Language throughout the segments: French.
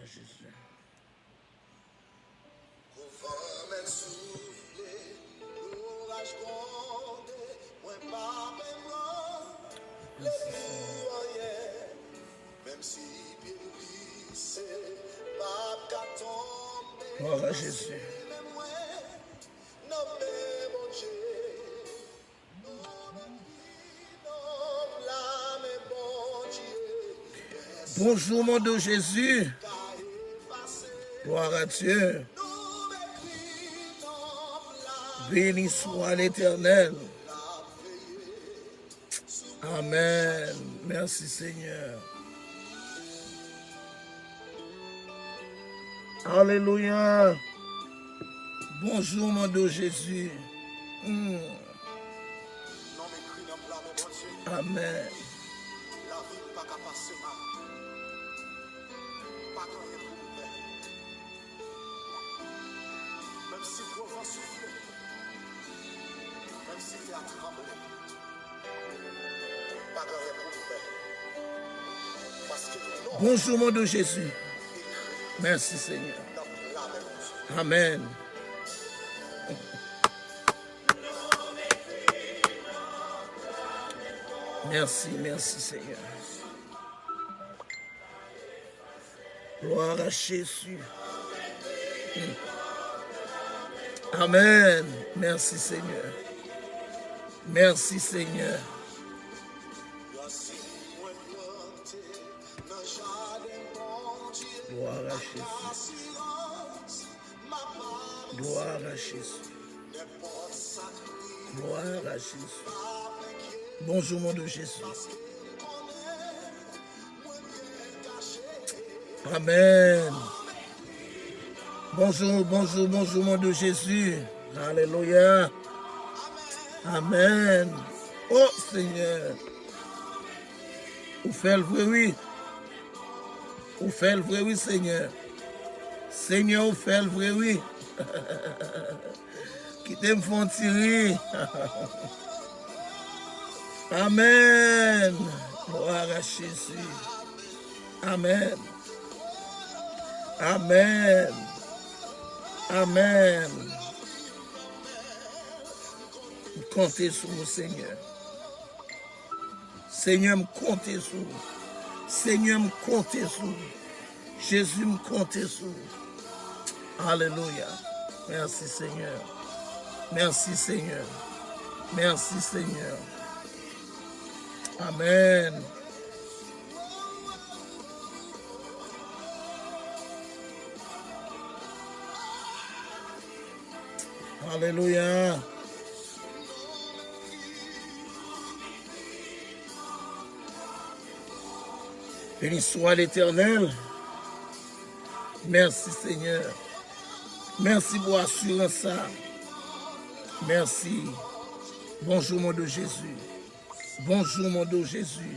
à Jésus. Gloire à Jésus. Bonjour mon Dieu Jésus. Gloire à Dieu. Béni soit l'Éternel. Amen. Merci Seigneur. Alléluia. Bonjour mon Dieu Jésus. Amen. Bonjour mon Dieu Jésus. Merci Seigneur. Amen. Merci, merci Seigneur. Gloire à Jésus. Amen. Merci Seigneur. Merci Seigneur. Gloire à Jésus. Gloire à Jésus. Gloire à Jésus. Bonjour mon Dieu Jésus. Amen. Bonjour, bonjour, bonjour mon Dieu Jésus. Alléluia. Amen. Oh Seigneur. Vous faites le vrai, oui. Vous faites le vrai, oui, Seigneur. Seigneur, vous faites le vrai, oui. Qui t'aime font tirer. Amen. Gloire à Jésus. Amen. Amen. Amen. Comptez sur vous, Seigneur. Seigneur, me comptez sur vous. Seigneur, me comptez sur vous. Jésus, me comptez sur vous. Alléluia. Merci, Seigneur. Merci, Seigneur. Merci, Seigneur. Amen. Alléluia. Béni soit l'Éternel. Merci Seigneur. Merci pour assurance ça. Merci. Bonjour mon Dieu Jésus. Bonjour mon Dieu Jésus.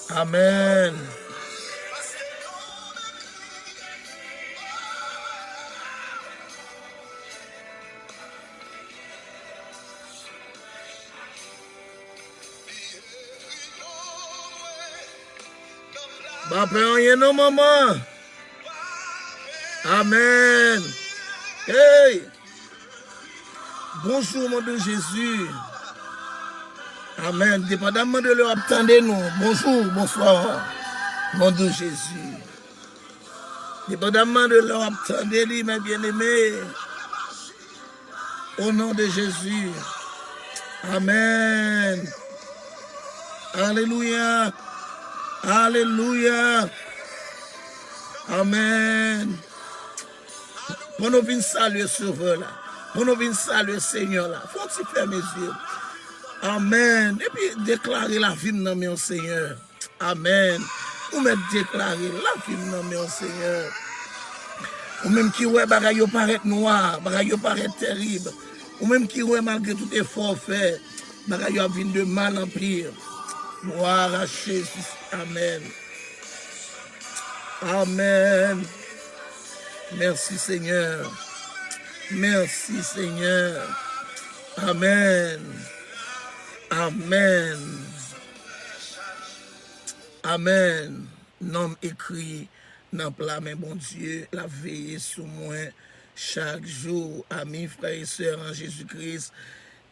Amen. Pas peur rien non maman. Amen. Hey. Bonjour mon Dieu Jésus. Amen. Dépendamment de leur attendez-nous. Bonjour, bonsoir. Mon Dieu Jésus. Dépendamment de leur attendez-lui, mes bien-aimés. Au nom de Jésus. Amen. Alléluia. Alléluia. Amen. Pour nous venir saluer Sauveur là. Pour nous venir saluer Seigneur là. Faut-il faire mes yeux. Amen. Et puis déclarer la vie de mon Seigneur. Amen. Ou même déclarer la vie de mon Seigneur. Ou même qui ouais bagaille paraît noir, bagaille paraît terrible. Ou même qui ouais malgré tout effort fait, bagaille vient de mal en pire. Gloire à Jésus. Amen. Amen. Merci Seigneur. Merci Seigneur. Amen. Amen. Amen. Nom écrit dans plat, mais bon Dieu, la veille sur moi chaque jour. Amis, frères et sœurs en Jésus-Christ,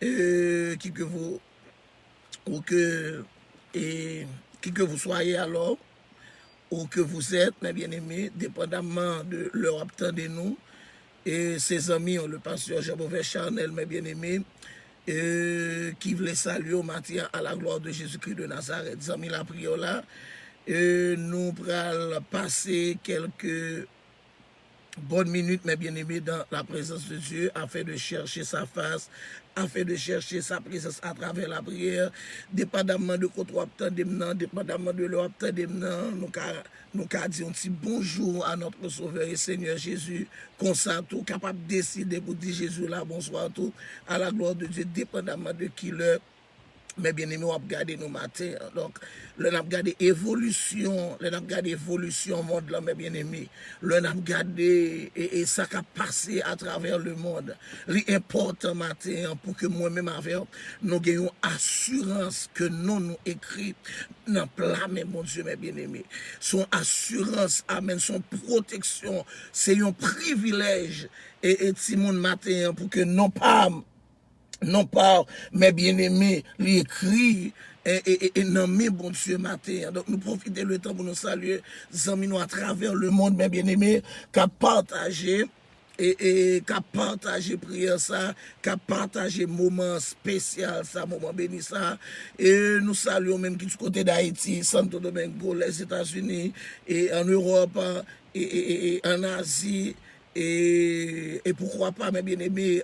qui que vous, ou que, et, qui que vous soyez alors, ou que vous êtes, mes bien-aimés, dépendamment de leur attendez nous. Et ses amis, le pasteur Jean-Beauvais Charnel, mes bien-aimés, qui voulait saluer au matin à la gloire de Jésus-Christ de Nazareth. Les amis, la prière là, nous allons passer quelques bonnes minutes, mes bien-aimés, dans la présence de Dieu, afin de chercher sa face, afin de chercher sa présence à travers la prière, dépendamment de quoi tu attends, dépendamment de leur attendement, nous allons dire un petit bonjour à notre Sauveur et Seigneur Jésus, comme ça, tout capable de décider pour dire Jésus là, bonsoir tout, à la gloire de Dieu, dépendamment de qui l'heure. Mais bien aimé, on va regarder nos matins. Donc, on a regardé l'évolution, monde là, mes bien aimé. On a regardé et ça qui a passé à travers le monde. L'important matin pour que moi-même avec nous ayons assurance que nous écrit dans plat, mais mon Dieu, mes bien aimés. Son assurance, amen, son protection, c'est un privilège et Timon matin pour que non pas, mes bien-aimés, l'écrit et nommer bon Dieu matin. Donc nous profitons le temps pour nous saluer, amis nous à travers le monde, mes bien-aimés, qu'à partager et qu'à partager prière ça, qu'à partager moment spécial ça, moment béni ça. Et nous saluons même qui du côté d'Haïti, Santo Domingo, les États-Unis, et en Europe, et en Asie, et pourquoi pas, mes bien-aimés,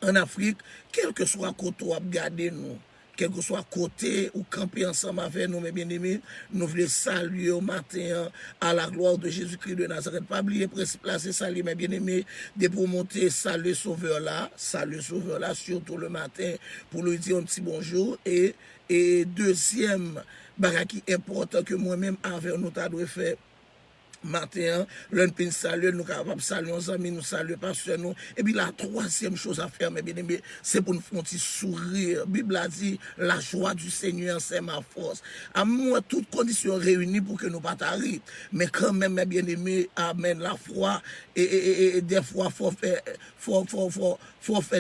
en Afrique, quel que soit côté où regarder nous, quel que soit côté ou camper ensemble avec nous, mes bien-aimés, nous voulons saluer au matin à la gloire de Jésus-Christ de Nazareth. Pas oublier principe là, c'est saluer, mes bien-aimés, de pour monter, saluer Sauveur là, surtout le matin, pour lui dire un petit bonjour. Et deuxième bagage qui est important que moi-même avec nous t'avons fait matin, l'un peut saluer, nous capables de saluer nos amis, nous saluer pasteur nous. Et puis la troisième chose à faire, mes bien-aimés, c'est pour nous faire un petit sourire. La Bible a dit, la joie du Seigneur, c'est ma force. À moi, toutes conditions réunies pour que nous ne pas t'arriver. Mais quand même, mes bien-aimés, amen, la foi, et des fois, faut faire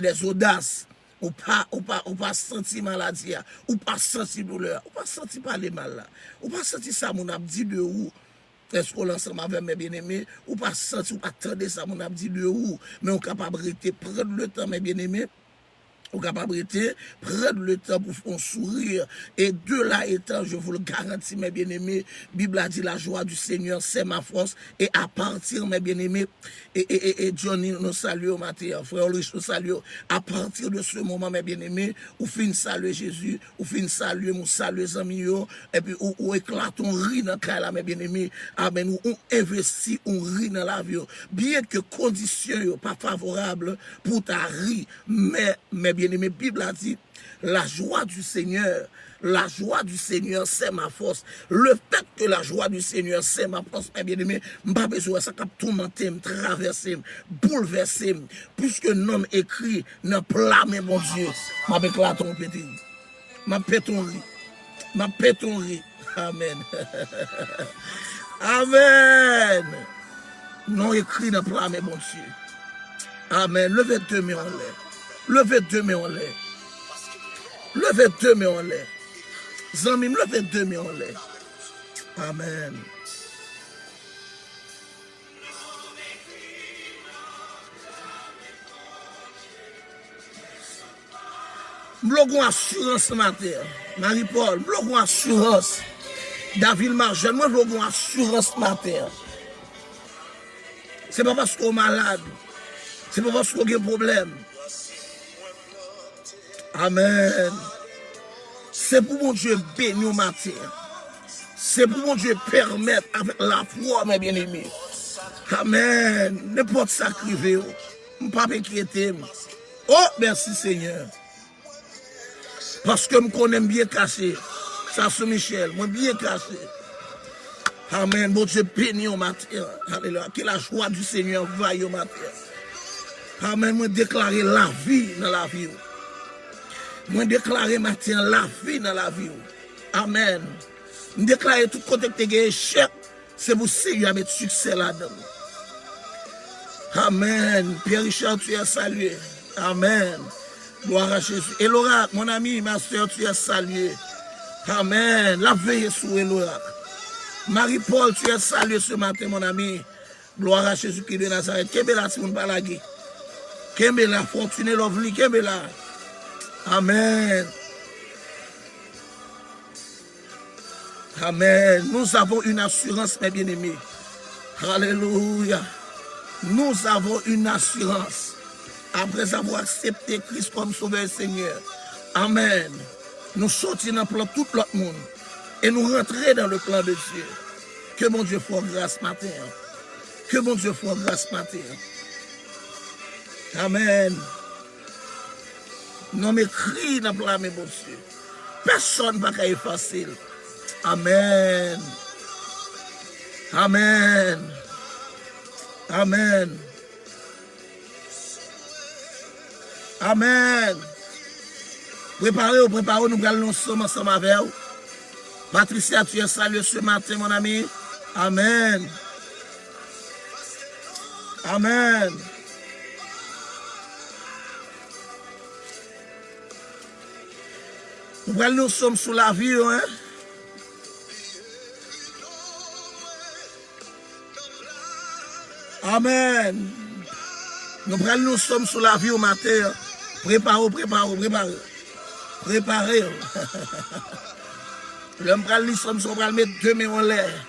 des audaces. Ou pas sentir maladie, ou pas sentir douleur, ou pas sentir parler mal là, ou pas sentir ça, mon a dit de où. Est-ce qu'on l'ensemble avec mes bien-aimés, ou pas sentir, ou pas attendre ça, mon a dit de où, mais on est capable de prendre le temps, mes bien-aimés, ou capable de prendre le temps pour faire un sourire. Et de là étant, je vous le garantis, mes bien-aimés, Bible a dit la joie du Seigneur, c'est ma force. Et à partir, mes bien-aimés, et Johnny nous salue au matin, frère Ulrich nous salue. À partir de ce moment, mes bien-aimés, ou fin saluer Jésus, ou fin saluer, ou saluer les amis, et puis ou éclate, on rit dans le cas, mes bien-aimés, amen, ou on investit, on rit dans la vie. Bien que conditions pas favorables pour ta ri, mais bien-aimé, Bible a dit, la joie du Seigneur, c'est ma force. Le fait que la joie du Seigneur, c'est ma force, mes bien-aimés, pas besoin ça cap tourmenter, me traverser, bouleverser, puisque l'homme écrit, ne plat, mais mon Dieu, m'a éclate ton petit, m'a péton ri, amen. Amen. Non écrit, ne plat, mais mon Dieu. Amen. Levez deux mains en l'air. Levez deux mains en l'air. Levez deux mains en l'air. Zamim, levez deux mains en l'air. Amen. Blogon assurance ce matin. Marie-Paul, blogon assurance. David Marjane, moi blogon assurance ce matin. C'est pas parce qu'on est malade. C'est pas parce qu'on a un problème. Amen. C'est pour mon Dieu béni au matin. C'est pour mon Dieu permettre avec la foi, mes bien-aimés. Amen. N'importe ça qui veut. Je ne pas m'inquiéter. Oh, merci Seigneur. Parce que je connais bien caché. Ça, c'est Michel. Moi, bien caché. Amen. Mon Dieu béni au matin. Alléluia. Que la joie du Seigneur vaille au matin. Amen. Moi, déclarer la vie dans la vie. Moi déclarer matin la vie dans la vie. Amen. Je déclare tout côté que tu as échec, c'est pour Seigneur à mettre succès là-dedans. Amen. Pierre Richard, tu es salué. Amen. Gloire à Jésus. Elora, mon ami, ma soeur, tu es salué. Amen. La veille sur Elora. Marie-Paul, tu es salué ce matin, mon ami. Gloire à Jésus-Christ de Nazareth. Kembela, si mon balagui. Kembela, fortuné lovely, Kembela. Amen. Amen. Nous avons une assurance, mes bien-aimés. Alléluia. Nous avons une assurance. Après avoir accepté Christ comme sauveur et Seigneur. Amen. Nous sortons dans le plan tout l'autre monde. Et nous rentrons dans le plan de Dieu. Que mon Dieu fasse grâce matin. Que mon Dieu fasse grâce matin. Amen. Non mais crie dans le plan, mes bon Dieu. Personne ne va effacer. Amen. Amen. Amen. Amen. Préparez-vous, nous allons ensemble avec vous. Patricia, tu es salué ce matin, mon ami. Amen. Amen. Nous sommes sous la vie, hein? Amen. Nous sommes sous la vie au matin. Préparez. L'homme nous sommes sur le mettre deux mains en l'air.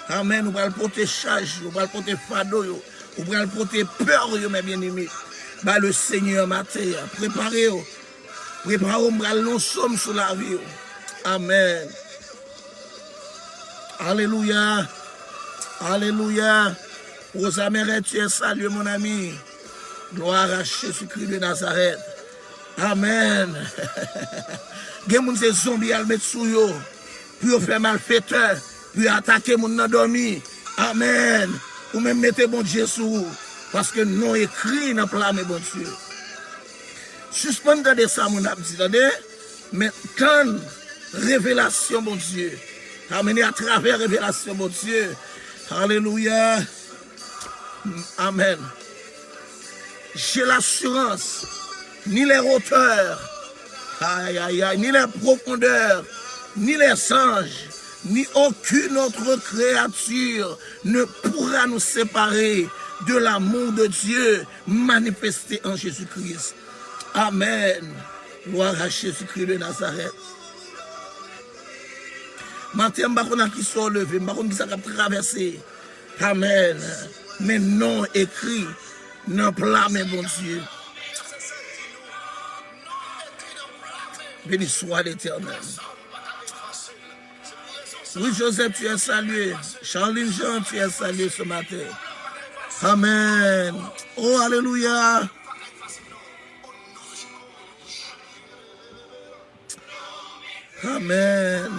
Amen. Nous allons porter charge, nous allons porter fardeau, nous allons porter peur, mes bien-aimés. Bah, le Seigneur matin. Préparez. Nous sommes sous la vie. Amen. Alléluia. Alléluia. Rosa Meret, tu es salué, mon ami. Gloire à Jésus-Christ de Nazareth. Amen. Gen moun se zombi al met sou yo, puis faire malfaiteur, puis attaquer moun nan dormi. Amen. Ou même mettez bon Dieu sous, parce que non écrit dans plan, mes bon Dieu. Suspendez de ça, mon ami, mais quand révélation, mon Dieu, amené à travers révélation, mon Dieu. Alléluia. Amen. J'ai l'assurance, ni les hauteurs, aïe, aïe, aïe, ni les profondeurs, ni les anges, ni aucune autre créature ne pourra nous séparer de l'amour de Dieu manifesté en Jésus-Christ. Amen. Gloire à Jésus-Christ de Nazareth. Maintenant, je ne sais pas qui sont levés, je ne sais pas qui sont traversés. Amen. Mais non écrit, non plat, mais bon Dieu. Béni soit l'Éternel. Oui, Joseph, tu es salué. Charline Jean, tu es salué ce matin. Amen. Oh, alléluia. Amen.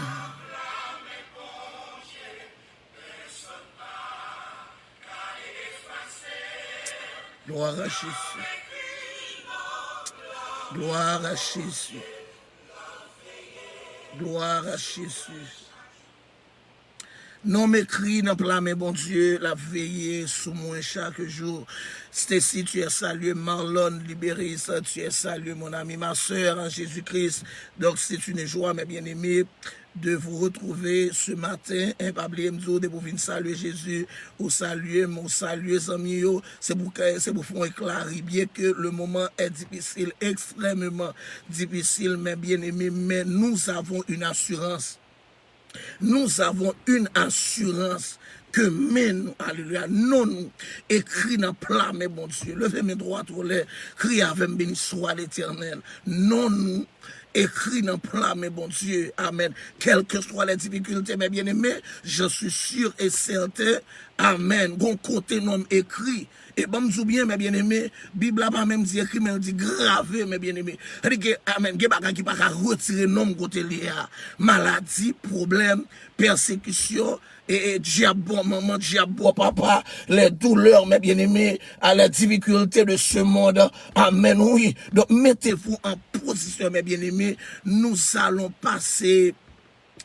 Gloire à Jésus. Gloire à Jésus. Gloire à Jésus. Non m'écrit dans plan, mais bon Dieu, la veillée sous moi chaque jour. Stacy, tu es salué. Marlon, Libéris, tu es salué, mon ami, ma soeur en Jésus-Christ. Donc c'est une joie, mes bien-aimés, de vous retrouver ce matin. Pas oublier de vous venir saluer Jésus, ou saluer mon saluer amis. C'est pour faire éclairer, bien que le moment est difficile, extrêmement difficile, mes bien-aimés, mais nous avons une assurance. Nous avons une assurance que nous, alléluia, non, écrit dans le plat, mais bon Dieu, levez mes droits pour les, criez avec béni soit l'Éternel. Non, nous, écrit dans le plat, mais bon Dieu, amen. Quelles que soient les difficultés, mes bien-aimés, je suis sûr et certain, Amen. Gon côté nom écrit. Et bon, je bien, mes bien-aimés, Bible n'a pas même dit écrit, mais elle dit gravé, mes bien-aimés. Elle dit que, amen, il n'y a pas qui pas retirer nom côté lié. Maladie, problème, persécution, et diable, bon maman, diable, bon papa, les douleurs, mes bien-aimés, à la difficulté de ce monde. Amen, oui. Donc, mettez-vous en position, mes bien-aimés. Nous allons passer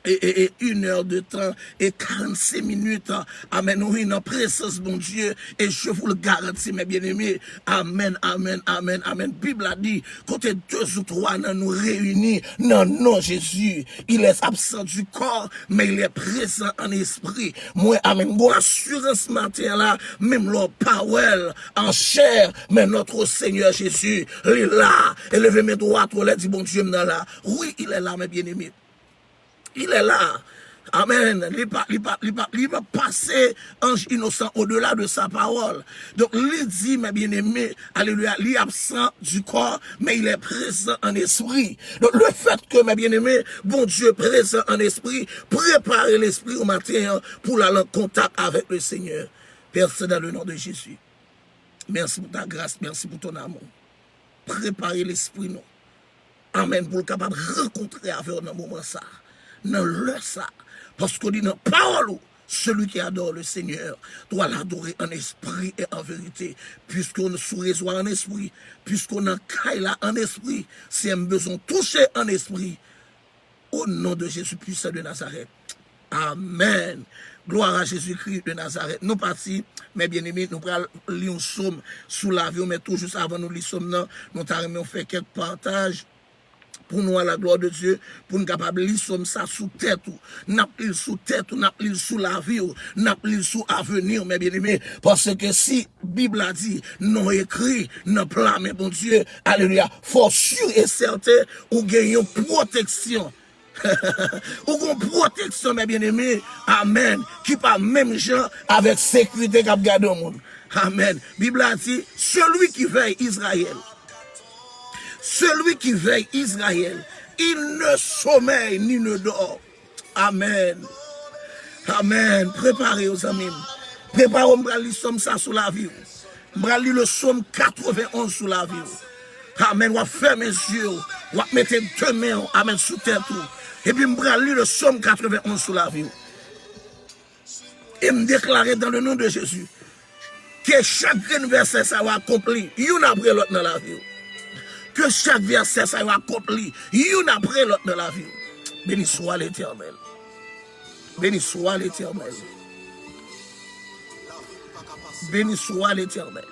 et 1 heure de temps et 45 minutes. Amen. Oui, dans la présence de mon Dieu. Et je vous le garantis, mes bien-aimés. Amen, amen, amen, amen. Bible a dit, quand 2 ou 3 nous réunis, non, non, Jésus, il est absent du corps, mais il est présent en esprit. Moi, amen. Bon assurance matin là, même leur power en chair, mais notre Seigneur Jésus, il est là. Élevez mes droits, toi, dit bon Dieu, là. Oui, il est là, mes bien-aimés. Il est là. Amen. Il va passer ange innocent au-delà de sa parole. Donc, il dit, mes bien-aimés, alléluia, il est absent du corps, mais il est présent en esprit. Donc, le fait que, mes bien-aimés, bon Dieu présent en esprit, préparez l'esprit au matin pour aller en contact avec le Seigneur. Père, c'est dans le nom de Jésus. Merci pour ta grâce, merci pour ton amour. Préparez l'esprit, non. Amen, pour le capable de rencontrer avec dans moment ça. Non, le ça. Parce qu'on dit dans la parole, celui qui adore le Seigneur doit l'adorer en esprit et en vérité. Puisqu'on sourit en esprit, puisqu'on a là en esprit, si on a besoin de toucher en esprit, au nom de Jésus puissant de Nazareth. Amen. Gloire à Jésus-Christ de Nazareth. Nous partis, mes bien-aimés, nous allons lire un psaume sous l'avion, mais tout juste avant nous lire psaume, nous avons fait quelques partages. Pour nous à la gloire de Dieu, pour nous capables de lire ça sous tête, n'a plus sous tête, n'a plus sous la vie, n'a plus sous avenir, mes bien-aimés. Parce que si Bible a dit, non écrit, non plan, mais bon Dieu, alléluia, faut sûr et certain, ou gagnons protection. Ou une protection, mes bien-aimés, amen, qui pas même gens avec sécurité qu'a gardé au monde. Amen. Bible a dit, celui qui veille Israël, celui qui veille Israël, il ne sommeille ni ne dort. Amen. Amen. Préparez aux amis. Préparez, on va lire ça sous la vie. On va lire le psaume 91 sous la vie. Amen. On va fermer les yeux. On va mettre 2 mains, amen, sous tête. Et puis on va lire le psaume 91 sous la vie. Et me déclarer dans le nom de Jésus que chaque verset ça va accomplir. Une après l'autre dans la vie. Que chaque verset ça va accompli, une après l'autre dans la vie. Béni soit l'Éternel. Béni soit l'Éternel. Béni soit l'Éternel.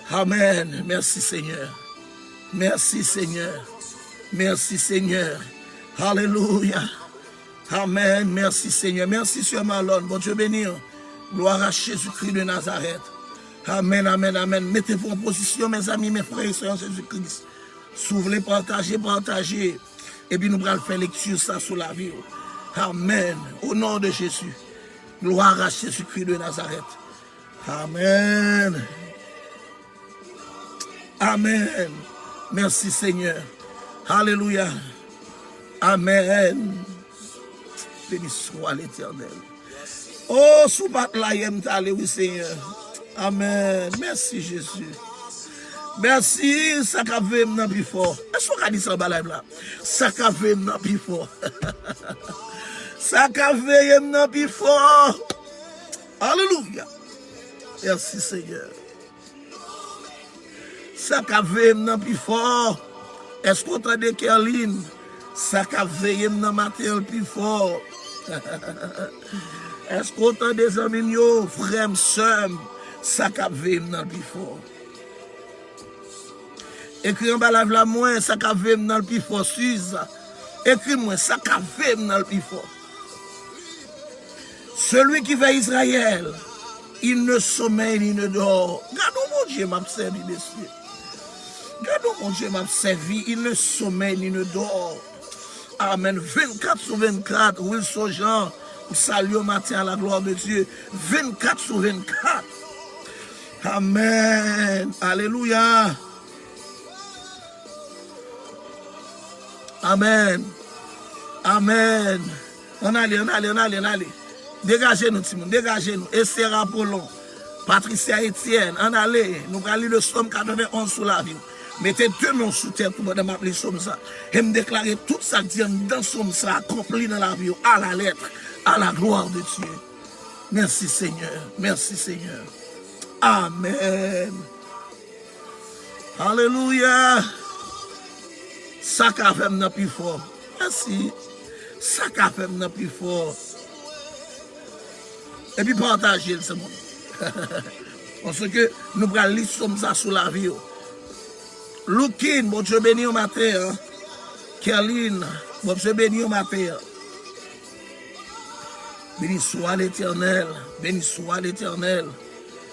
Amen. Merci Seigneur. Merci Seigneur. Merci Seigneur. Alléluia. Amen. Merci Seigneur. Merci Seigneur Malone. Bon Dieu béni. Gloire à Jésus-Christ de Nazareth. Amen, amen, amen. Mettez-vous en position, mes amis, mes frères et sœurs en Jésus-Christ. Si vous voulez partager, partagez. Et puis nous allons faire lecture ça sous la vie. Amen. Au nom de Jésus. Gloire à Jésus-Christ de Nazareth. Amen. Amen. Merci Seigneur. Alléluia. Amen. Béni soit l'Éternel. Oh, sous bat la yem t'allez, oui Seigneur. Amen. Merci Jésus. Merci, ça qu'a fait maintenant plus fort. Est-ce qu'on a dit ça en bas là? Ça qu'a fait maintenant plus fort. Ça qu'a fait maintenant plus fort. Alléluia. Merci Seigneur. Ça qu'a fait maintenant plus fort. Est-ce qu'on entend de Kerline? Ça qu'a fait maintenant matin plus fort. Est-ce qu'on entend des amis, frères, sœurs? Ça qu'a fait maintenant plus fort. Écris en bas la moins, ça qu'a fait maintenant plus fort. Suisse. Écris-moi, ça qu'a fait maintenant plus fort. Celui qui va Israël, il ne sommeille ni ne dort. Gardons mon Dieu m'a servi dessus. Gardons mon Dieu m'a servi, il ne sommeille ni ne dort. Amen. 24 sur 24, Wilson Jean, salut au matin à la gloire de Dieu. 24 sur 24. Amen. Alléluia. Amen. Amen. On allait. Dégagez-nous, Timon, dégagez-nous. Esther Apollon, Patricia Etienne, en allez, nous allons lire le psaume 91 sous la vie. Mettez 2 mains sous terre pour me m'appeler psaume ça. Et me déclarer tout ça qui est dans psaume ça accompli dans la vie, à la lettre, à la gloire de Dieu. Merci Seigneur, merci Seigneur. Amen. Alléluia. Ça qu'a fait m'en plus fort. Merci. Ça qu'a fait m'en plus fort. Et puis partagez le monde. Parce que nous allons lire ça sous la vie. Lookin, bon Dieu béni au matin. Kerline, bon Dieu béni au matin. Béni soit l'Éternel, béni soit l'Éternel,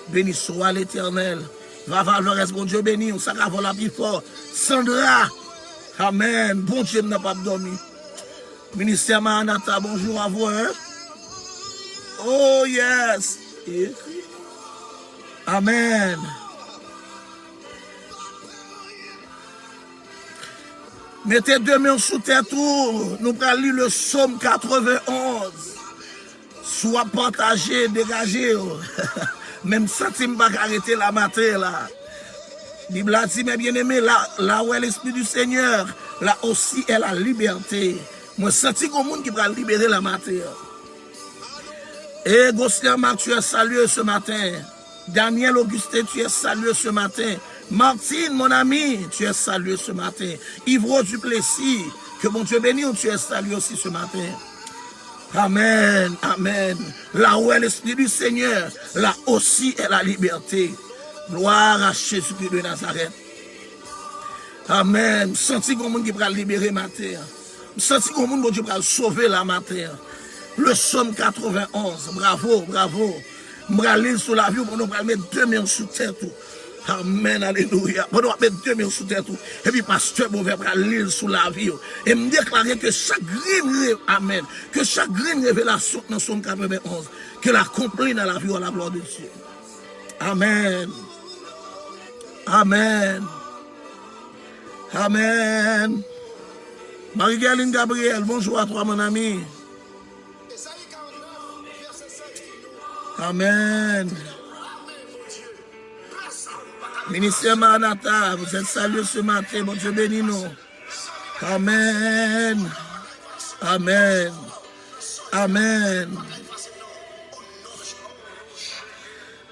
béni soit l'Éternel. Va Flores, bon Dieu béni, ça va la plus fort. Sandra, amen, bon Dieu n'a pas dormi. Ministère Maranatha, bonjour à vous. Hein? Oh yes. Amen. Mettez 2 mains sous tête, nous allons lire le psaume 91. Soit partagé, dégagé. Même centime pas arrêter la matière là. Bible a dit, mes bien-aimés, là où est l'Esprit du Seigneur, là aussi est la liberté. Moi, senti comme monde qui va libérer la matière. Et Gosselin Marc, tu es salué ce matin. Daniel Augustin, tu es salué ce matin. Martine, mon ami, tu es salué ce matin. Yvro Duplessis, que mon Dieu bénisse, tu es salué aussi ce matin. Amen, amen. Là où est l'Esprit du Seigneur, là aussi est la liberté. Gloire à Jésus-Christ de Nazareth. Amen. Senti comme monde qui va libérer ma terre. Senti comme monde qui va sauver la matière. Le psaume 91. Bravo, bravo. Je vais aller sur la vie pour nous mettre 2 mains sous terre tout. Amen, alléluia. On doit mettre 2 mains sous terre tout. Et puis, pasteur, on va l'île sous la vie. Et me déclarer que chaque grille, amen, que chaque grille révélation dans son 91, que l'accomplit dans la vie à la gloire de Dieu. Amen. Amen. Amen. Marie-Galine Gabriel, bonjour à toi, mon ami. Amen. Ministère Maranatha, vous êtes salués ce matin, mon Dieu bénis nous. Amen. Amen. Amen.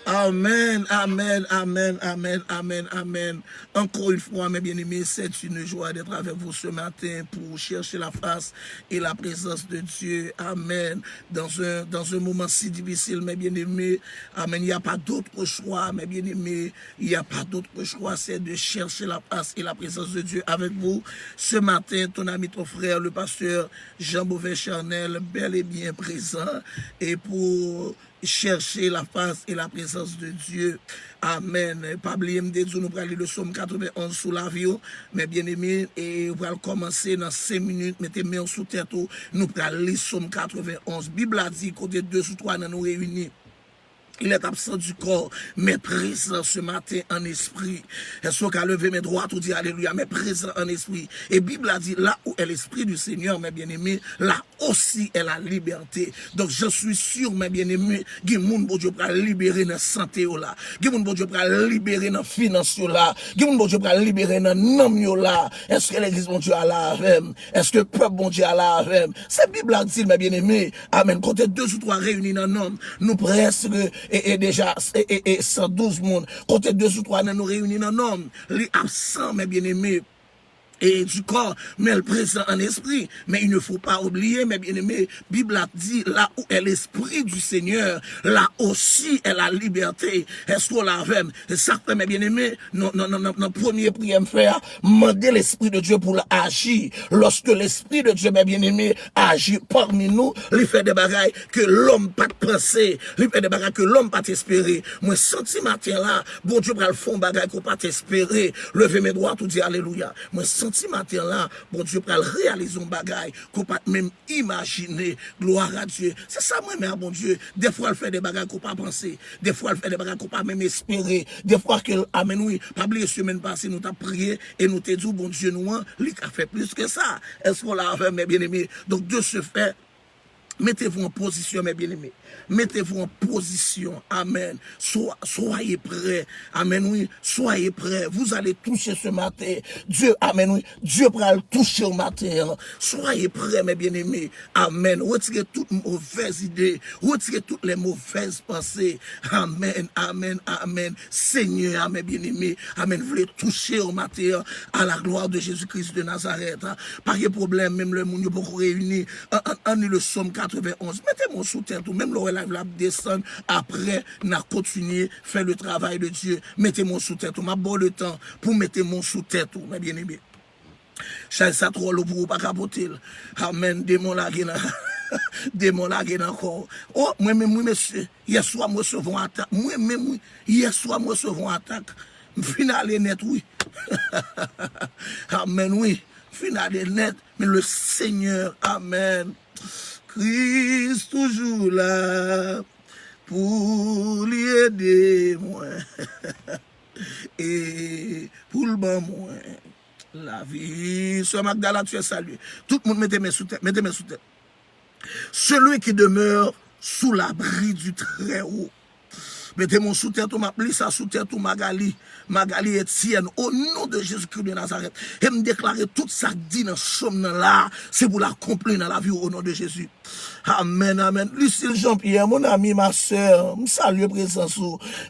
Amen, amen, amen, amen, amen, amen. Encore une fois, mes bien-aimés, c'est une joie d'être avec vous ce matin pour chercher la face et la présence de Dieu. Amen. Dans un moment si difficile, mes bien-aimés, amen. Il n'y a pas d'autre choix, mes bien-aimés. Il n'y a pas d'autre choix, c'est de chercher la face et la présence de Dieu avec vous. Ce matin, ton ami, ton frère, le pasteur Jean Beauvais-Charnel, bel et bien présent. Et pour chercher la face et la présence de Dieu. Amen. Pas oublier de dire, nous allons lire le psaume 91 sous la vie, mais bien aimé, et on va commencer dans 5 minutes, mettez main sous tête, nous allons lire le psaume 91. Bible a dit, côté 2 ou 3, nous réunis. Il est absent du corps, mais présent ce matin en esprit. Est-ce qu'à lever mes droits, tout dit alléluia, mais présent en esprit. Et Bible a dit, là où est l'esprit du Seigneur, mes bien-aimés, là aussi est la liberté. Donc je suis sûr, mes bien-aimés, que mon bon Dieu va libérer dans la santé là, que mon bon Dieu va libérer dans la finance là, que mon bon Dieu va libérer dans l'homme là. Est-ce que l'église mon Dieu a la avec? Est-ce que le peuple mon Dieu a la avec? C'est Bible a dit, mes bien-aimés, amen. Côté 2 ou 3 réunis dans l'homme, nous presque et déjà 112 monde. Côté 2 ou 3 nous réunis dans l'homme, les absents, mes bien-aimés, et du corps, mais le présent en esprit. Mais il ne faut pas oublier, mes bien-aimés, Bible a dit, là où est l'esprit du Seigneur, là aussi est la liberté. Est-ce qu'on l'a fait? C'est ça que, mes bien-aimés, notre premier prière me fait, demander l'esprit de Dieu pour agir. Lorsque l'esprit de Dieu, mes bien-aimés, agit parmi nous, il fait des bagailles que l'homme pas penser, il fait des bagailles que l'homme pas espérer. Moi, senti matin là, bon Dieu, va le fond bagaille qu'on pas espérer. Levez mes doigts, tout dire alléluia. Moi, senti matin là, bon Dieu, va réaliser un bagaille qu'on pas même imaginer. Gloire à Dieu. C'est ça, moi, mais bon Dieu. Des fois, elle fait des bagailles qu'on pas penser. Des fois, elle fait des bagailles qu'on pas même espérer. Des fois, que, amen, oui, pas oublier, semaine passée, nous t'avons prié et nous t'avons dit, bon Dieu, nous, lui, a fait plus que ça. Est-ce qu'on l'a fait, mes bien-aimés? Donc, de ce fait, Mettez-vous en position, mes bien-aimés. Mettez-vous en position. Amen. Soyez prêts. Amen, oui. Soyez prêts. Vous allez toucher ce matin. Dieu, amen, oui. Dieu pourra le toucher au matin. Soyez prêts, mes bien-aimés. Amen. Retirez toutes mauvaises idées. Retirez toutes les mauvaises pensées. Amen, amen, amen. Seigneur, mes bien-aimés. Amen. Vous voulez toucher au matin à la gloire de Jésus-Christ de Nazareth. Pas de problème, même le monde pour réunir. En le somme 91. Mettez-moi sous terre tout. Même le live la descend. Après, n'a continué faire le travail de Dieu. Mettez-moi sous terre tout. M'a bon le temps pour mettre mon sous terre tout. Mes bien-aimés. Chal ça trop l'eau pour pas capoter. Amen. Démon la guena. Démon la guena encore. Oh, moi-même, monsieur. Hier soir, moi, recevons attaque. Moi-même, hier soir, moi, recevons attaque. Finale net, oui. Amen, oui. Finale net. Mais le Seigneur, amen. Christ toujours là pour l'aider moi et pour le bon moi la vie. Sœur Magdala, tu es salué. Tout le monde mettez mes sous tête, mettez mes sous tête. Celui qui demeure sous l'abri du Très-Haut. Mettez mon sous terre tout m'appli ça sous terre tout Magali Etienne au nom de Jésus-Christ de Nazareth et me déclarer tout ça dit dans somme là c'est pour l'accomplir dans la vie au nom de Jésus. Amen, amen. Lucille Jean-Pierre, mon ami, ma soeur, me salue présence.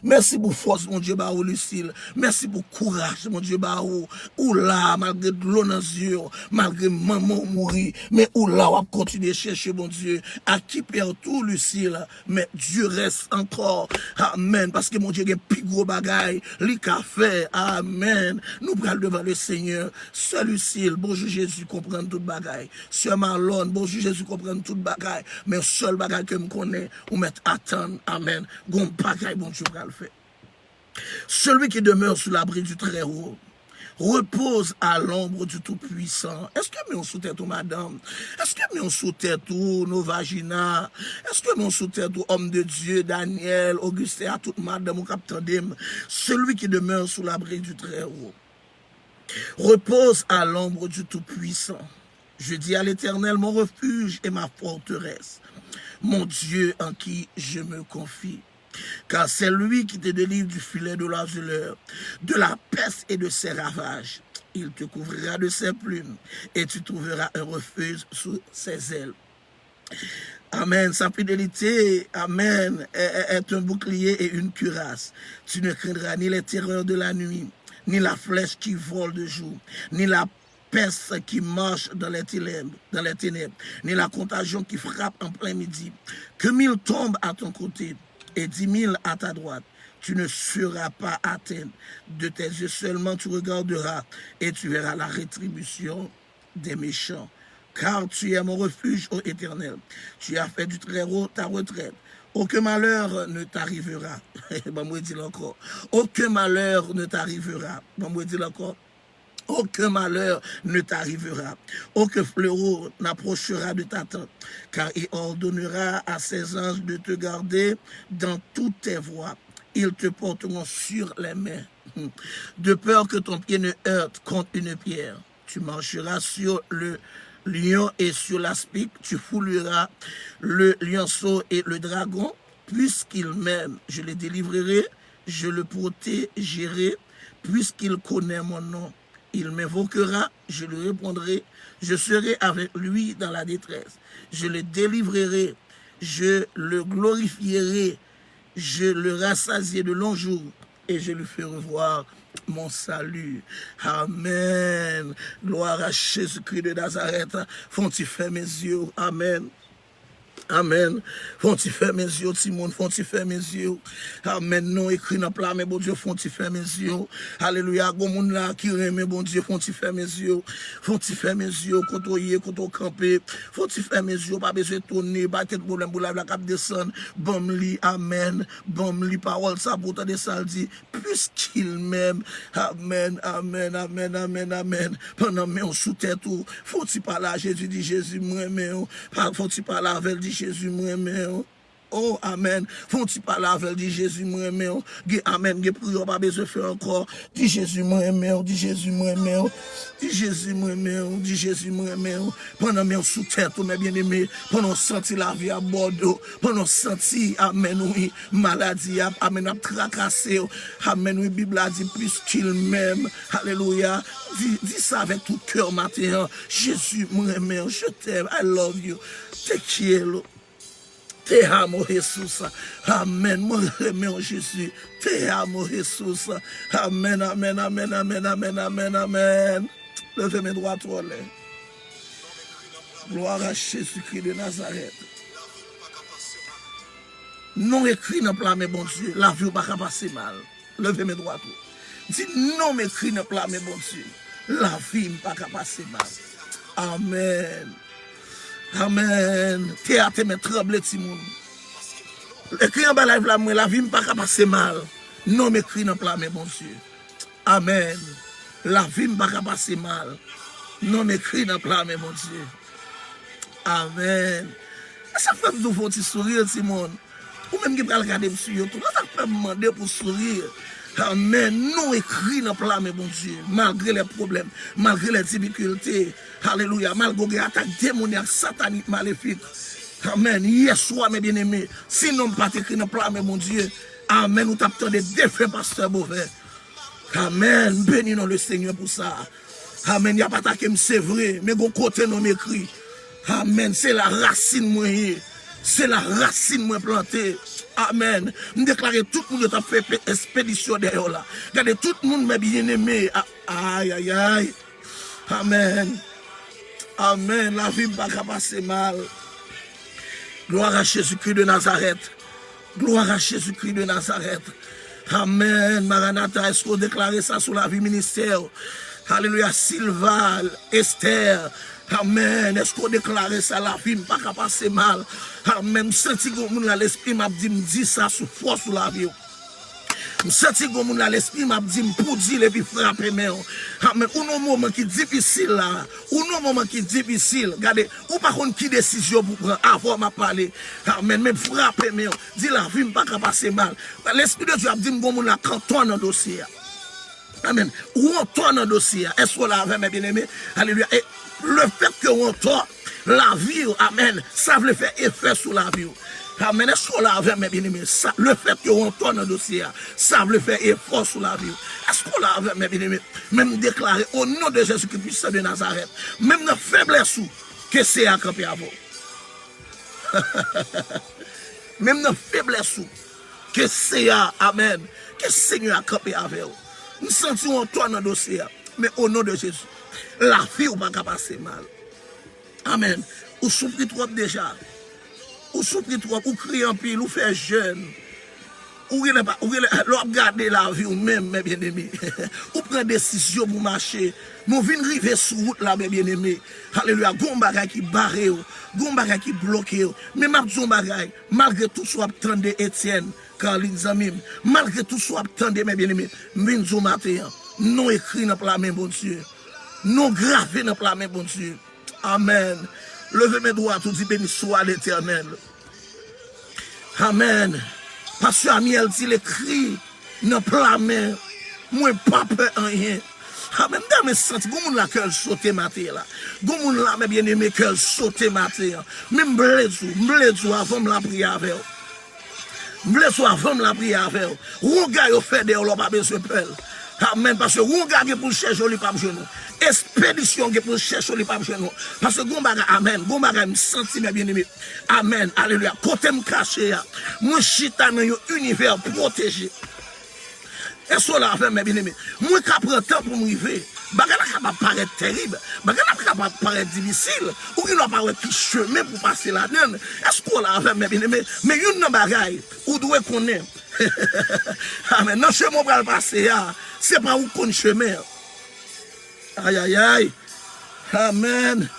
Merci pour force, mon Dieu, Barou, Lucille. Merci pour courage, mon Dieu, Barou. Ou là, malgré de l'eau dans les yeux, malgré maman mourir, mais ou là, on va continuer à chercher, mon Dieu, à qui perd tout, Lucille. Mais Dieu reste encore. Amen. Parce que mon Dieu, il y a plus gros bagaille, li qu'a fait. Amen. Nous prenons devant le Seigneur. Sœur Lucille, bonjour Jésus, comprendre toute bagaille. Sœur Marlon, bonjour Jésus, comprendre toute bagaille. Mais seul bagage que me connais, ou mettre attendre, amen. Gon bagage, bon Dieu, va le faire. Celui qui demeure sous l'abri du Très-Haut repose à l'ombre du Tout-Puissant. Est-ce que nous sous tête, madame? Est-ce que nous sous tête, nos vaginas? Est-ce que nous sous tête, homme de Dieu, Daniel, Augustin, à toute madame, au capitaine? Celui qui demeure sous l'abri du Très-Haut repose à l'ombre du Tout-Puissant. Je dis à l'Éternel, mon refuge et ma forteresse, mon Dieu en qui je me confie. Car c'est lui qui te délivre du filet de l'azuleur, de la peste et de ses ravages. Il te couvrira de ses plumes et tu trouveras un refuge sous ses ailes. Amen. Sa fidélité, amen, est un bouclier et une cuirasse. Tu ne craindras ni les terreurs de la nuit, ni la flèche qui vole de jour, ni la peste qui marche dans les ténèbres, ni la contagion qui frappe en plein midi. Que 1000 tombent à ton côté et 10 000 à ta droite, tu ne seras pas atteint. De tes yeux seulement tu regarderas et tu verras la rétribution des méchants. Car tu es mon refuge, ô Éternel. Tu as fait du Très-Haut ta retraite. Aucun malheur ne t'arrivera. Bon, moi dis encore. Aucun malheur ne t'arrivera. Bon, moi dis encore. Aucun malheur ne t'arrivera, aucun fléau n'approchera de ta tente, car il ordonnera à ses anges de te garder dans toutes tes voies. Ils te porteront sur les mains, de peur que ton pied ne heurte contre une pierre. Tu marcheras sur le lion et sur l'aspic, tu fouleras le lionceau et le dragon, puisqu'il m'aime, je le délivrerai, je le protégerai, puisqu'il connaît mon nom. Il m'invoquera, je lui répondrai, je serai avec lui dans la détresse. Je le délivrerai, je le glorifierai, je le rassasierai de longs jours et je lui ferai voir mon salut. Amen. Gloire à Jésus-Christ de Nazareth. Font-ils faire mes yeux? Amen. Amen. Font-ils faire mes yeux, Timon? Font-ils faire mes yeux? Amen. Non, écrit dans plat, mais bon Dieu, font-ils faire mes yeux? Alléluia. Bon monde là qui remet, bon Dieu, font-ils faire mes yeux? Font-ils faire mes yeux? Quand on y est, quand on campe, font-ils faire mes yeux? Pas besoin de tourner, pas de problème pour la cap descendre. Bon li, amen. Bon li, parole, ça, pour t'en ça dit, puisqu'il m'aime. Amen, amen, amen, amen, amen. Pendant mais on sous tête tout, faut-il parler à Jésus, dit Jésus, moi, mais faut-il parler avec dit Jésus, moi, mais Oh, amen. Font-ils pas la veille, dit Jésus, moi aimé. Amen. Ge prions, pas besoin de faire encore. Dit Jésus, moi aimé. Dit Jésus, moi aimé. Dit Jésus, moi aimé. Dit Jésus, moi aimé. Pendant mes sous tête, mes bien-aimés. Pendant senti la vie à Bordeaux. Pendant senti, amen, oui, maladie, amen, à tracasser. Amen, oui, Bible a dit plus qu'il m'aime. Alléluia. Dis ça avec tout cœur matin. Jésus, moi aimé. Je t'aime. I love you. Te quiero. Te amo, Jesus. Amen. Moi, aimé Jésus. Te amo, Jesus. Amen, amen, amen, amen, amen, amen, amen. Levez mes droits trop l'air. Gloire à Jésus-Christ de Nazareth. Non écrit dans le plan, mais bon Dieu. La vie va pas passer mal. Levez mes droits trop. Dis non écrit dans le plan, mais bon Dieu. La vie va pas passer mal. Amen. Amen. Théâtre me tremble ti moun. Écrit en bas la vie me pas passer mal. Non m'écrit dans plan mais bon Dieu. Amen. La vie me pas passer mal. Non m'écrit dans plan mais bon Dieu. Amen. Ça fait vous faut ti sourire ti moun. Ou même qui va regarder monsieur tout. Ça fait me demander pour sourire. Amen. Non écrit dans plan mais bon Dieu. Malgré les problèmes, malgré les difficultés. Alléluia. Malgré les attaques démoniaques, sataniques, maléfiques. Amen. Hier soir, mes bien-aimés, sinon pas écrit dans plan mais mon Dieu. Amen. Nous t'attendons des défunts pasteur Beauvais. Amen. Bénis-nous le Seigneur pour ça. Amen. Il n'y a pas attaqué, c'est vrai. Mais bon côté non m'écrit. Amen. C'est la racine moi. C'est la racine moi plantée. Amen. Je déclare tout le monde qui a fait expédition derrière là. Regardez tout le monde mes bien-aimés. Aïe, aïe, aïe. Amen. Amen. La vie ne va pas passer mal. Gloire à Jésus-Christ de Nazareth. Gloire à Jésus-Christ de Nazareth. Amen. Maranatha, est-ce qu'on déclare ça sur la vie ministère? Alléluia. Sylva, Esther. Amen. Est-ce qu'on déclare ça, la vie ne va pas passer mal? Amen. Senti que l'esprit m'a dit ça sous force sur la vie. Senti que l'esprit m'a dit pour dire et puis frapper. Amen. Ou non moment qui est difficile là. Ou non moment qui est difficile. Regardez, ou par contre qui décision pour prendre avant m'a parler. Amen. Même frapper. Dit la vie ne va pas passer mal. L'esprit de Dieu a dit que la cantonne dans le dossier. Amen. Ou on tourne dans le dossier. Est-ce qu'on l'a avec mes bien-aimés? Alléluia. Et le fait que on tourne la vie, amen, ça veut faire effet sur la vie. Amen. Est-ce qu'on l'a avec mes bien-aimés? Le fait que on tourne dans le dossier, ça veut faire effort sur la vie. Est-ce qu'on l'a avec mes bien-aimés? Même déclarer au nom de Jésus-Christ puissant de Nazareth, même dans la faiblesse, que c'est à camper avant. Même dans la faiblesse, que c'est à, amen, que Seigneur a camper avec vous. Nous sentons toi dans le dossier, mais au nom de Jésus, la vie ne va pas passer mal. Amen. Ou souffrez trop déjà. Ou souffrez trop, ou criez en pile, ou fait jeune. Ou regardez la vie ou même, mes bien-aimés. Ou prenez décision pour marcher. Nous venons arriver sur route là, mes bien-aimés. Alléluia. Gombaga qui barre, Gombaga qui bloque. Mais ma bagay, malgré tout, soit attendez Étienne. Quand les amis, malgré tout soit attendez mes bien-aimés, nous matin, non écrit dans la main, bon Dieu, non gravé dans la main, bon Dieu. Amen. Levez mes doigts, tout dit béni soit l'Éternel. Amen. Pasteur Amiel dit l'écrit dans la main, moi pas peur rien. Amen. Dans mes senti, goun la cœur sauter matin là. Goun la mes bien-aimés cœur sauter matin. Même blezou avant la prière avec vous. Blessez avant la prière avec vous. Rouga yo fait de l'on pas besoin de peur. Amen. Parce que rouga qui pour chercher oli pas besoin nous. Expédition qui pour chercher oli pas besoin nous. Parce que gombaga amen. Gombaga me senti mes bien-aimés. Amen. Alléluia. Côté me caché ya. Moi chita dans un univers protégé. Et ça là avec mes bien-aimés. Moi qui prend temps pour m'arriver. Bagala capable paraître terrible, bagala capable paraître difficile, ou il n'a pas de chemin pour passer là-dedans. Est-ce qu'on l'a avec mes bien-aimés? Mais il y a une bagaille, ou doit connaître. Amen. Non, chemin pour le passer, c'est pas où qu'on chemin. Aïe, aïe, aïe. Amen.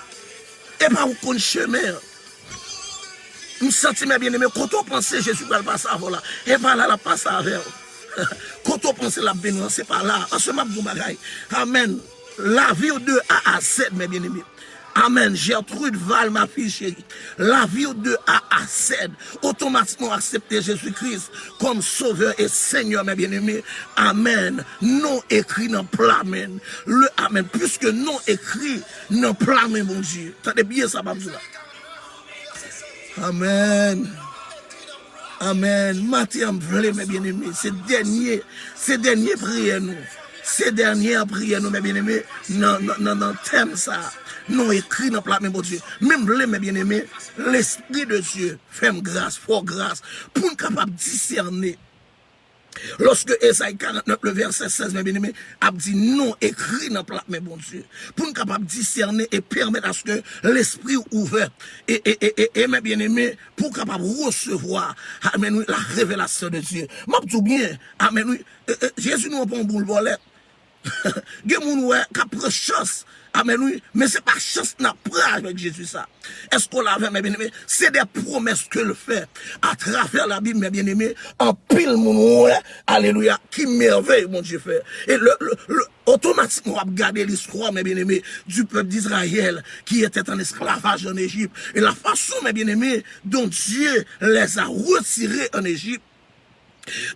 Et pas où qu'on chemin. Je sens mes bien-aimés, quand on pense Jésus va le passer avant là, et pas là, la passe avec. Quand on pense la bénédiction, c'est pas là. Parce que je bagaille. Amen. La vie de A à Z, mes bien-aimés. Amen. Gertrude Val, ma fille chérie. La vie de A à Z. Automatiquement accepter Jésus-Christ comme sauveur et Seigneur, mes bien-aimés. Amen. Non écrit dans plamen. Le Amen. Puisque non écrit dans plamen, mon Dieu. T'as bien ça, Babzou. Amen. Amen. Matin, mes bien-aimés. Ces derniers prières, nous. Ces dernières prières, nous, mes bien-aimés, dans thème ça. Non écrit dans plat, mon Dieu. Même mes bien-aimés, l'Esprit de Dieu fait grâce, fort grâce, pour nous capable discerner. Lorsque Esaïe 49, le verset 16, mes bien-aimés, a dit non écrit dans plat, mes bon Dieu, pour nous capable discerner et permettre à ce que l'esprit ouvert et mes bien-aimés, pour capable recevoir, amen, oui, la révélation de Dieu. M'a tout bien, amen, oui, Jésus nous prend boule volette. Il y a des gens qui prennent chance. Amen, oui. Mais ce n'est pas chance n'a pas avec Jésus ça. Est-ce qu'on l'a fait, mes bien-aimés? C'est des promesses que le fait à travers la Bible, mes bien-aimés, en pile mon alléluia, qui merveille, mon Dieu fait. Et automatiquement, on va regarder l'histoire, mes bien-aimés, du peuple d'Israël qui était en esclavage en Égypte. Et la façon, mes bien-aimés, dont Dieu les a retirés en Égypte.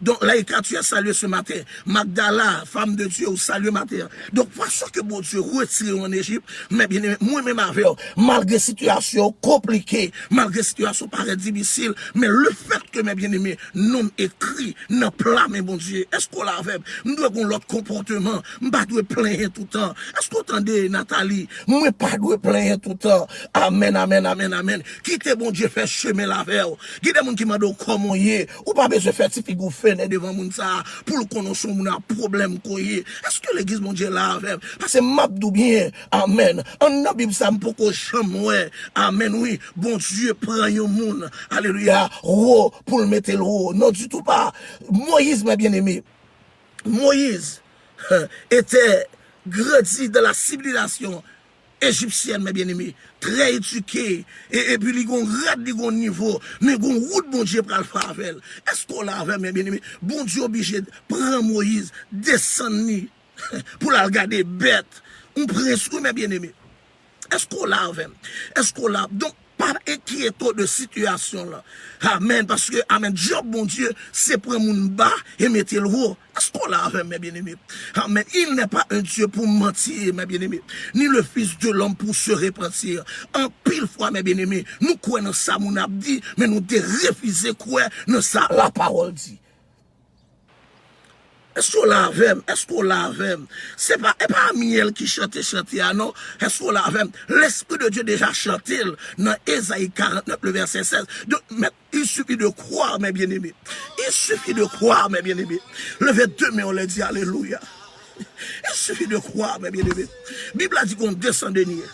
Donc là, tu as salué ce matin. Magdala, femme de Dieu, salué matin. Donc, façon que mon Dieu retire en Égypte, mais bien moi-même avec, malgré situation compliquée, malgré situation paraît difficile, mais le fait que mes bien-aimés, non écrit, non plat, mais bon Dieu, est-ce qu'on l'a fait? Nous devons l'autre comportement, nous pas doit plaindre tout le temps. Est-ce qu'on entendait, Nathalie? Moi pas doit plaindre tout le temps. Amen, amen, amen, amen. Quittez bon Dieu faire chemin la vers. Il y a des gens qui m'ont dit comment y est, ou pas besoin de faire vous faites devant moun ça pour le connaître mon problème koye. Est-ce que l'église mon Dieu là avec parce que m'abdou bien amen en la Bible ça m'poko chamwe amen oui bon Dieu prend yon moun alléluia ro pour le mettre le ro non du tout pas. Moïse mes bien-aimé, Moïse était grandi dans la civilisation égyptienne, mes bien-aimés, très éduqué, et puis ils ont un niveau, mais ils ont route, bon Dieu, pour le faire avec. Est-ce qu'on l'a avec, mes bien-aimés? Bon Dieu obligé de prendre Moïse, descendre, pour la regarder bête. On prend soin, mes bien-aimés. Est-ce qu'on l'a avec? Est-ce qu'on l'a? Donc, pas inquiétant de situation là. Amen. Parce que, amen, Job, mon Dieu, c'est pour mon bas et mettre le haut. Est-ce qu'on l'a avec, mes bien-aimés? Amen. Il n'est pas un Dieu pour mentir, mes bien-aimés, ni le Fils de l'homme pour se repentir. En pile fois, mes bien-aimés, nous croyons ça, mon abdi, mais nous devons refuser quoi, nous ça, la parole dit. Est-ce qu'on l'a avec? Est-ce qu'on l'a avec? C'est pas Miel qui chante, non? Est-ce qu'on l'a avec? L'Esprit de Dieu déjà chanté dans Ésaïe 49, le verset 16. Donc, il suffit de croire, mes bien-aimés. Il suffit de croire, mes bien-aimés. Levez deux mains, on le dit, alléluia. Il suffit de croire, mes bien-aimés. La Bible a dit qu'on descend de nier.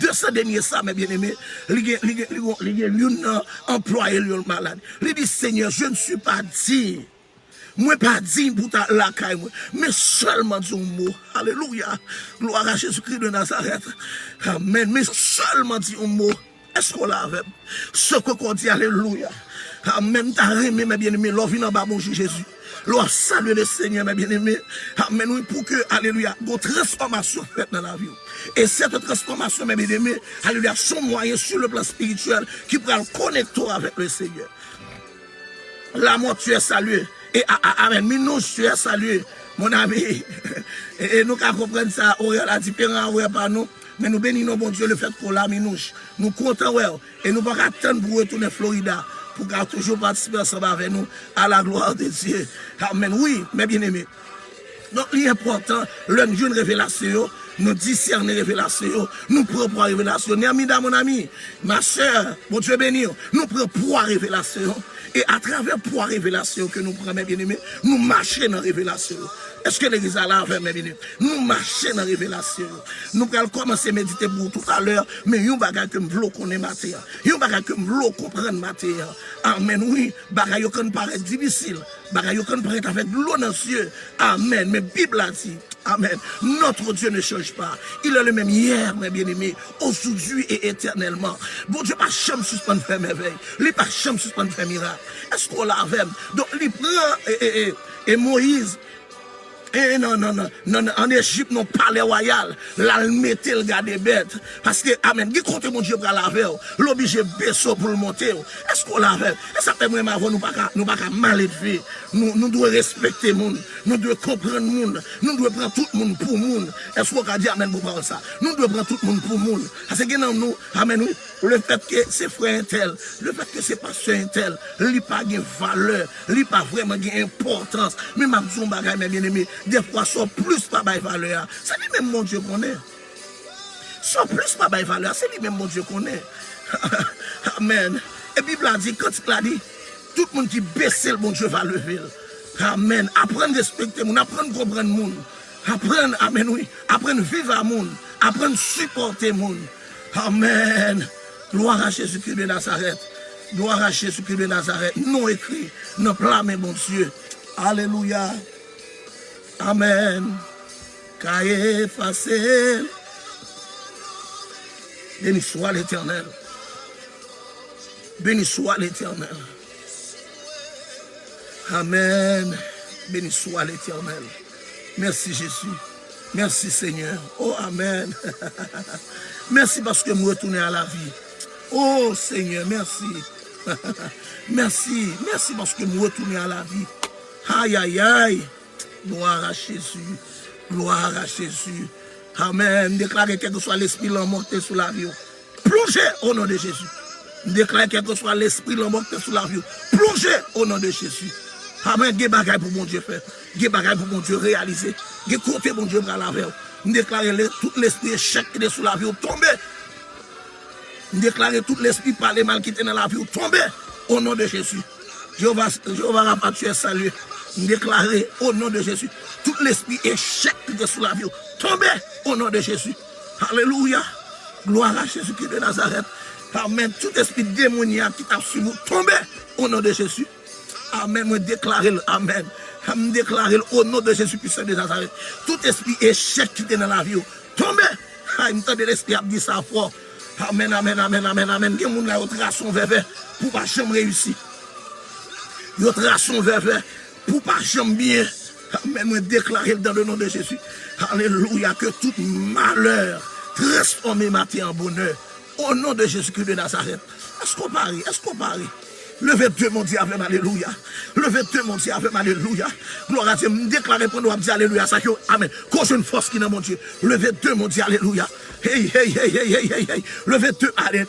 200 derniers ça, mes bien-aimés, l'un employé, l'un malade. Il dit, Seigneur, je ne suis pas digne. Moi, pas digne pour ta la caille, mais seulement du mot. Alléluia. Gloire à Jésus-Christ de Nazareth. Amen. Mais seulement du mot. Est-ce qu'on l'a avec? Ce qu'on dit, alléluia. Amen. T'as aimé, mes bien-aimés, l'on vient en bas, mon Jésus. L'on salue le Seigneur, mes bien-aimés. Amen. Oui, pour que, alléluia, une transformation faite dans la vie. Et cette transformation, mes bien-aimés, alléluia, sont moyens sur le plan spirituel qui pourra le connecter avec le Seigneur. L'amour, tu es salué. Et amen, Minouche, tu es salué, mon ami. Et nous comprenons ça, la différence par nous. Mais nous bénissons, bon Dieu, le fait pour la Minouche. Nous comptons, et nous ne pouvons pas attendre pour retourner à Florida, pour toujours participer ensemble avec nous à la gloire de Dieu. Amen. Oui, mes bien-aimés. Donc, il est important, l'un d'une révélation, nous discerner révélation, nous prenons révélation. Néamida, mon ami, ma soeur, mon Dieu béni, nous prenons pour révélation. Et à travers pour révélation que nous prenons, mes bien-aimés, nous marchons dans la révélation. Est-ce que l'église a là, mes bien-aimés? Nous marchons dans la révélation. Nous allons commencer à méditer pour tout à l'heure, mais il y a un bagage que nous voulons connaître matière. Il y a un bagage que nous voulons comprendre matière. Amen, oui, bagage qui paraît difficile. Bagage qui paraît avec l'eau dans les yeux. Amen, mais la Bible a dit. Amen. Notre Dieu ne change pas. Il est le même hier, mes bien-aimés, aujourd'hui et éternellement. Bon Dieu, pas chambre suspend faire merveille. Il pas chambre suspend faire miracle. Est-ce qu'on l'a avec? Donc, il prend et Moïse, Eh non, non, non, non, en Égypte, non palais royal, là, le mettait le gars des bêtes. Parce que, amen, qui compte mon Dieu pour la laver, l'obligé baisser pour le monter. Est-ce qu'on lave? Et ça fait même avant, nous pas mal élever. Nous devons respecter le monde, nous devons comprendre le monde, nous devons prendre tout le monde pour le monde. Est-ce qu'on a dit amen pour parler ça? Nous devons prendre tout le monde pour le monde. Parce que nous, amen, oui, le fait que c'est frère un tel, le fait que c'est pasteur un tel, il n'a pas de valeur, il n'a pas vraiment d'importance. Mais ma disons bagaille, mes bien-aimés, des fois, sont plus pas de valeur. C'est lui-même mon Dieu qu'on est. Sont plus pas de valeur, c'est lui-même mon Dieu qu'on est. Amen. Et Bible a dit, quand il a dit, tout le monde qui baisse le bon Dieu va lever. Amen. Apprendre à respecter le monde, apprendre à comprendre le monde. Apprendre, amen, oui. Apprendre à vivre à monde. Apprendre à supporter le monde. Amen. Gloire à Jésus-Christ de Nazareth. Gloire à Jésus-Christ de Nazareth. Non écrit, non blâmé, mon Dieu. Alléluia. Amen. Cahier facile. Béni soit l'Éternel. Béni soit l'Éternel. Amen. Béni soit l'Éternel. Merci Jésus. Merci Seigneur. Oh Amen. Merci parce que vous retournez à la vie. Oh Seigneur, merci. Merci. Merci parce que vous retournez à la vie. Aïe, aïe, aïe. Gloire à Jésus. Gloire à Jésus. Amen. Déclarez quel que soit l'esprit l'emporté sous la vie. Plongez au nom de Jésus. Déclarez quel que soit l'esprit l'emporté sous la vie. Plongez au nom de Jésus. Amen. Des bagailles pour mon Dieu faire. Des bagailles pour mon Dieu réaliser. Des côtés mon Dieu pour la vie. Déclarez tout l'esprit échec qui est sous la vie. Tombez. Déclarez tout l'esprit par les mal qui était dans la vie. Tombez au nom de Jésus. Jéhovah Rapha, tu es salué. Déclarez au nom de Jésus. Tout l'esprit échec qui est sous la vie. Tombez au nom de Jésus. Alléluia. Gloire à Jésus-Christ de Nazareth. Amen. Tout esprit démoniaque qui t'a suivi. Tombez au nom de Jésus. Amen. Moi déclarer. Amen. Je me déclare au nom de Jésus-Christ de Nazareth. Tout esprit échec qui est dans la vie. Tombez. Il me tente l'esprit a dit ça fort. Amen, amen, amen, amen, amen. Il y a des gens qui ont son verre pour pas jamais réussir. Il y a des gens verre pour pas jamais bien. Amen, moi déclarer dans le nom de Jésus. Alléluia, que tout malheur transforme matin en bonheur. Au nom de Jésus-Christ de Nazareth. Est-ce qu'on parie? Est-ce qu'on parie? Levez Dieu mon Dieu avec alléluia. Levez Dieu mon Dieu avec alléluia. Gloire à Dieu. Déclarez pour nous dire alléluia. Ça amen. Cause une force qui est dans mon Dieu. Levez Dieu mon Dieu alléluia. Hey, hey, hey, hey, hey, hey, hey. Levez Dieu, amen.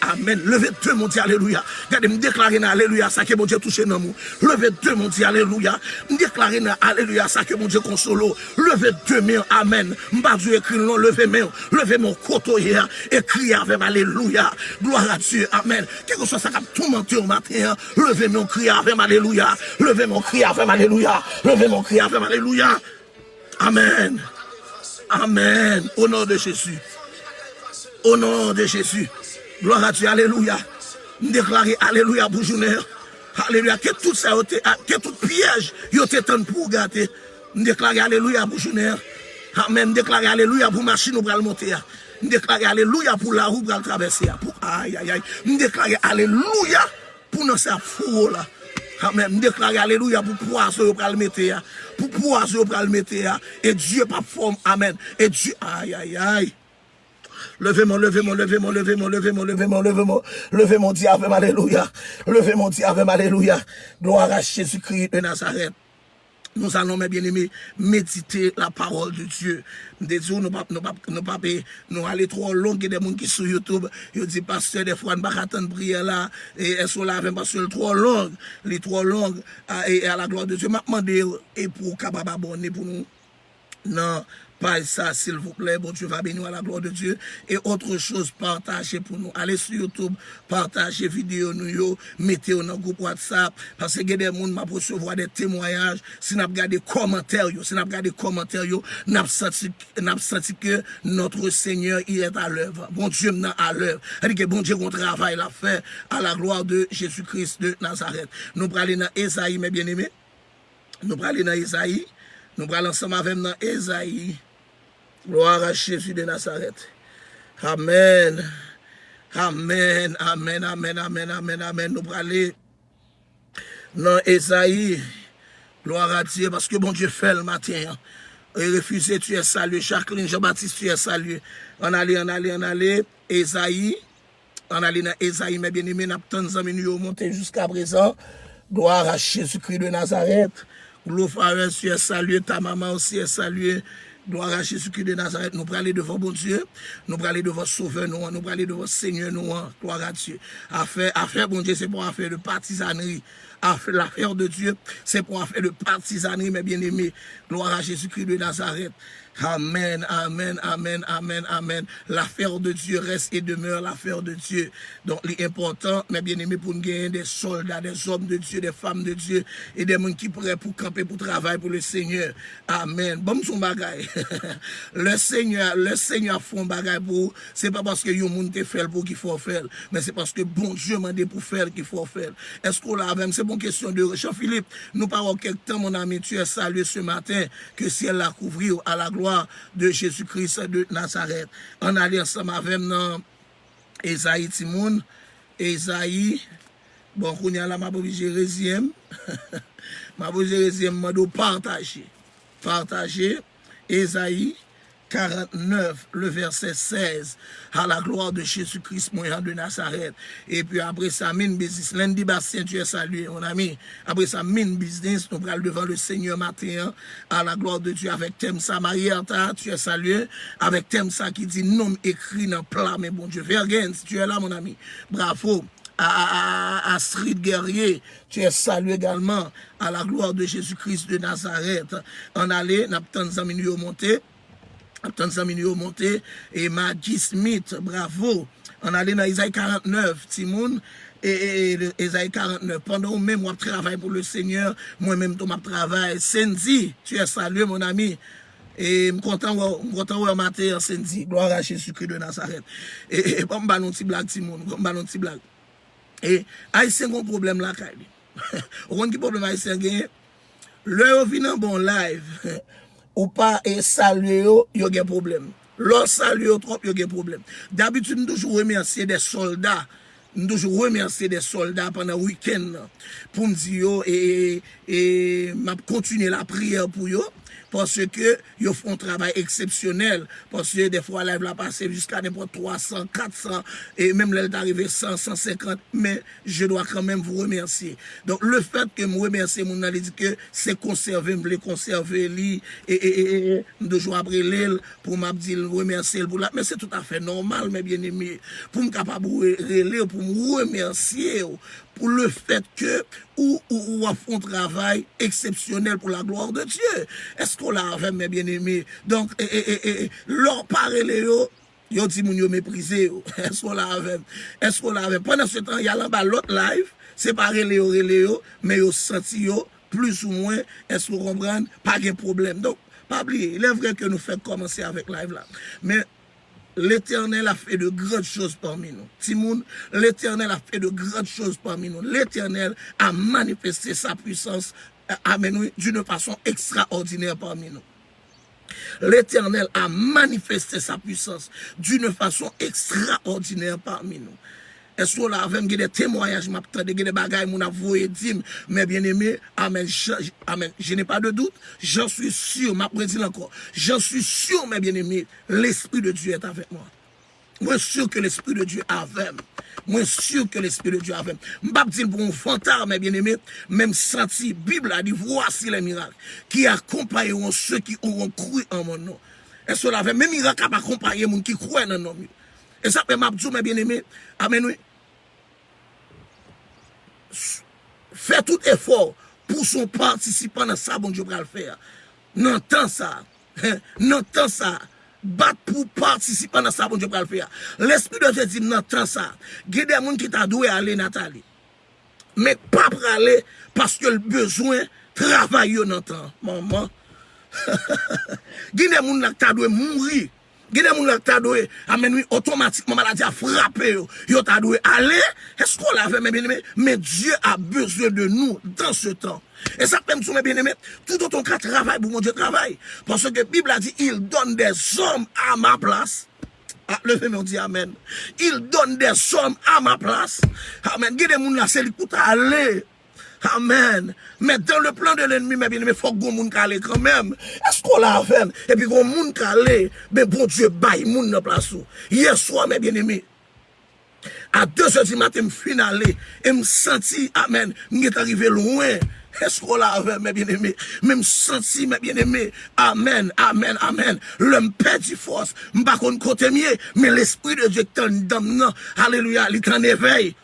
Amen. Levez Dieu mon Dieu alléluia. Regardez, me déclarer dans alléluia. Ça que mon Dieu touche dans nous. Levez Dieu mon Dieu alléluia. Me déclarer dans alléluia. Ça que mon Dieu console. Levez Dieu mon amen. M'ba Dieu écrit non. Levez mon côté hier. Écrit avec alléluia. Gloire à Dieu. Amen. Quelque chose ça a tout menti au matin. Levez mon cri avec alléluia. Levez mon cri avec alléluia. Levez mon cri avec alléluia. Amen. Amen. Au nom de Jésus. Au nom de Jésus. Gloire à Dieu. Alléluia. Déclarer alléluia pour journée. Alléluia. Que tout ça, que tout piège, yo t'étonne pour gâter. Déclarer alléluia pour journée. Amen. Déclarer alléluia pour machine ou pour le monter. Déclarer alléluia pour la roue pour le traverser. Aïe, aïe, aïe. Déclarer alléluia pour nous faire fou là. Amen. Déclarer alléluia pour poisson pour le mettre. Pour poisson pour le mettre. Et Dieu pas forme. Amen. Et Dieu, aïe, aïe, aïe. Levez mon diable, alléluia. Levez mon diable, alléluia. Gloire à Jésus-Christ de Nazareth. Nous allons, mes bien-aimés, méditer la parole de Dieu. Nous allons trop loin, il y a des gens qui sont sur YouTube, ils disent, pasteur, des fois, nous ne pouvons pas attendre prière là, et elles sont là, parce que c'est trop long, les trop longues, et à la gloire de Dieu. Je me demande, et pour capable abonner pour nous, non. Pas ça, s'il vous plaît, bon Dieu va bénir à la gloire de Dieu. Et autre chose, partagez pour nous. Allez sur YouTube, partagez vidéo nous, mettez dans le groupe WhatsApp. Parce que des gens qui recevoir des témoignages. Si nous regardons des commentaires, nous avons senti que notre Seigneur il est à l'œuvre. Bon Dieu est à l'œuvre. C'est-à-dire que bon Dieu qu'on travaille à faire à la gloire de Jésus-Christ de Nazareth. Nous allons aller dans Ésaïe, mes bien-aimés. Nous allons aller dans Ésaïe. Nous allons ensemble avec dans Ésaïe. Gloire à Jésus de Nazareth. Amen. Amen. Amen. Amen. Amen. Amen. Amen. Nous allons dans Ésaïe. Gloire à Dieu, parce que bon Dieu fait le matin. Hein. Et refusé, tu es salué. Jacqueline, Jean-Baptiste, tu es salué. On allait. Esaïe. On allait dans Esaïe, mes bien-aimés, nous avons monté jusqu'à présent. Gloire à Jésus-Christ de Nazareth. Gloire, tu es salué. Ta maman aussi est saluée. Gloire à Jésus-Christ de Nazareth. Nous allons aller devant bon Dieu. Nous allons aller devant Sauveur. Nous allons aller devant Seigneur. Gloire à Dieu. Affaire, bon Dieu, c'est pour affaire de partisanerie. L'affaire de Dieu, c'est pour affaire de partisanerie, mes bien-aimés. Gloire à Jésus-Christ de Nazareth. Amen, amen, amen, amen, amen. L'affaire de Dieu reste et demeure l'affaire de Dieu. Donc, l'important, mes bien-aimés, pour nous gagner des soldats, des hommes de Dieu, des femmes de Dieu, et des gens qui pourraient pour camper, pour travailler pour le Seigneur. Amen. Bon, son bagay. Le Seigneur font bagay pour, c'est pas parce que yon moun te fait pour qu'il faut faire, mais c'est parce que bon Dieu m'a dit pour faire qu'il faut faire. Est-ce qu'on l'a même? C'est bon question de Jean-Philippe. Nous parlons quelque temps, mon ami, tu es salué ce matin, que ciel l'a couvrir à la gloire de Jésus-Christ de Nazareth. On allait ensemble avec nous Esaïe Timoun. Esaïe. Bon, qu'on y a là, ma bouche Jérésième. Ma bouche Jérésième m'a dit partager. Partager. Esaïe 49, le verset 16, à la gloire de Jésus-Christ, moyen de Nazareth. Et puis après ça, mine business. Lundi, Bastien, tu es salué, mon ami. Après ça, mine business, nous allons devant le Seigneur matin, à la gloire de Dieu, avec thème ça. Marietta, tu es salué, avec thème ça qui dit nom écrit dans plat, mais bon Dieu. Vergens, tu es là, mon ami. Bravo. À Street Guerrier, tu es salué également, à la gloire de Jésus-Christ de Nazareth. On allait, n'a pas tant de monter. Monté et Maggie Smith, bravo. On allait dans Isaïe 49, Timoun, et Isaïe 49. Pendant même moi travaille pour le Seigneur, moi-même je travaille. Cindy, tu es salué, mon ami. Et je suis content de matin, Cindy. Gloire à Jésus-Christ de Nazareth. Et bon, bah, non, petit blague, Timoun. Bah, non, petit blague. Et Haïtien a un problème là, Kaili. Vous avez un problème Haïtien, le vient bon live. Ou pas et saluer yo, yo gen problème. L'on salue trop, yo gen problème. D'habitude, nous toujours remercier des soldats. Nous toujours remercier des soldats pendant le week-end pour me dire et m'a continuer la prière pour eux. Parce que ils font un travail exceptionnel. Parce que des fois, live la passer jusqu'à n'importe 300, 400, et même là, d'arriver 100, 150. Mais je dois quand même vous remercier. Donc, le fait que je remercie, mon ami dit que c'est conserver, me les conserver, et de jouer après l'aile, pour m'a dit remercier pour là. Mais c'est tout à fait normal, mes bien-aimés. Pour me capable de pour me remercier, pour le fait que ou font un travail exceptionnel pour la gloire de Dieu. Est-ce qu'on l'a avec mes bien-aimés? Donc, leur parler, yo dit moun yo méprisé. Est-ce qu'on l'a avec? Est-ce qu'on l'a avec? Pendant ce temps, il y a là-bas l'autre live, c'est pas relé, mais yo senti yo, plus ou moins, est-ce qu'on comprend? Pas de problème. Donc, pas oublier, il est vrai que nous faisons commencer avec live là. Mais, l'Éternel a fait de grandes choses parmi nous. Timoun, l'Éternel a fait de grandes choses parmi nous. L'Éternel a manifesté sa puissance, amen, d'une façon extraordinaire parmi nous. L'Éternel a manifesté sa puissance d'une façon extraordinaire parmi nous. Est-ce qu'on a avec des témoignages, des bagages, mon avoué, dit, mais bien aimé, amen, amen, je n'ai pas de doute, j'en suis sûr, m'a prédit encore, j'en suis sûr, mes bien aimés, l'Esprit de Dieu est avec moi. Moi, sûr que l'Esprit de Dieu est avec moi. Moi, sûr que l'Esprit de Dieu est avec moi. Je ne vais pas dire pour un fantard, mes bien aimés, même senti, Bible a dit, voici les miracles qui accompagneront ceux qui auront cru en mon nom. Est-ce qu'on a fait, même miracle qui accompagner les gens qui croient en mon nom. Et ça fait m'abdou, mes bien-aimés. Amen, oui. Fait tout effort pour son participant dans ça, bon Dieu va le faire. N'entend ça. N'entend ça. Battre pour participer dans ça, bon Dieu va le faire. L'Esprit de Dieu dit, n'entend ça. Il y a des gens qui t'a doué aller, Nathalie. Mais pas pour aller parce que le besoin travaille, n'entend. Maman. Il y a des gens qui t'a doué mourir. Il y a des gens qui t'a doué, amen, automatiquement, maladie a frappé, yo t'a doué aller. Est-ce qu'on l'a fait, mes bien-aimés? Mais Dieu a besoin de nous dans ce temps. Et ça peut me dire, mes bien-aimés, tout autant qu'à travail, pour mon Dieu travaille. Parce que la Bible a dit, il donne des hommes à ma place. Ah, levez-moi, on dit amen. Il donne des hommes à ma place. Amen. Il y a des gens qui c'est aller. Amen. Mais dans le plan de l'ennemi, mes bien-aimés, il faut que moun calé quand même. Est-ce qu'on l'a fait? Et puis qu'on moun calé, mais bon Dieu, baille moun dans place. Hier soir, mes bien-aimés, à 2h du matin, je suis allé et je me senti, amen, je suis arrivé loin. Est-ce qu'on l'a fait, mes bien-aimés? Même senti, mes bien-aimés, amen, amen, amen. L'homme perd force. Je ne sais pas côté mieux, mais l'Esprit de Dieu est en dedans. Alléluia, il est en éveil.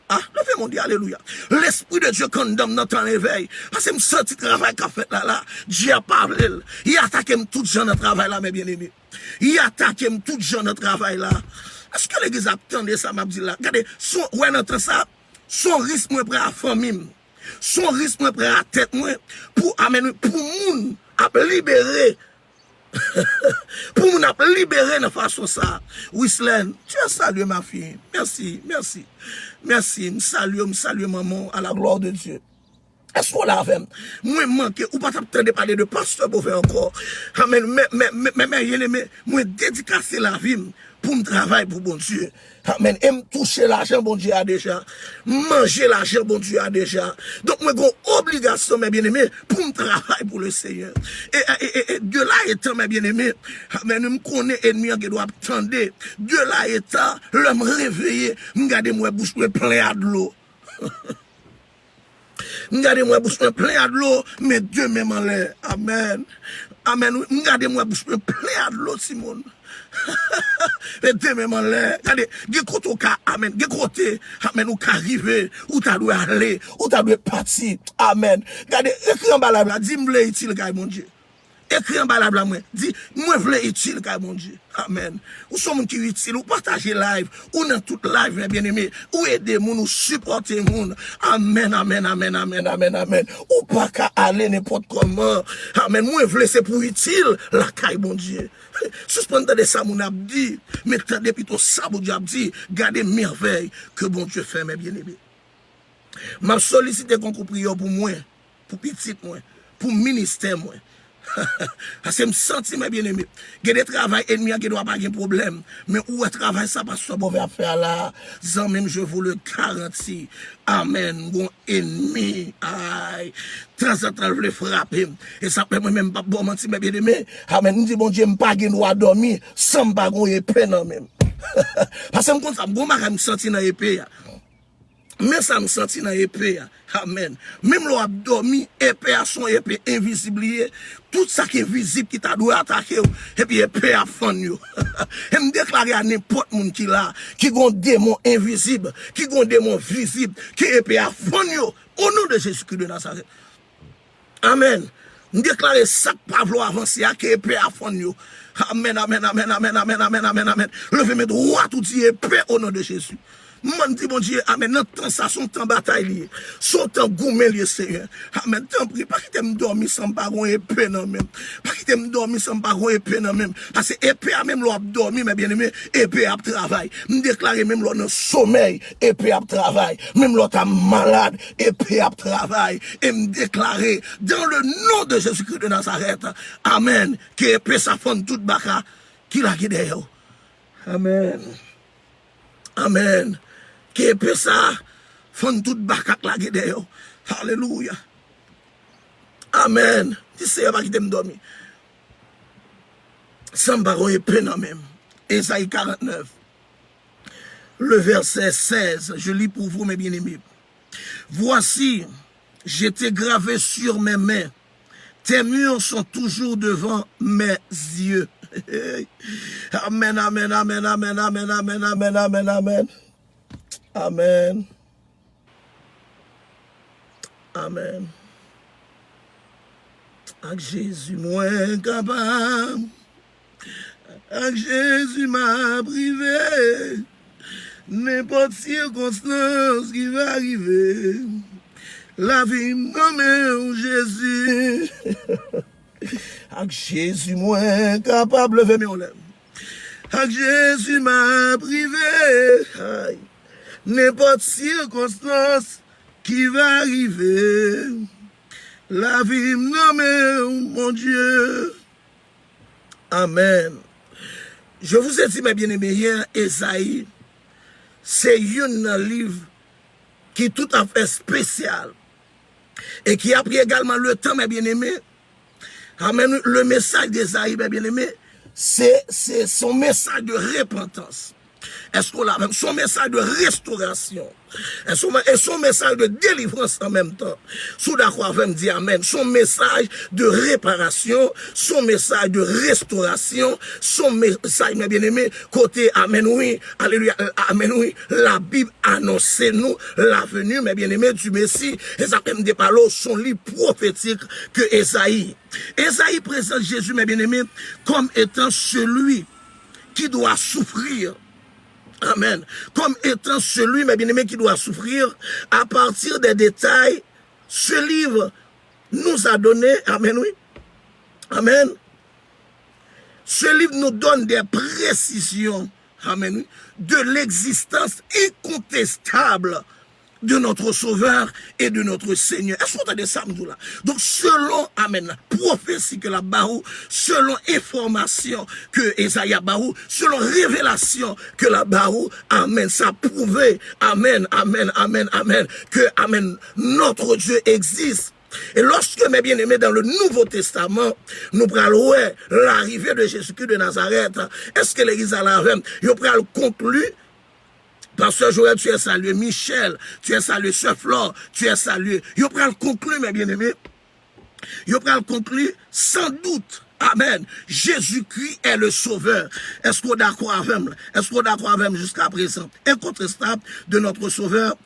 Ah, levez mon Dieu, alléluia. L'Esprit de Dieu condamne notre éveil. Parce que je me sens le travail qu'a fait là. Dieu a parlé. Il attaque tout gens dans le travail là, mes bien-aimés. Il attaque tout gens dans le travail là. Est-ce que l'église a attendu ça, m'a dit là? Regardez, ouais, notre ça, son risque moins près à la famille. Son risque moins près à la tête, moi, pour amener, pour moun, à libérer. Pour nous libérer de façon ça. Wislaine, tu as salué ma fille. Merci, merci. Merci. Me salue maman à la gloire de Dieu. Est-ce qu'on l'a fait? Moi, manque, ou pas t'attendre de parler de pasteur pour faire encore. Amen. Mais, moi, dédicacer la vie pour me travailler pour bon Dieu. Amen. Et me toucher l'argent, bon Dieu a déjà. Manger l'argent, bon Dieu a déjà. Donc, moi, j'ai une obligation, mes bien-aimés, pour me travailler pour le Seigneur. Et Dieu là étant, mes bien-aimés, amen, me connaît ennemi qui doit attendre. Dieu là étant, l'homme réveillé, me garde moi bouche plein de l'eau. Regardez-moi bouche plein de l'eau, mais Dieu même en l'air. Amen. Amen. Regardez-moi bouche plein de l'eau, Simone. Mais Dieu même en l'air. Regardez, des côtés au cas, amen. Des côtés, amen, où qu'arriver, où t'as dû aller, où t'as dû partir. Amen. Regardez, écrit en bas là, dis-moi utile, mon Dieu. Écrit en bas là, moi, dis, moi, v'lais utile, mon Dieu. Amen. Ou sommes qui utile, ou partagez live, ou dans toute live, mes bien-aimés, ou aider moun, ou supporter moun. Amen, amen, amen, amen, amen, amen. Ou pas qu'à aller n'importe comment. Amen. Moi, v'lais c'est pour utile, la caille, mon Dieu. Suspendez de ça, mon abdi. Mettez plutôt ça, mon Dieu, abdi. Gardez merveille que bon Dieu fait, mes bien-aimés. M'a sollicité concours prière pour moi, pour petit moi, pour ministère moi. Parce que je me sens, mes bien-aimés, il y a des travail ennemis qui ne doivent pas avoir de problème. Mais où est le travail, ça passe sur mauvais affaire là. Ça même, je vous le garantis. Amen. Bon ennemi. Aïe. Temps en temps, je vais frapper. Et ça peut même pas bon mentir, mes bien-aimés. Amen. Nous disons, bon Dieu, je ne pas droit dormir sans me bagonner épée, non même. Parce que je me sens dans l'épée. Mais ça me sentit dans l'épée. Amen. Même l'on dormi, épée à son épée invisible. Tout ça qui est visible qui t'a dû attaquer. Et puis épée à fond. Et me déclarer à n'importe qui qui là, qui a un démon invisible, qui a un démon visible, qui est épée à fond. Au nom de Jésus-Christ de Nazareth. Amen. Me déclarer ça pas vouloir avancer, qui est épée à fond. Amen, amen, amen, amen, amen, amen, amen, amen. Levez mes droits tout dit épée au nom de Jésus. Mon dit, bon Dieu, amen, notre temps, ça, son temps bataille lié. Son temps gourmet lié, Seigneur. Amen, tant pis, pas qu'il me dormi sans baron épée, non, même. Pas qu'il me dormi sans baron épée, non, même. Parce que épée a même l'on dormi, mes bien-aimés, épée a travail. Me déclarer même l'on sommeil, épée a travail. Même l'on est malade, épée a travail. Et me déclarer, dans le nom de Jésus-Christ de Nazareth, amen, que épée ça fonde toute baka, qui l'a guidé. Amen. Amen. Qui est ça, font tout bakak la guide. Alléluia. Amen. Tu sais pas qui t'aime dormir. Sans baron et peine même. Ésaïe 49. Le verset 16. Je lis pour vous, mes bien-aimés. Voici, j'étais gravé sur mes mains. Tes murs sont toujours devant mes yeux. Amen, amen, amen, amen, amen, amen, amen, amen, amen. Amen. Amen. Avec Jésus, moins capable. Avec Jésus, m'a privé. N'importe circonstance qui va arriver. La vie nommée Jésus. Avec Jésus, moins capable. Levez mes lèvres. Avec Jésus, m'a privé. Aïe. N'importe circonstance qui va arriver, la vie nommée, mon Dieu. Amen. Je vous ai dit, mes bien-aimés, hier, Esaïe, c'est un livre qui est tout à fait spécial. Et qui a pris également le temps, mes bien-aimés. Amen. Le message d'Ésaïe, mes bien-aimés, c'est son message de repentance. Est-ce qu'on l'a même son message de restauration et son message de délivrance en même temps. Sous d'accord me dit amen. Son message de réparation, son message de restauration, son message, mes bien-aimés, côté amen, oui, alléluia, amen, oui, la Bible annonce nous la venue, mes bien-aimés, du Messie. Et ça me dit par là, son livre prophétique que Ésaïe. Ésaïe présente Jésus, mes bien-aimés, comme étant celui qui doit souffrir. Amen. Comme étant celui, mes bien-aimés, qui doit souffrir à partir des détails. Ce livre nous a donné, amen, oui. Amen. Ce livre nous donne des précisions, amen, oui, de l'existence incontestable de notre Sauveur et de notre Seigneur. Est-ce qu'on a des samedis là? Donc, selon, amen, la prophétie que la Barou, selon information que Esaïa Barou, selon révélation que la Barou, amen, ça prouvait, amen, amen, amen, amen, que, amen, notre Dieu existe. Et lorsque, mes bien-aimés, dans le Nouveau Testament, nous prenons l'arrivée de Jésus-Christ de Nazareth, est-ce que l'Église a la même? Il prenons conclu. Pasteur Joël, tu es salué. Michel, tu es salué. Sœur Flore, tu es salué. Je prends le conclu, mes bien-aimés. Je prends le conclu, sans doute. Amen. Jésus-Christ est le sauveur. Est-ce qu'on est d'accord avec moi? Est-ce qu'on est d'accord avec moi jusqu'à présent? Incontestable de notre sauveur.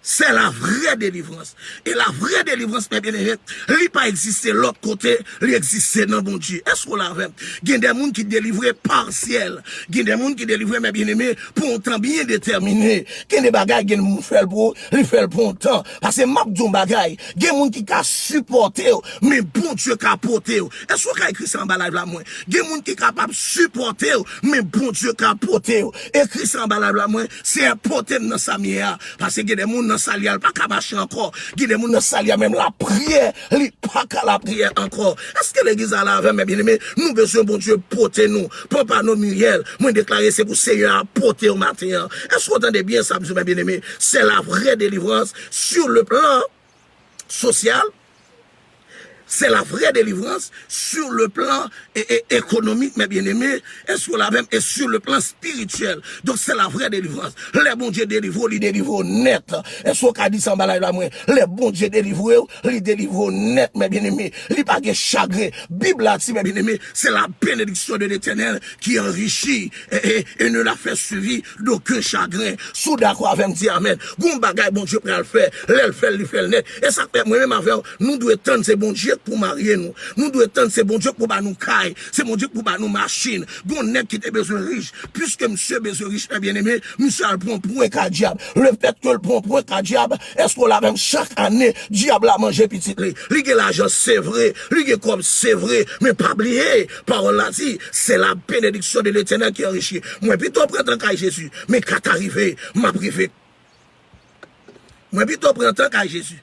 C'est la vraie délivrance. Et la vraie délivrance, mes bien-aimés, il n'a pas existé l'autre côté, il existait dans bon Dieu. Est-ce qu'on l'a fait? Il y a des gens qui délivrent partiel. Il y a des gens qui délivrent, mes bien-aimés, pour un temps bien déterminé. Il y a des bagailles qui fait pour un temps. Parce que m'a dit bagaille. Il y a des gens qui ont supporté, mais bon Dieu qui a porté. Est-ce qu'on a écrit ça en bas là, moi? Il y a des gens qui sont capables de supporter, mais bon Dieu qui a porté. Écrit ça en bas là, moi, c'est un porté dans sa mienne. Parce que il y a des gens dans salia, pas qu'à marcher encore. Il y a des gens dans salia, même la prière, il pas qu'à la prière encore. Est-ce que l'église a la mes bien-aimés, nous besoin, bon Dieu, porter nous. Papa, nos Muriel, moi déclarer, c'est pour Seigneur à porter au matin. Est-ce que vous entendez bien ça, mes bien-aimés? C'est la vraie délivrance sur le plan social. C'est la vraie délivrance sur le plan économique, mes bien-aimés, et sur le plan spirituel. Donc, c'est la vraie délivrance. Les bons dieux délivrent, ils délivrent net. Est-ce qu'on a dit ça, les bons dieux délivrent, ils délivrent net, mes bien-aimés. Ils pas de chagrin. Bible là, mes bien-aimés, c'est la bénédiction de l'Éternel qui enrichit et ne la fait suivi d'aucun chagrin. Sous d'accord avec me dire amen. Bon bagay, bon Dieu, pour le faire. L'elle fait, il fait le net. Et ça fait moi-même avec nous devons tendre ces bons dieux pour marier nous. Nous devons tendre ces bons dieux pour nous caille. C'est bon Dieu pour nous machine. Bon net qui était besoin riche. Puisque monsieur besoin riche, bien aimé, monsieur a le prend pour un diable. Le fait que le prend pour un diable, est-ce qu'on l'a même chaque année, diable a mangé petit lait. Ligue l'argent, c'est vrai. Ligue comme c'est vrai. Mais pas oublier, parole là dit, c'est la bénédiction de l'Éternel qui enrichit. Moi, plutôt prendre un cas Jésus. Mais quand arrivé, m'a privé. Moi, plutôt prendre un cas Jésus.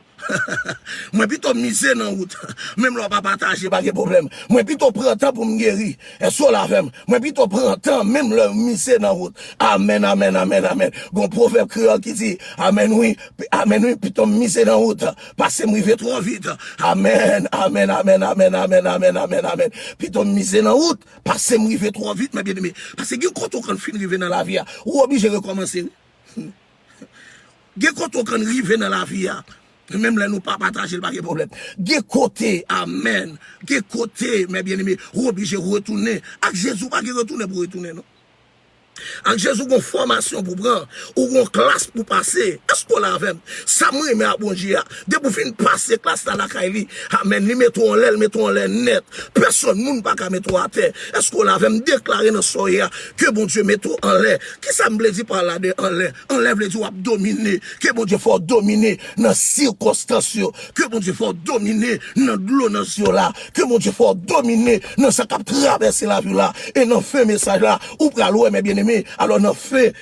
Moi plutôt miser dans route même là pas partager pas de problème moi plutôt prendre temps pour me guérir et sur la femme moi plutôt prendre temps même le miser dans route amen amen amen amen bon proverbe créole qui dit amen oui plutôt miser dans route parce que m'river trop vite amen amen amen amen amen amen amen amen plutôt miser dans route parce que m'river trop vite mes bien-aimés parce que quand on fin river dans la vie ou obligé recommencer quand on river dans la vie même là, nous pas partager pas de problème. De côté, amen. De côté, mes bien-aimés, obligé de retourner. Avec Jésus, pas de retourner pour retourner, non? Avec Jésus, on formation pour prendre, ou on classe pour passer. Est-ce qu'on l'a fait? Ça me remet à bon Dieu. Dès pour finir passer classe dans la caille, amen, li mettons en l'air net. Personne, moun pas qu'à mettre à terre. Est-ce qu'on l'a fait? Déclarer dans soya que bon Dieu mette en l'air. Qui ça me dit par là de en l'air? En l'air, le Dieu a dominer. Que bon Dieu faut dominer dans circonstances. Que bon Dieu faut dominer dans l'eau dans ce là. Que bon Dieu faut dominer dans ce qui traverser la vie là. Et dans fait message là, ou pour l'eau, mes bien-aimés. Alors, on fait,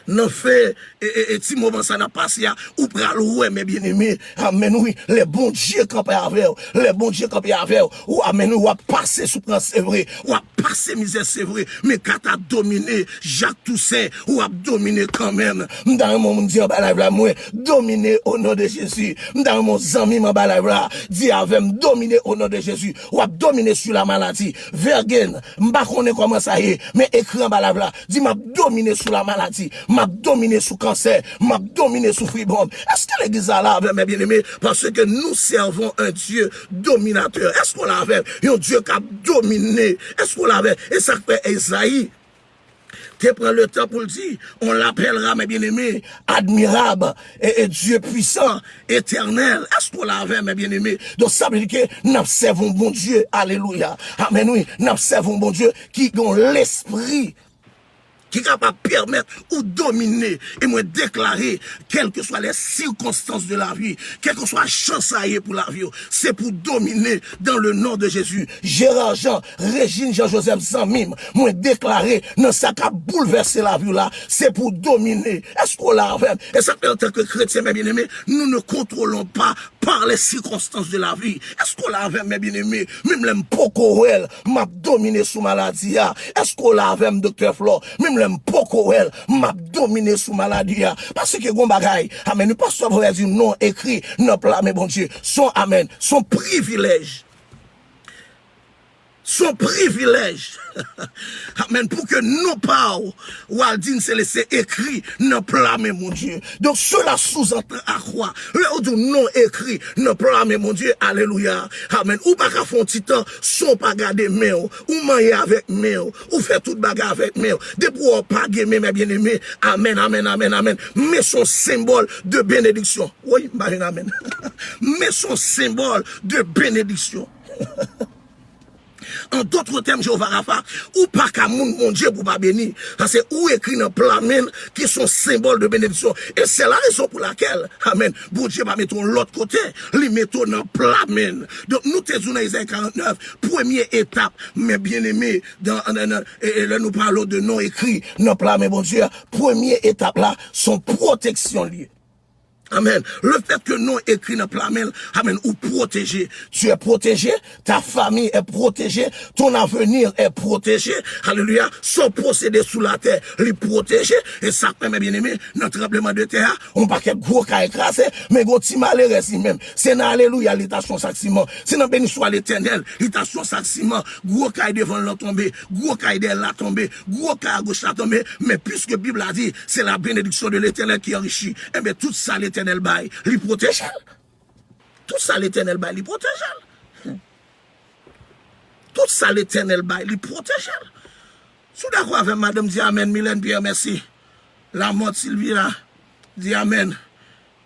Non fait, et si moment ça n'a passé, ou pral ouais, mes bien-aimés, amen, oui, les bons dieux campés avec vous, les bons dieux campés avec vous, ou amen, ou a passé sous prince, c'est vrai, ou a passé misère, c'est vrai, mais quand t'as dominé, Jacques Toussaint, ou a dominé quand même, dans mon dit en bas là, moi, dominé au nom de Jésus, dans mon ami, en bas là, dit avec dominé au nom de Jésus, ou a dominé sur la maladie, Vergen, m'ba connaît comment ça y est, mais écran bas là, dit m'a dominé sur la maladie, m'a dominé sous cancer, m'a dominé sous fribombe. Est-ce que l'église a là avec mes bien-aimés? Parce que nous servons un Dieu dominateur. Est-ce qu'on l'a avec un Dieu qui a dominé? Est-ce qu'on l'a avec? Et ça fait Esaïe. Tu prends le temps pour le dire, on l'appellera, mes bien-aimés, admirable et Dieu puissant, éternel. Est-ce qu'on l'a avec, mes bien-aimés? Donc ça veut dire que nous servons bon Dieu. Alléluia. Amen, oui. Nous servons bon Dieu qui a l'esprit, qui est capable de permettre ou dominer et me déclarer, quelles que soient les circonstances de la vie, quelle que soit la chance à y pour la vie, c'est pour dominer dans le nom de Jésus. Gérard Jean, Régine Jean-Joseph Zanmim, moi déclarer dans ça qui a bouleversé la vie là, c'est pour dominer. Est-ce qu'on l'a fait? Et ça fait en tant que chrétien, mes bien-aimés, nous ne contrôlons pas par les circonstances de la vie. Est-ce qu'on l'a fait, mes bien-aimés? Même les Pocorel m'a dominé sous maladie. Est-ce qu'on l'a fait, docteur Flo? Même les Pocorel m'a dominé sous maladie. Parce que gon bagay, amen, nous pas savoir dire non écrit, non plat, mais bon Dieu, son amen, son privilège. Son privilège. Amen. Pour que nos parents, Waldine se laisse écrit, ne blâmer mon Dieu. Donc cela sous-entend à quoi? Là où non écrit, ne blâmer mon Dieu. Alléluia. Amen. Ou pas qu'à fond titan, son pas garder main, ou manger avec main, ou faire toute bagarre avec main. De pour pas gagner, mes bien-aimés. Amen, amen, amen, amen. Mais son symbole de bénédiction. Oui, amen. Mais son symbole de bénédiction. En d'autres termes, Jéhovah Rapha, ou pas qu'à mon Dieu pour pas bénir. Parce que ou écrit dans plamen qui sont symboles de bénédiction. Et c'est la raison pour laquelle, amen, bon Dieu va mettre l'autre côté, les mettons dans plamen. Donc nous te disons dans Isaïe 49, première étape, mes bien-aimés, et là nous parlons de non écrit dans plamen, bon Dieu, première étape là, son protection liée. Amen. Le fait que nous écrit dans Plamel, amen, ou protégé. Tu es protégé, ta famille est protégée, ton avenir est protégé. Alléluia. Son procédé sous la terre, les protégé. Et ça, mes bien-aimés, notre tremblement de terre, on pas qu'un gros cas écrasé, mais gros petit malheur ici même. C'est dans Alléluia, l'étation sacrement. C'est dans béni soit l'éternel, l'étation sacrement. Gros cas devant la tomber, gros cas derrière la tomber, gros cas à gauche la tomber. Mais puisque la Bible a dit, c'est la bénédiction de l'éternel qui enrichit. Eh bien, tout ça, l'éternel bail, lui protège. Tout ça, l'éternel bail, lui protège. Tout ça, l'éternel bail, lui protège. Sous d'accord avec madame, dit amen, Mylène Pierre, merci. La mort Sylvia, dit amen.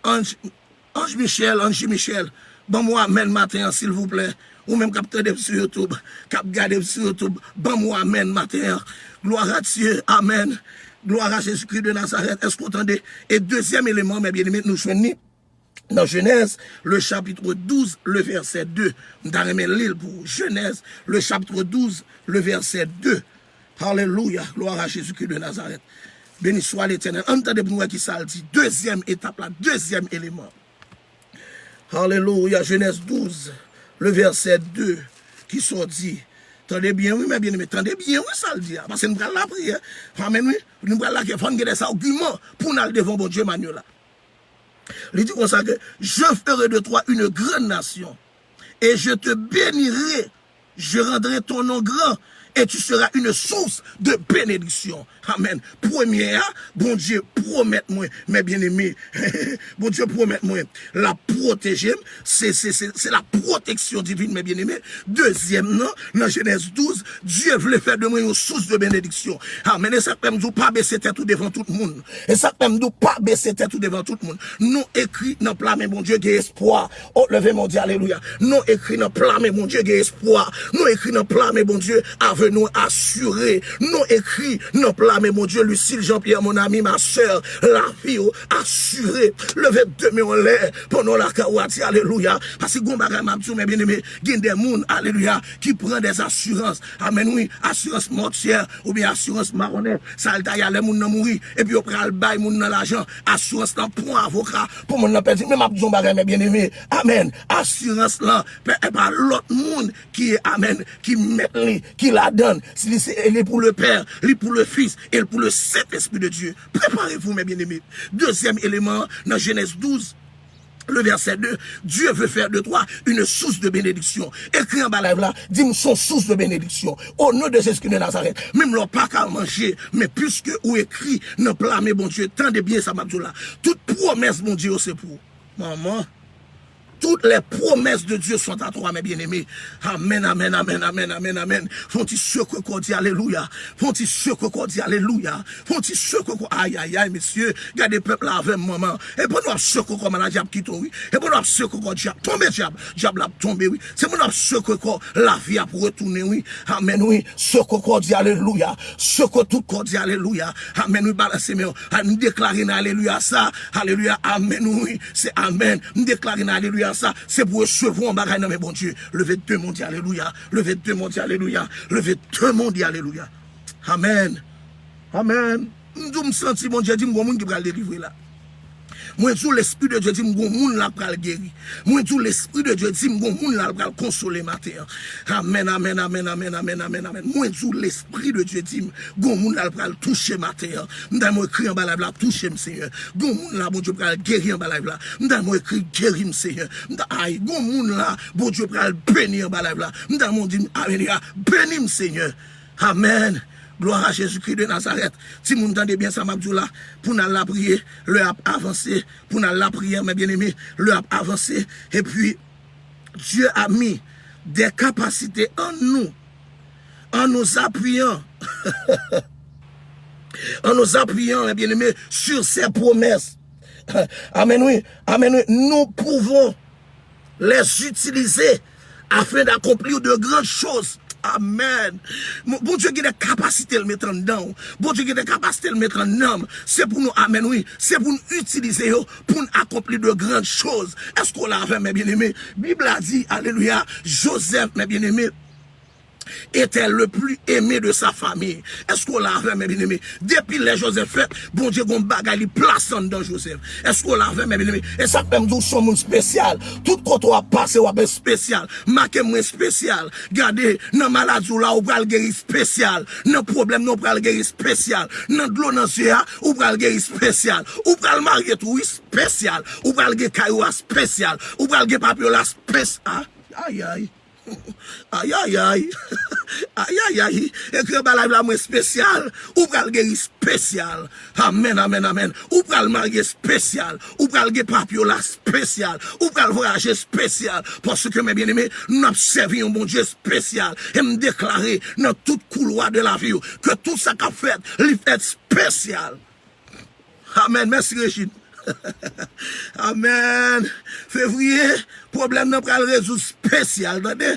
Ange Michel, bon moi amen matin, s'il vous plaît. Ou même capteur sur YouTube, cap garder sur YouTube, bon moi amen matin. Gloire à Dieu, amen. Gloire à Jésus-Christ de Nazareth. Est-ce que vous entendez? Et deuxième élément, mes bien-aimés, nous joignons dans Genèse, le chapitre 12, le verset 2. Nous allons lire pour Genèse, le chapitre 12, le verset 2. Alléluia. Gloire à Jésus-Christ de Nazareth. Béni soit l'Éternel. Entendez-vous qui ça dit. Deuxième étape, là, deuxième élément. Alléluia. Genèse 12, le verset 2, qui sont dit. Tendez bien, oui, mais bien aimé, tendez bien, oui, ça le dit. Parce que nous allons la prière. Amen, oui. Nous allons la prière. Il faut des arguments pour nous aller devant bon Dieu, Manuel. Il dit comme ça que je ferai de toi une grande nation et je te bénirai. Je rendrai ton nom grand et tu seras une source de bénédiction. Amen. Première, bon Dieu, promette-moi, mes bien-aimés, bon Dieu, promette-moi, la protéger, c'est la protection divine, mes bien-aimés. Deuxième, non, dans Genèse 12, Dieu voulait faire de moi une source de bénédiction. Amen. Et ça peut nous pas baisser tête tout devant tout le monde. Et ça peut nous pas baisser tête tout devant tout le monde. Non écrit dans plat, mais mon Dieu, qui espoir. Oh, levez mon Dieu, alléluia. Non écrit dans plat, mais mon Dieu, qui espoir. Nous écrit dans plan, mais bon Dieu, avec nous assurer. Nous écrit dans plan, mais bon Dieu, Lucille, Jean-Pierre, mon ami, ma soeur, la fille, assurer. Levez demain en l'air, pendant la kawati, alléluia. Parce que gon bagay m'a dit, mes bien-aimés, il y a des gens, alléluia, qui prennent des assurances. Amen, oui, assurance mortière, ou bien assurance marronnaire. Ça, il y a les gens qui mourir, et puis on prend le bail, moun dans l'argent. Assurance là, pour un avocat, pour mon perdu. Mais m'a dit, bagay, mes bien-aimés, amen. Assurance là, par l'autre monde qui est, amen, qui met qui la donne. Elle est pour le Père, elle est pour le Fils, et pour le Saint-Esprit de Dieu. Préparez-vous, mes bien-aimés. Deuxième élément, dans Genèse 12, le verset 2, Dieu veut faire de toi une source de bénédiction. Écrit en bas là, dis-moi son source de bénédiction. Au nom de Jésus de Nazareth, même leur pas qu'à manger, mais puisque ou écrit, non plat, mais bon Dieu, tendez bien ça, Mabdoula. Toute promesse, mon Dieu, c'est pour maman. Toutes les promesses de Dieu sont à toi, mes bien-aimés. Amen, amen, amen, amen, amen, amen. Font-ils ce que qu'on dit alléluia. Font-ils ce que qu'on dit alléluia. Font-ils ce que qu'on... Aïe, aïe, aïe, monsieur. Regardez le peuple là avec maman. Et pour nous, ce que qu'on a diable qui tombe, oui. Et pour nous, ce que qu'on diable tombe, diable a tombé, oui. C'est pour nous, ce que qu'on la vie a pour retourner, oui. Amen, oui. Ce que qu'on dit alléluia. Ce que tout qu'on dit alléluia. Amen, oui, balancez, mais nous déclarer alléluia ça. Alléluia, amen, oui. C'est amen. Nous déclarer alléluia. Ça, c'est pour recevoir un bagage dans mes bon Dieu. Levez deux mondes, alléluia. Levez deux mondes, alléluia. Levez deux mondes, alléluia. Amen. Amen. Je me sens, mon Dieu, dit, mon monde qui va le délivrer là. Moi, tout l'esprit de Dieu dit, mon monde là va le guérir. Moi, tout l'esprit de Dieu dit, mon monde là va le consoler matin. Amen, amen, amen, amen, amen, amen, amen. Moi, tout l'esprit de Dieu dit, mon monde là va le toucher matin. M'd'a moi écrit en bas là, toucher Seigneur. Mon monde là, bon Dieu va le guérir en bas là. M'd'a moi écrit guérir Seigneur. M'd'a aïe, mon monde là, bon Dieu va le bénir en bas là. M'd'a moi dit, alléluia, bénis Seigneur. Amen. Gloire à Jésus-Christ de Nazareth. Si vous entendez bien ça, Mabdoula, pour nous la prier, le avancer, pour nous la prière, mes bien-aimés, le avancer. Et puis, Dieu a mis des capacités en nous appuyant, mes bien-aimés, sur ses promesses. Amen, oui, amen, oui. Nous pouvons les utiliser afin d'accomplir de grandes choses. Amen. Bon Dieu qui a des capacités de le mettre en dedans. Bon Dieu qui a des capacités de le mettre en homme. C'est pour nous, amen, oui. C'est pour nous utiliser pour nous accomplir de grandes choses. Est-ce qu'on l'a fait, mes bien-aimés? Bible a dit, alléluia, Joseph, mes bien-aimés, était le plus aimé de sa famille. Est-ce qu'on l'a fait, mes bien-aimés? Depuis les Joseph fait, bon Dieu, qu'on bagaille, il place dans Joseph. Est-ce qu'on l'a fait, mes bien-aimés? Et ça fait nous son monde spécial. Tout quand on a passé, on a spécial. Marquez moi spécial. Regardez, dans maladie là, on va le guérir spécial. Dans problème, on va le guérir spécial. Dans de l'eau dans ce on va le guérir spécial. On va le marier tout, spécial. On va le guérir caillou spécial. On va le guérir papiola spécial. Aïe, aïe. Aïe, aïe, aïe. Aïe, aïe, aïe. Écrit par la moi spécial. Ou pral guéri spécial. Amen, amen, amen. Ou pral marié spécial. Ou pral guéri papiola spécial. Ou pral voyager spécial. Parce que, mes bien-aimés, nous avons servi un bon Dieu spécial. Et me déclarer dans toute couloir de la vie que tout ça qu'a fait, il fait spécial. Amen. Merci, Régine. Amen. Février, problème n'a pas le résoudre spécial, attendez.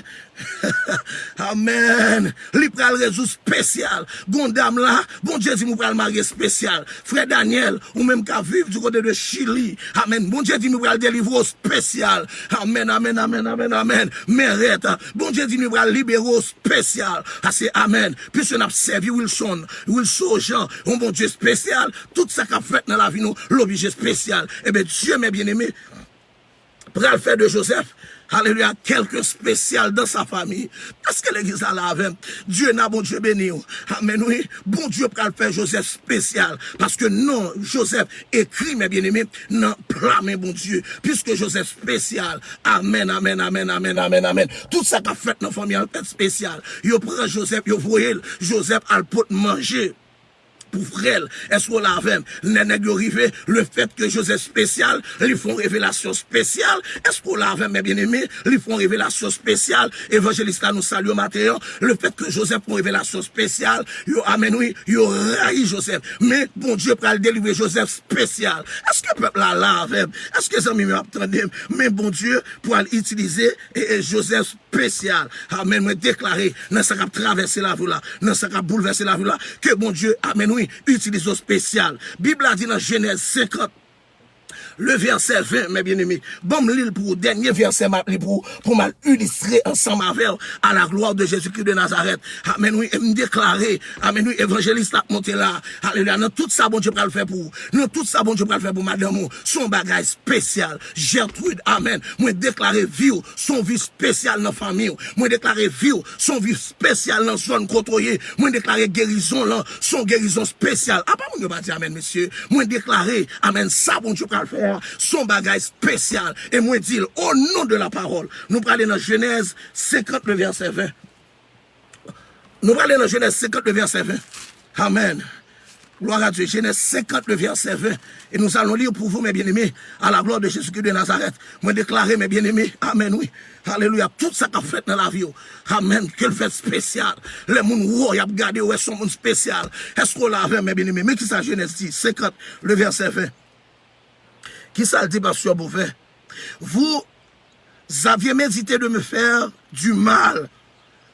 Amen. Li pral résoudre spécial. Gondam là, bon Dieu dit nous pral marier spécial. Frère Daniel, ou même qu'à vivre du côté de Chili. Amen. Bon Dieu dit nous pral délivrer spécial. Amen, amen, amen, amen, amen. Mérite. Bon Dieu dit nous pral libérer spécial. Ah, c'est amen. Puisque nous avons servi Wilson Jean, un bon Dieu spécial. Tout ça qu'a fait dans la vie nous, l'objet spécial. Eh bien, Dieu, mes bien-aimés, pral faire de Joseph, alléluia, quelqu'un spécial dans sa famille. Parce que l'église a la Dieu n'a bon Dieu béni. Amen, oui. Bon Dieu pral faire Joseph spécial. Parce que non, Joseph écrit, mes bien-aimés, non, plan, bon Dieu. Puisque Joseph spécial. Amen, amen, amen, amen, amen, amen. Tout ça qu'a fait dans la famille, elle fait spécial. Yo prend Joseph, yo voyez, Joseph a le pot manger. pour frère. Est-ce qu'on l'a avec? Le fait que Joseph spécial, ils font révélation spéciale. Est-ce qu'on l'a avec, mes bien-aimés? Ils font révélation spéciale. Évangéliste, nous saluons matin. Le fait que Joseph font révélation spéciale, yo amen, oui, yo raï Joseph. Mais bon Dieu pour le délivrer Joseph spécial. Est-ce que le peuple là avec? Est-ce que les amis m'attendent? Mais bon Dieu pour utiliser Joseph spécial. Amen, moi déclarer dans ça qui a traversé la vie là, dans ça qui a bouleversé la vie là, que bon Dieu, amen, oui, utilise au spécial. Bible a dit dans Genèse 50, le verset 20, mes bien-aimés. Bon, l'île pour dernier verset, pour mal illustrer ensemble avec à la gloire de Jésus-Christ de Nazareth. Amen, oui, et me déclarer, amen, oui, évangéliste a monté là. Alléluia, dans tout ça, bon Dieu, pour le faire pour, dans tout ça, bon Dieu, pour le faire pour madame, son bagage spécial. Gertrude, amen. Moi, déclarer vie, son vie spécial dans la famille. Moi, déclarer vie, son vie spécial dans zone côtoyée. Moi, déclarer guérison là, son guérison spéciale. Ah, pas mon Dieu, pas dire amen, monsieur. Moi, déclarer, amen, ça, bon Dieu, pour le faire. Son bagage spécial. Et moi dire au nom de la parole. Nous parlons dans Genèse 50, le verset 20. Nous parlons dans Genèse 50, le verset 20. Amen. Gloire à Dieu. Genèse 50, le verset 20. Et nous allons lire pour vous, mes bien-aimés, à la gloire de Jésus-Christ de Nazareth. Moi déclarer, mes bien-aimés, amen, oui. Alléluia. Tout ça qu'a fait dans la vie. Amen. Quel fait spécial. Les gens, ils ont regardé où est son monde spécial. Est-ce qu'on l'a fait, mes bien-aimés? Mais qui ça, Genèse 50, le verset 20. Qui ça le dit, Pasteur Beauvais? Vous aviez médité de me faire du mal.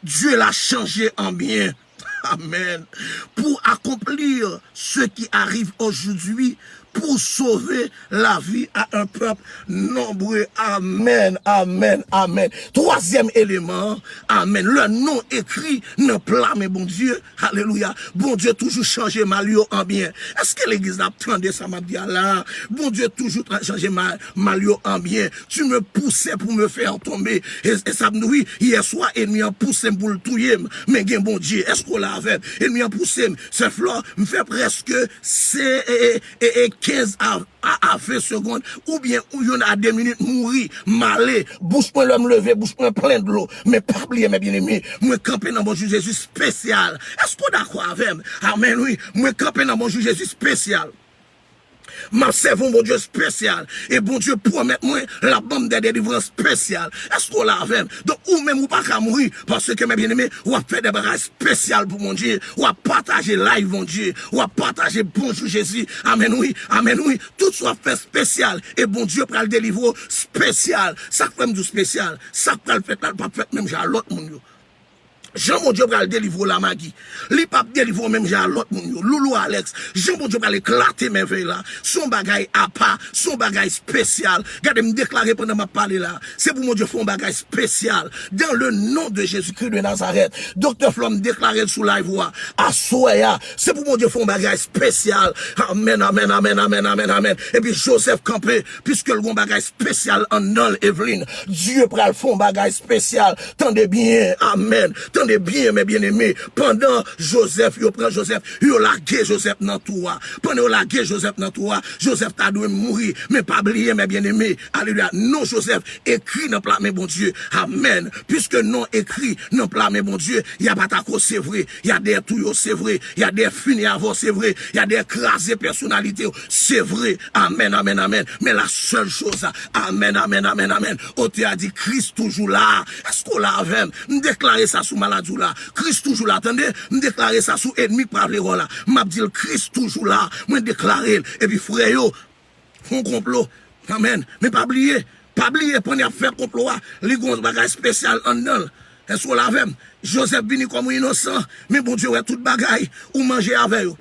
Dieu l'a changé en bien. Amen. Pour accomplir ce qui arrive aujourd'hui, pour sauver la vie à un peuple nombreux. Amen, amen, amen. Troisième élément, amen. Le nom écrit ne plat, mais bon Dieu, alléluia. Bon Dieu toujours changer mal en bien. Est-ce que l'église a entendu ça, m'a dit là? Bon Dieu toujours changer mal en bien. Tu me poussais pour me faire tomber. Et ça me dit, hier soir, ennemi a poussé pour le tuer. Mais bon Dieu, est-ce qu'on l'a fait? Ennemi a poussé. Ce flot me fait presque 15 à 20 secondes, ou bien où il y en a 2 minutes, mourir, malé, bouche-moi l'homme levé, bouche-moi plein de l'eau, mais pas oublier, mes bien-aimés, moi camper dans mon Dieu Jésus spécial. Est-ce qu'on est d'accord avec? Amen, oui, moi camper dans mon Dieu Jésus spécial. Ma servant, mon Dieu spécial. Et bon Dieu promet moi la bombe de délivrance spéciale. Est-ce qu'on l'a avec? Donc, ou même ou pas qu'à mourir. Parce que, mes bien-aimés, ou a fait des bagages spéciales pour mon Dieu. Ou a partager live, mon Dieu. Ou a partager bonjour Jésus. Amen, oui. Amen, oui. Tout soit fait spécial. Et bon Dieu prend le délivrer spécial. Ça fait du spécial. Ça prend le fait, pas fait même j'ai à l'autre monde. Jean mon Dieu va le délivrer la magie. Li pas délivrer même j'ai à l'autre monde. Loulou Alex, Jean mon Dieu va l'éclater mes veilles là. Son bagage à part, son bagage spécial. Regardez me déclarer pendant ma parler là. C'est pour mon Dieu faire un bagage spécial dans le nom de Jésus-Christ de Nazareth. Docteur Flom déclaré sous la voix à Soya. C'est pour mon Dieu faire un bagage spécial. Amen, amen, amen, amen, amen, amen. Et puis Joseph Campé, puisque le bon bagage spécial en Nol Evelyne. Dieu pral faire un bagage spécial. Tendez bien, amen. Tendez bien, mes bien-aimés. Pendant Joseph, yo prend Joseph, yo lagué Joseph dans toi. Pendant yo lagué Joseph dans toi, Joseph t'a dû mourir. Mais pas oublier, mes bien-aimés. Alléluia. Non, Joseph, écrit dans plat, mes bon Dieu. Amen. Puisque non écrit dans plat, mes bon Dieu, il y a pas d'accord, c'est vrai. Il y a des tuyaux, c'est vrai. Il y a des finis avant, c'est vrai. Il y a des écrasés personnalités, c'est vrai. Amen, amen, amen. Mais la seule chose, amen, amen, amen, amen. On te a dit, Christ toujours là. Est-ce qu'on l'a avec? Me déclarer ça sous maladie là. Christ toujours là. Attendez, me déclarer ça sous ennemi par les là. M'a dit Christ toujours là. Me déclarer. Et puis frère yo, font complot. Amen. Mais pas oublier, pendant à faire complot, les gros bagages spécial en dedans. Est-ce qu'on l'a avec? Joseph vini comme innocent. Mais bon Dieu, ouais, tout bagaille. Ou manger avec eux.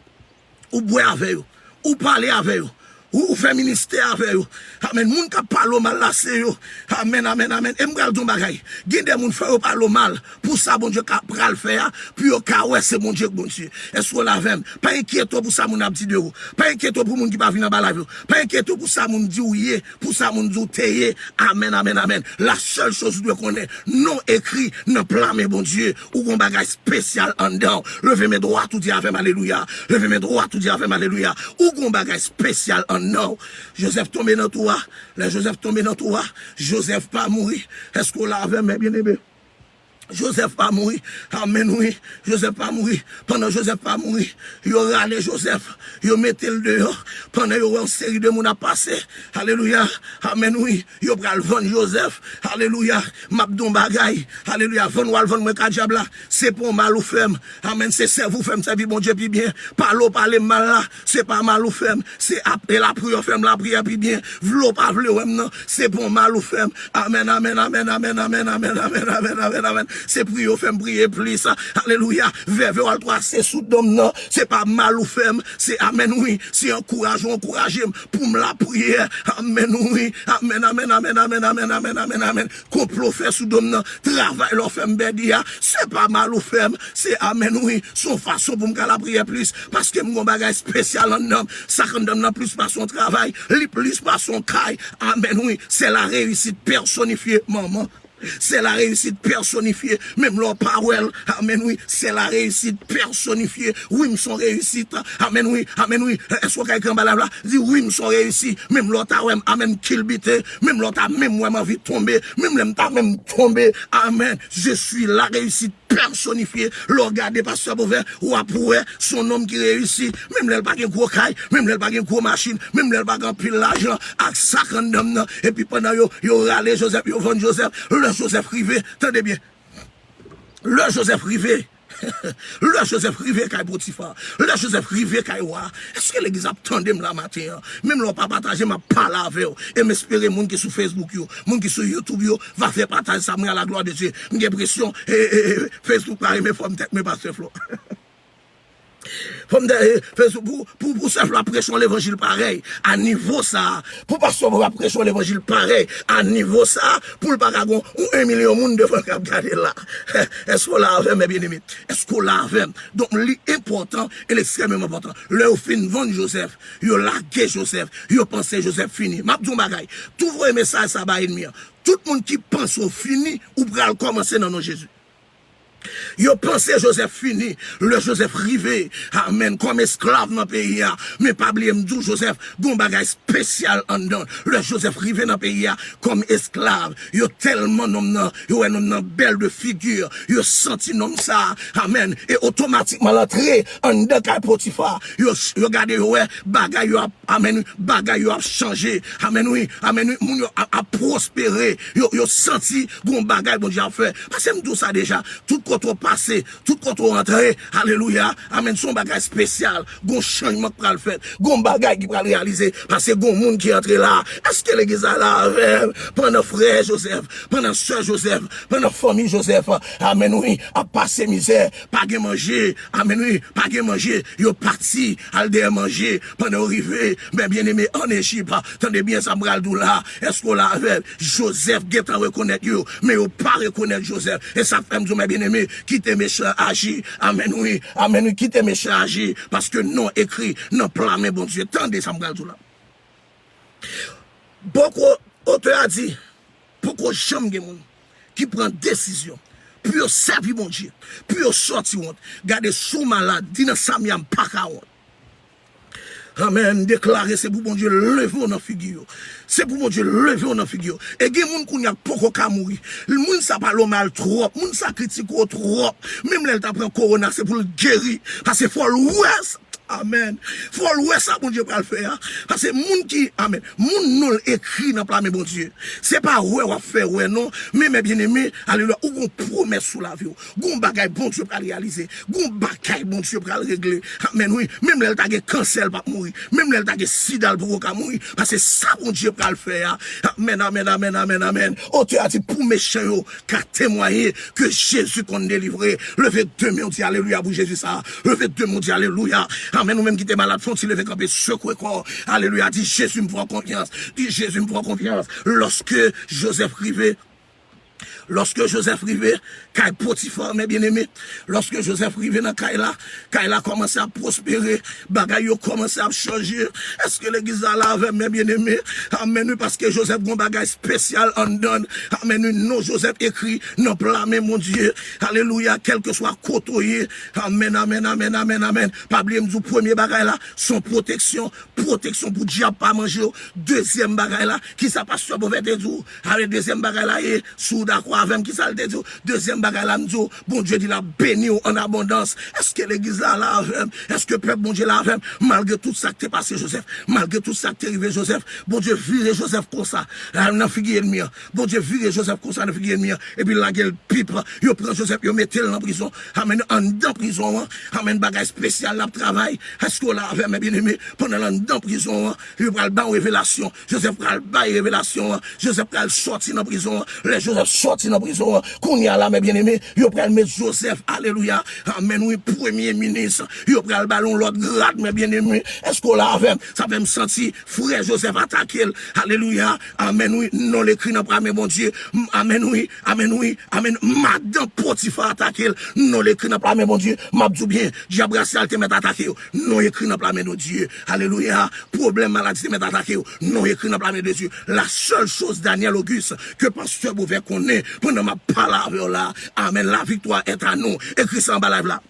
Ou boire avec eux. Ou parler avec eux. Ou faire ministère avec eux. Amen. Moun ka parle mal là c'est eux. Amen, amen, amen. Et m'gal don bagay. Gen des moun fait parle mal. Pour ça bon Dieu ka pral faire. Puis au cas ouais c'est bon Dieu bon Dieu. Est-ce qu'on l'a même? Pas inquiète pour ça moun a dit de vous. Pas inquiète pour moun qui pas venir dans la vie. Pas inquiète pour ça moun dit ouye, pour ça moun dit teye. Amen, amen, amen. La seule chose que qu'on est non écrit, non blâmer bon Dieu ou un bagage spécial en dedans. Levez mes droits tout dit avec alléluia. Levez mes droits tout dit avec alléluia. Ou un bagage spécial en non. Joseph tombé dans toi. Les Joseph tombé dans toi. Joseph pas mourir. Est-ce qu'on l'a avec mes bien-aimés? Joseph pas mourir. Amen, oui. Joseph pas mourir. Pendant Joseph pas mourir, yo râle Joseph. Yo mette le dehors. Pendant yo une série de moun a passé. Alléluia. Amen, oui. Yo pral vendre Joseph. Alléluia. Mabdon bagay. Alléluia. Vendre moi ka diable là. C'est pour mal ou femme. Amen. C'est vous femme, c'est bon Dieu puis bien. Parler mal là. C'est pas mal ou femme. C'est après la prière femme la prière puis bien. Vlo pas vle non. C'est pour mal ou femme. Amen, amen, amen, amen, amen, amen, amen, amen, amen, amen. C'est prier ou femme prier plus. Alléluia. Verve ou droit c'est sous dom non. C'est pas mal ou femme. C'est amen oui. C'est encourage pour me la prière. Amen oui. Amen, amen, amen, amen, amen, amen, amen, amen. Complot fait sous dom non. Travail leur femme bédia. C'est pas mal ou femme. C'est amen oui. Son façon pour me la prière plus. Parce que mon bagage spécial en homme. Ça condamne plus par son travail. Plus par son caille. Amen oui. C'est la réussite personnifiée, maman. C'est la réussite personnifiée, même leur parole, amen oui, c'est la réussite personnifiée, oui, me sont réussite, amen oui, est-ce que quelqu'un balabla, dit oui, me sont réussis, même l'autre amen, kilbité, même l'autre même moi, ma vie tombée, même l'autre même tombé, amen, je suis la réussite personnifiée, le regardez pasteur Beauvais, ou après, son homme qui réussit, même l'elle pas de gros caille, même l'elle pas de gros machine, même l'elle pas de pile l'argent, à 50 hommes, et puis pendant yo râlé Joseph, yo vend Joseph, le Joseph Rivet, attendez bien, le Joseph Rivet, le Joseph Rivet qui est Potiphar, le Joseph Rivet qui est roi. Est-ce que l'église attendait la matin? Même l'on pas partager ma parole avec eux. Et m'espérer, moun qui sur Facebook, moun qui sur YouTube, va faire partager ça à la gloire de Dieu. J'ai pression, Facebook, mais faut me tête, mais pas Flo. Pour la pression l'évangile pareil, à niveau ça, pour pas la pression l'évangile pareil, à niveau ça, pour le paragon, 1 million de monde devant regarder là. Est-ce qu'on l'a avec mes bien-aimés? Est-ce qu'on l'a avec? Donc, l'important et l'extrêmement important. Le fin vendre Joseph, yo lagué Joseph, yo pensé Joseph fini. Mabdou bagay, tout vrai message ça va ennemi. Tout le monde qui pense au fini, ou pral commencer dans nos Jésus. Yo pensé Joseph fini, le Joseph rivé, amen, comme esclave dans le pays, mais pas oublier m'dou Joseph, gon bagay spécial en dedans, le Joseph rivé dans le pays, comme esclave, yo tellement nom yo un nom belle de figure, yo senti nom ça, amen, et automatiquement l'entrée en dedans kay Potiphar, yo regardez yo bagay yo amen, bagay yo a changé, amen oui, moun yo a prospéré, yo senti gon bagay bon Dieu a fait, parce que m'dou ça déjà, tout côté passé, tout côté rentré, alléluia, amen, son bagage spécial, gon changement qui va le faire, gon bagage qui va le réaliser, parce que gon monde qui entre là, est-ce que l'église a là, pendant frère Joseph, pendant soeur Joseph, pendant famille Joseph, amen, oui, a passé misère, pas de manger, amen, oui, pas de manger, yo parti, al de manger, pendant arrivé, mais bien aimé, en Égypte, attendez bien, ça m'ral dou là, est-ce qu'on l'a avec, Joseph, get à reconnaître yo, mais yo pas reconnaître Joseph, et ça fait m'dou, bien aimé, quitte méchant agir, amen oui, quitte méchant agir, parce que non écrit, non plan, mais bon Dieu, tendez ça m'gal tout là. Beaucoup, auteur a dit, beaucoup jamais de monde qui prend décision, puis au servir bon Dieu, puis au sortir honte, garder sous malade, dit dans Samiam, pas qu'à honte. Amen, déclarer, c'est pour mon Dieu lever dans figure. C'est pour mon Dieu lever dans figure. Et il y a des gens qui n'ont pas qu'à mourir. Le monde ça parle mal trop, le monde ça critique trop. Même là, il prend corona, c'est pour le guérir. Parce que faut l'ouest. Amen. Faut louer ça, bon Dieu, pour le faire. Parce que moun qui, amen, moun non écrit dans le plan, bon Dieu. C'est pas ouais, on va faire, ouais, non. Mais, mes bien-aimés, alléluia, ou on promet sous la vie. Gon bagay, bon Dieu, pour le réaliser. Gon bagay, bon Dieu, pour le régler. Amen, oui. Même là, il y a cancer, pour mourir. Même là, il y a sida, pour mourir. Parce que ça, bon Dieu, pour le faire. Amen, amen, amen, amen, amen. Oh, tu as dit, pour mes chers, qu'à témoigner que Jésus qu'on délivré. Levez deux mains, on dit, alléluia, pour Jésus, ça. Levez deux mains, on dit, alléluia. Amen, nous même qui étaient malades, font-ils lever camper, secouer corps. Alléluia, dit Jésus me prend confiance. Dit Jésus me prend confiance. Lorsque Joseph Rivet, Kay Potiphar, mes bien-aimés, lorsque Joseph Rivet dans Kayla commence à prospérer, bagay yo commence à changer. Est-ce que l'église a là avec mes bien-aimés? Amen, parce que Joseph gon bagay spécial en donne. Amen, non, Joseph écrit, non, blâmer mon Dieu. Alléluia, quel que soit côtoyé. Amen, amen, amen, amen, amen. Pas oublier du premier bagay là, son protection pour diable pas manger. Deuxième bagay là, qui ça passe sur mauvais détour. Avec deuxième bagay là, sous d'accord. d'accord avec qui ça le dit? Deuxième bagage là, nous bon Dieu dit la béni en abondance. Est-ce que l'église là avec? Est-ce que le peuple bon Dieu là avec? Malgré tout ça qui t'est passé Joseph, malgré tout ça qui t'est arrivé Joseph, bon Dieu vire Joseph comme ça. Dans figure ennemi. Bon Dieu vire Joseph comme ça dans figure ennemi. Et puis la gueule pipe, yo prend Joseph, yo mette dans prison. Amen en dans prison. Amen bagage spécial là travail. Est-ce que là avec mes bien-aimés pendant dans prison, yo pral ba révélation. Joseph pral ba révélation. Joseph pral sorti dans prison. Les Joseph sorti dans prison. Qu'on y a là mes bien-aimés, yo pral mettre Joseph, alléluia. Amen oui premier ministre. Yo pral ballon l'autre grade mes bien-aimés. Est-ce que là avec ça fait me sentir frère Joseph attaquer. Alléluia. Amen oui non l'écrit dans premier bon Dieu. Amen oui. Amen oui. Amen madame Potiphar attaquer. Non l'écrit dans premier bon Dieu. M'abdou bien. Diable racial te met attaquer. Non écrit dans premier de Dieu. Alléluia. Problème maladie te met attaquer. Non écrit dans premier de Dieu. La seule chose Daniel Auguste que pasteur Bouvet connaît pendant ma parole là. Amen. La victoire est à nous. Écrit ça en bas là.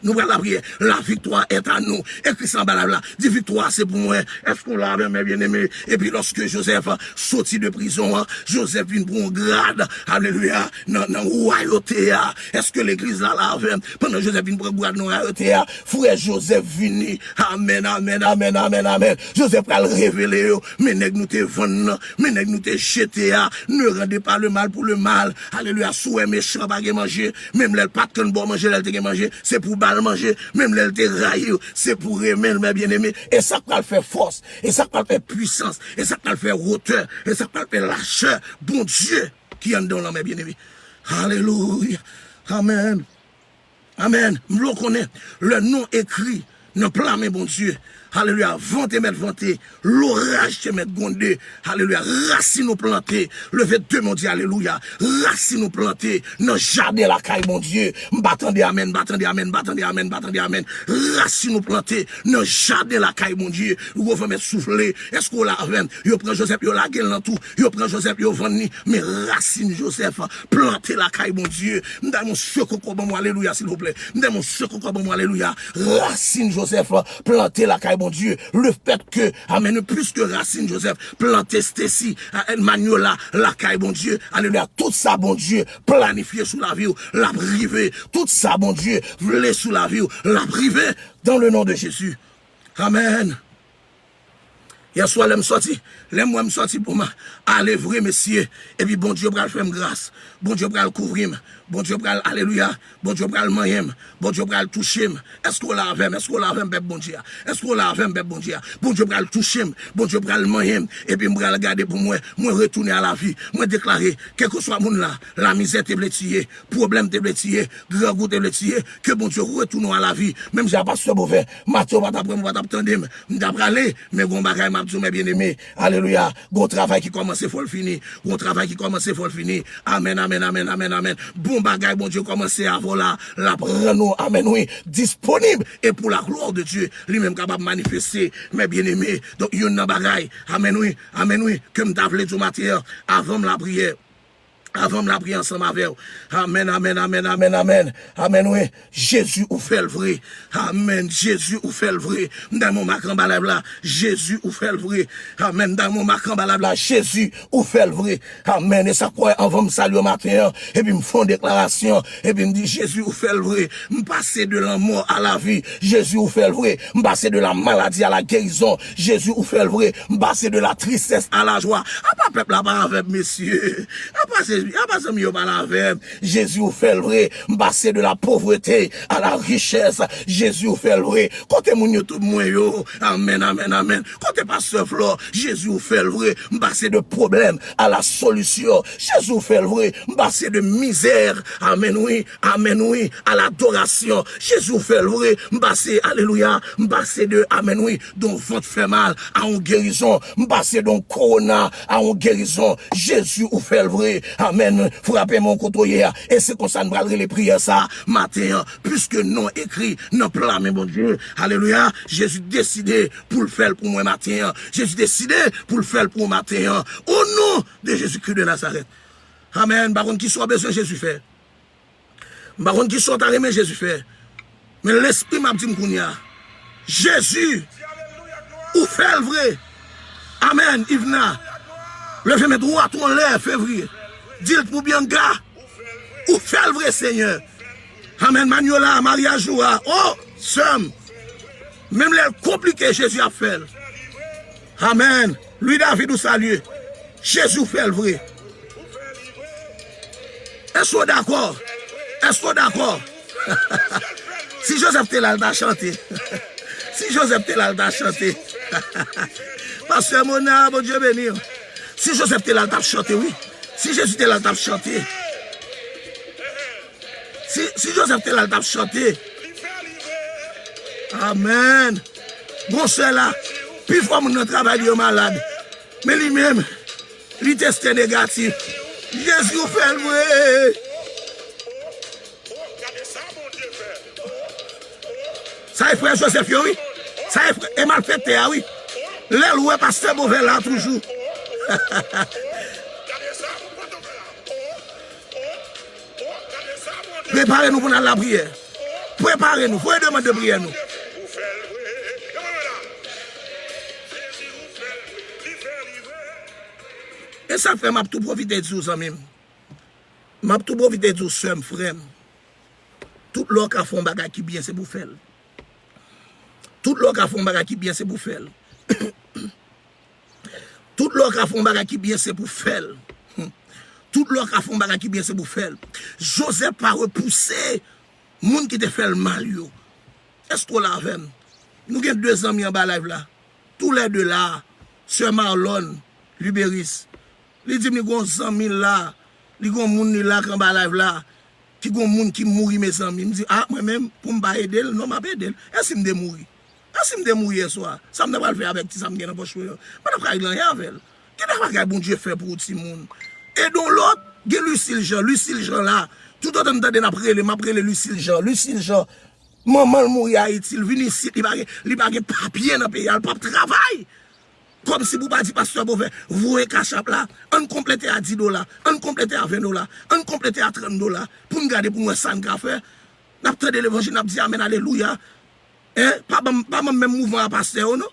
Nous allons la prière. La victoire est à nous. Écrit ça en bas là. Dit victoire c'est pour moi. Est-ce qu'on l'a mes bien-aimés? Et puis lorsque Joseph sorti de prison, Joseph vient pour un grade. Alléluia. Dans royauté. Est-ce que l'église là avait pendant Joseph vient pour un grade dans royauté? Frère Joseph vini. Amen, amen, amen, amen, amen. Joseph va le révéler. Mais nèg nous te vendre, mais nèg nous te jeter. Ne rendez pas le mal pour le mal. Alléluia. Souhait méchant pas manger. Même les pas qu'on bon manger, elle te manger. C'est pour bal manger, même l'elle te raille, c'est pour aimer mes bien-aimés. Et ça va faire force, et ça va faire puissance, et ça va faire hauteur, et ça va faire lâcheur. Bon Dieu qui en donne mes bien-aimés. Alléluia. Amen. Amen. Nous connaissons le nom écrit dans plan, mais bon Dieu. Alléluia, vente mettre vanté, l'orage te mettre gondé, alléluia, racine nous planter, levé de mon Dieu, alléluia, racine nous planter, dans jardin la caille mon Dieu, m'battendez amen, battendez amen, battendez amen, battendez amen, racine nous planter, dans jardin la caille mon Dieu, vous pouvez mettre souffler, est-ce qu'on l'a avec, yo prend Joseph, yo la gueule dans tout, yo prend Joseph, yo vendre, mais racine Joseph, planter la caille mon Dieu, m'dame mon secours comme moi, alléluia, s'il vous plaît, m'dame mon secours comme moi, alléluia, racine Joseph, planter la caille mon Dieu, le fait que, amen, plus que racine Joseph, planter Stécie, Magnola, la caille, bon Dieu, alléluia, tout ça, bon Dieu, planifié sous la vie, la privé, tout ça, bon Dieu, voulez sous la vie, la privé, dans le nom de Jésus. Amen. Hier soir, je me sorti pour moi. Allez, vrai, messieurs. Et puis, bon Dieu, va faire grâce. Bon Dieu, va le couvrir. Bon Dieu, va alléluia. Bon Dieu, va le manger. Bon Dieu, va le toucher. Est-ce qu'on l'a avec? Est-ce qu'on l'a avec, bon Dieu? Est-ce qu'on l'a avec, bon Dieu? Bon Dieu, va le toucher. Bon Dieu, va le manger. Et puis, je vais le garder pour moi. Moi, retourner à la vie. Moi, déclarer, quel que soit mon là, la misère te blessée, problème te blessé, grand goût te blessé, que bon Dieu, retourne à la vie. Même si je n'ai pas ce mauvais, Mathieu va t'apprendre, va t'attendre, je vais aller, mais bon bagage, mes bien-aimés, alléluia, bon travail qui commence, il faut le finir, bon travail qui commence, il faut le finir, amen, amen, amen, amen, amen, bon bagage, bon Dieu, commence à avoir la prendre, amen, oui, disponible, et pour la gloire de Dieu, lui-même capable de manifester, mes bien-aimés, donc, il y a un bagage, amen, oui, que me t'appelez tout matin, avant la prière. Avant de la prière ensemble avec vous. Amen, amen, amen, amen, amen. Amen, oui. Jésus ou fait le vrai. Amen. Jésus ou fait le vrai. Dans mon macron balabla. Jésus ou fait le vrai. Amen. Dans mon macron balabla. Jésus ou fait le vrai. Amen. Et ça quoi, avant me saluer au matin. Et puis me font déclaration. Et puis me dit Jésus ou fait le vrai. Me passer de la mort à la vie. Jésus ou fait le vrai. Me passer de la maladie à la guérison. Jésus ou fait le vrai. Me passer de la tristesse à la joie. A pas peuple là-bas avec messieurs. A passer Jésus vous fait le vrai, passer de la pauvreté à la richesse. Jésus vous fait le vrai. Côté mon YouTube, moi yo, amen, amen, amen. Côté pasteur Flore, Jésus vous fait le vrai, passer de problème à la solution. Jésus vous fait le vrai, passer de misère, amen oui, à l'adoration. Jésus vous fait le vrai, passer, alléluia, passer de, amen oui, dont votre fait mal à une guérison, passer donc corona à une guérison. Jésus vous fait le vrai, amen. Frappez mon côté et c'est comme ça nous allons les prières ça matin puisque non écrit non plan mais bon Dieu alléluia Jésus décidé pour le faire pour moi matin Jésus décidé pour le faire pour matin au nom de Jésus-Christ de Nazareth amen baron qui soit besoin Jésus fait baron qui soit arrêté Jésus fait mais l'esprit m'a dit m'kounya Jésus ou fait le vrai amen Yvna levez mes droits ton l'air février Dis-le pour bien gars. Ou fait le vrai Seigneur. Amen. Maniola, Maria Joua. Oh, somme. Même les compliqués, Jésus a fait. Amen. Lui, David, nous salue. Jésus fait le vrai. Est-ce que d'accord? Est-ce que d'accord? Si Joseph Telal t'a chanté. Si Joseph Telal t'a chanté. Parce que mon âme, Dieu béni. Si Joseph Telal t'a chanté, oui. Si Jésus Telal t'a chanté. Si Joseph Telal t'a chanté. Amen. Bon, c'est là. Puis, il faut mon travail est malade. Mais lui-même, lui testé négatif. Jésus fait le vrai. Ça est frère Joseph, oui. Ça est frère, et mal fêté, oui. L'aile ouais, pasteur mauvais là, toujours. Préparez-nous pour la prière. Préparez-nous, faut demander de prière nous. Et ça fait m'a tout profiter de vous amis. M'a tout profiter de vous soeur frère. Tout l'or qui font bagage qui bien c'est pour faire. Tout l'or qui font bagage qui bien c'est pour faire. Tout l'or qui font bagage qui bien c'est pour faire. Tout l'or qui font bagage qui bien c'est pour faire. Joseph pas repoussé moun qui te fait le mal yo. Est-ce qu'on l'a fait? Nous avons 2 amis en bas live là. Tous les deux là, Sœur Marlon, Libéris. Li dit mi gon 100 000 là, li gon moun là en bas live là, qui gon moun qui mouri mes amis. Me dit ah moi même pour me aider, non m'a aider. Est-ce me de mourir? Est-ce me de mourir soir? Ça me pas le faire avec petit ça me dans poche. Pas pas rien avec. Qu'est-ce que bon Dieu fait pour petit monde? Et donc l'autre, Lucille Jean là, tout autant de d'après le m'après Lucille Jean. Maman mourir à Haïti, il vient ici, il va papier dans le pays, il pas travail. Comme si vous pas dit pasteur Beauvais, vous voyez cachap là, on complète à $10, on complète à $20, on complète à $30 pour nous garder pour moi sans café. N'a pas de l'évangile, n'a dit amen alléluia. Hein, pas même mouvement à pasteur non.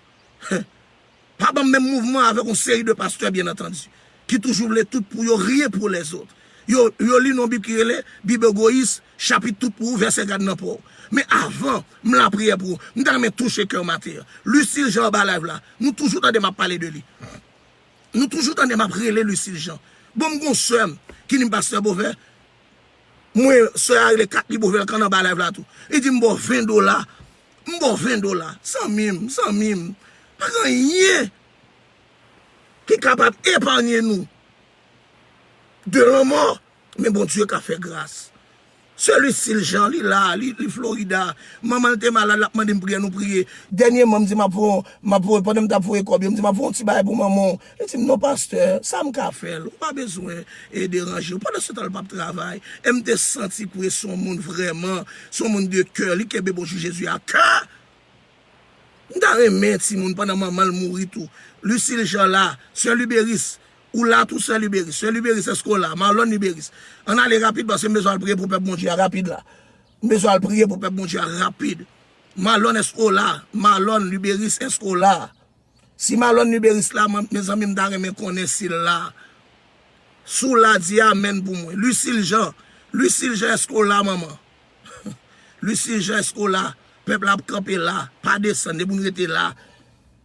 Pas même mouvement avec une série de pasteurs bien entendu, qui toujours voulaient tout pour rien pour les autres. Yo li non Bible qui relait Bible Goïs chapitre tout pour verset 4 nan pour. Mais avant, me la prière pour, nous avons touché cœur matière. Lucille Jean Balive là, nous toujours dans m'a parler de lui. Nous toujours dans m'a prier Lucille Jean. Bon mon soeur qui n'est pas pasteur Beauvais. Moi soeur les 4 Beauvais quand dans Balive là tout. Il dit m'bo $20. M'bo $20. Sans mime. Pas rien qui est capable d'épargner nous de la mort. Mais bon Dieu qui a fait grâce. Celui-ci, le Jean, il là, il Florida. Maman était malade, la demandé de prier, nous prier. Dernièrement, je me pendant que je me quoi, je me un petit bail pour maman. Je dis, non, pasteur, ça me fait, pas besoin de déranger. Pendant ce temps, le pape travail. Je me senti pour son monde vraiment, son monde de cœur, qui est bon Jésus à cœur. Je me si monde pendant que maman mourit tout. Lucille Jean là, Sœur Libéris. Ou là, tout seul Libéris. Seul Libéris, c'est ce qu'on a. Marlon Libéris. On a les rapides parce que besoin de prier pour peuple bon Dieu rapide là. Besoin de prier pour peuple bon Dieu rapide. Marlon est ce qu'on a. Marlon Libéris est ce qu'on a. Si Marlon Libéris là, mes amis me connaissent là. Sous la dit amen pour moi. Lucille Jean est ce qu'on a, maman. Lucille Jean est ce qu'on a. Peuple a campé là. Pas descendre, vous rester là.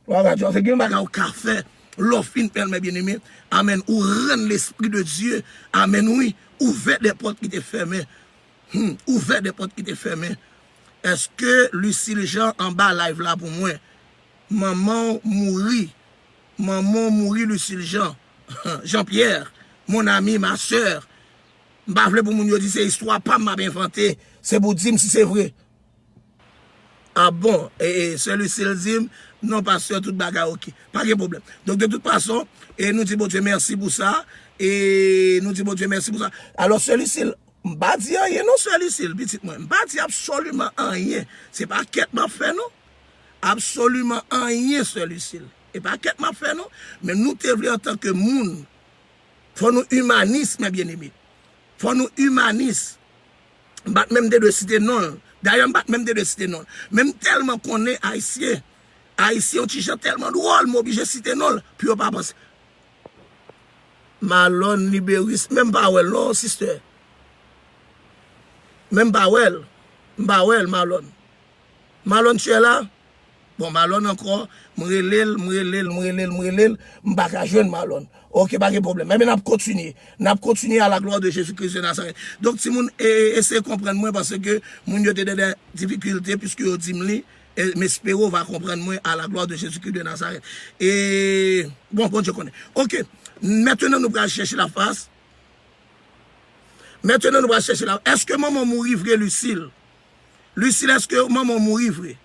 Voilà, tu as fait un café. L'offre permet bien aimé. Amen. Ou rendre l'esprit de Dieu. Amen. Oui. Ouvert des portes qui étaient fermées. Ouvert des portes qui étaient fermées. Est-ce que Lucille Jean en bas live là pour moi? Maman mourit. Lucille Jean. Jean-Pierre. Mon ami, ma soeur. M'bavle pour mon dire c'est histoire pas m'a inventé. C'est pour dire si c'est vrai. Ah bon, et celui-ci dit, non, pasteur, tout bagarre, ok. Pas de problème. Donc, de toute façon, et nous disons, bon Dieu, merci pour ça. Et nous disons, bon Dieu, merci pour ça. Alors, celui-ci, je ne pas dire rien, non, celui-ci, petit moi. Je ne pas dire absolument rien. Ce n'est pas qu'est-ce m'a fait, non. Absolument rien, celui-ci. Et pas qu'est-ce m'a fait, non. Mais nous, en tant que monde, il faut nous humaniser, mes bien-aimés. Il faut nous humaniser. Même de citer non. D'ailleurs, même de citer non. Même tellement qu'on est haïtien. Haïtien, on t-shirt tellement drôle, m'oblige de citer non. Puis on pas penser. Malone Libéris, même pas well, non, sister. Même pas well. Malone. Malone, tu es là? Bon, Malone encore, m'relel, m'pas ka joindre Malone. Ok, pas de problème. Mais n'a continuer à la gloire de Jésus-Christ de Nazareth. Donc, si moun essaie de comprendre moi parce que moun yo te des difficultés puisque yo dit m'li, mais espéro va comprendre moi à la gloire de Jésus-Christ de Nazareth. Et bon, je connais. Ok, maintenant nous allons chercher la face. Maintenant nous allons chercher la face. Est-ce que maman mourit vrai, Lucille? Lucille, est-ce que maman mourit vrai?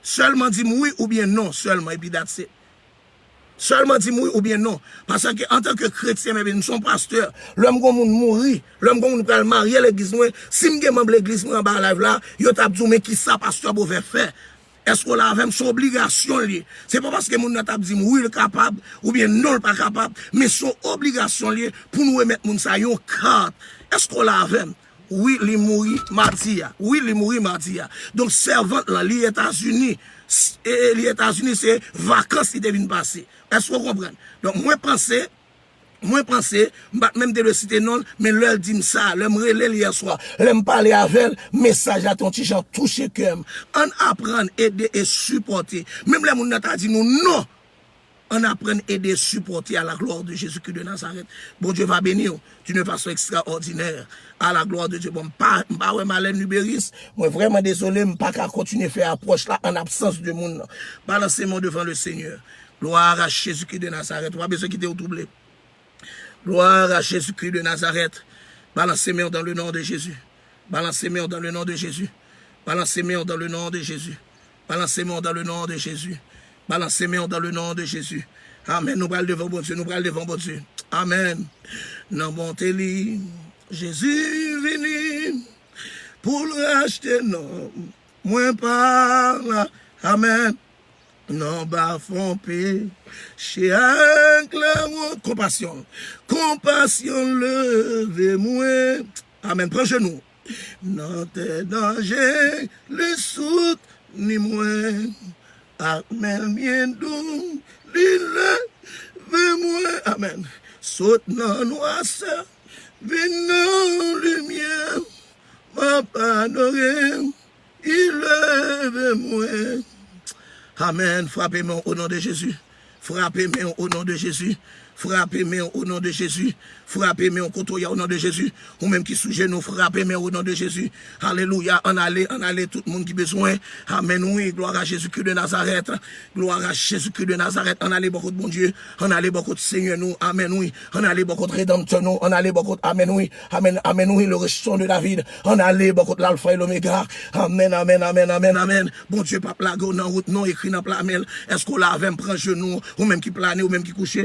Seulement dit oui ou bien non, seulement, et puis that's it. Seulement dit oui ou bien non. Parce que en tant que chrétien, mais nous sommes pasteurs, l'homme qu'on mourit, l'homme qu'on peut marier l'église, si je membre l'église en bas live là, yo t'a dit mais qui ça pasteur pouvait faire? Est-ce qu'on a même son obligation liée? C'est pas parce que mon t'a dit oui il est capable ou bien non il pas capable, mais son obligation liée pour nous remettre mon ça yon carte. Est-ce qu'on l'a même? Oui, il mourit mardi. Oui, il mourit mardi. Donc, servante là, les États-Unis, c'est vacances qui deviennent passer. Est-ce que vous comprenez? Donc, moi, pensez, même de le citer non, mais leur dit ça, leur me relève hier soir, leur me parler avec elle, message à ton petit Jean, toucher cœur. On apprend, aider et supporter. Même les gens n'a dit nous, non. On apprend à aider, supporter à la gloire de Jésus-Christ de Nazareth. Bon Dieu va bénir d'une façon extraordinaire. À la gloire de Dieu. Bon, pas Malène Libéris. Moi, vraiment désolé, je ne peux pas continuer à faire approche là en absence de monde. Balancez-moi devant le Seigneur. Gloire à Jésus-Christ de Nazareth. On va besoin quitter au doublé. Gloire à Jésus-Christ de Nazareth. Balancez-moi dans le nom de Jésus. Balancez-moi dans le nom de Jésus. Balancez-moi dans le nom de Jésus. Balancez-moi dans le nom de Jésus. Balancez-moi dans le nom de Jésus. Amen. Nous parlons devant bon Dieu. Nous parlons devant bon Dieu. Amen. Non, bon Téli. Jésus venu pour le racheter. Non, moi pas là. Amen. Non, bah, font chez un clamant. Compassion. Compassion, levez-moi. Amen. Prends genou. Non, t'es danger, le soute, ni moi. Amen, bien doux, levez-moi. Amen. Saute dans noirceur, viens dans lumière, ma panorée, levez-moi. Amen. Frappez-moi au nom de Jésus. Frappez-moi au nom de Jésus. Frappez-moi au nom de Jésus. Frappez-moi au nom de Jésus. Ou même qui sous genou, frappez-moi au nom de Jésus. Alléluia. En allez, tout le monde qui a besoin. Amen. Oui, gloire à Jésus-Christ de Nazareth. Gloire à Jésus-Christ de Nazareth. En allez beaucoup de bon Dieu. En allez beaucoup de Seigneur nous. Amen. Oui. En allez beaucoup de Rédempteur nous. En allez beaucoup de Amen. Oui. Amen. Amen. Oui, le restant de David. En allez beaucoup de l'Alpha et l'Oméga. Amen. Amen. Amen. Amen. Amen. Bon Dieu, pas plago dans route, non écrit dans plamel. Est-ce qu'on l'a même prend genou, ou même qui plane, ou même qui couche?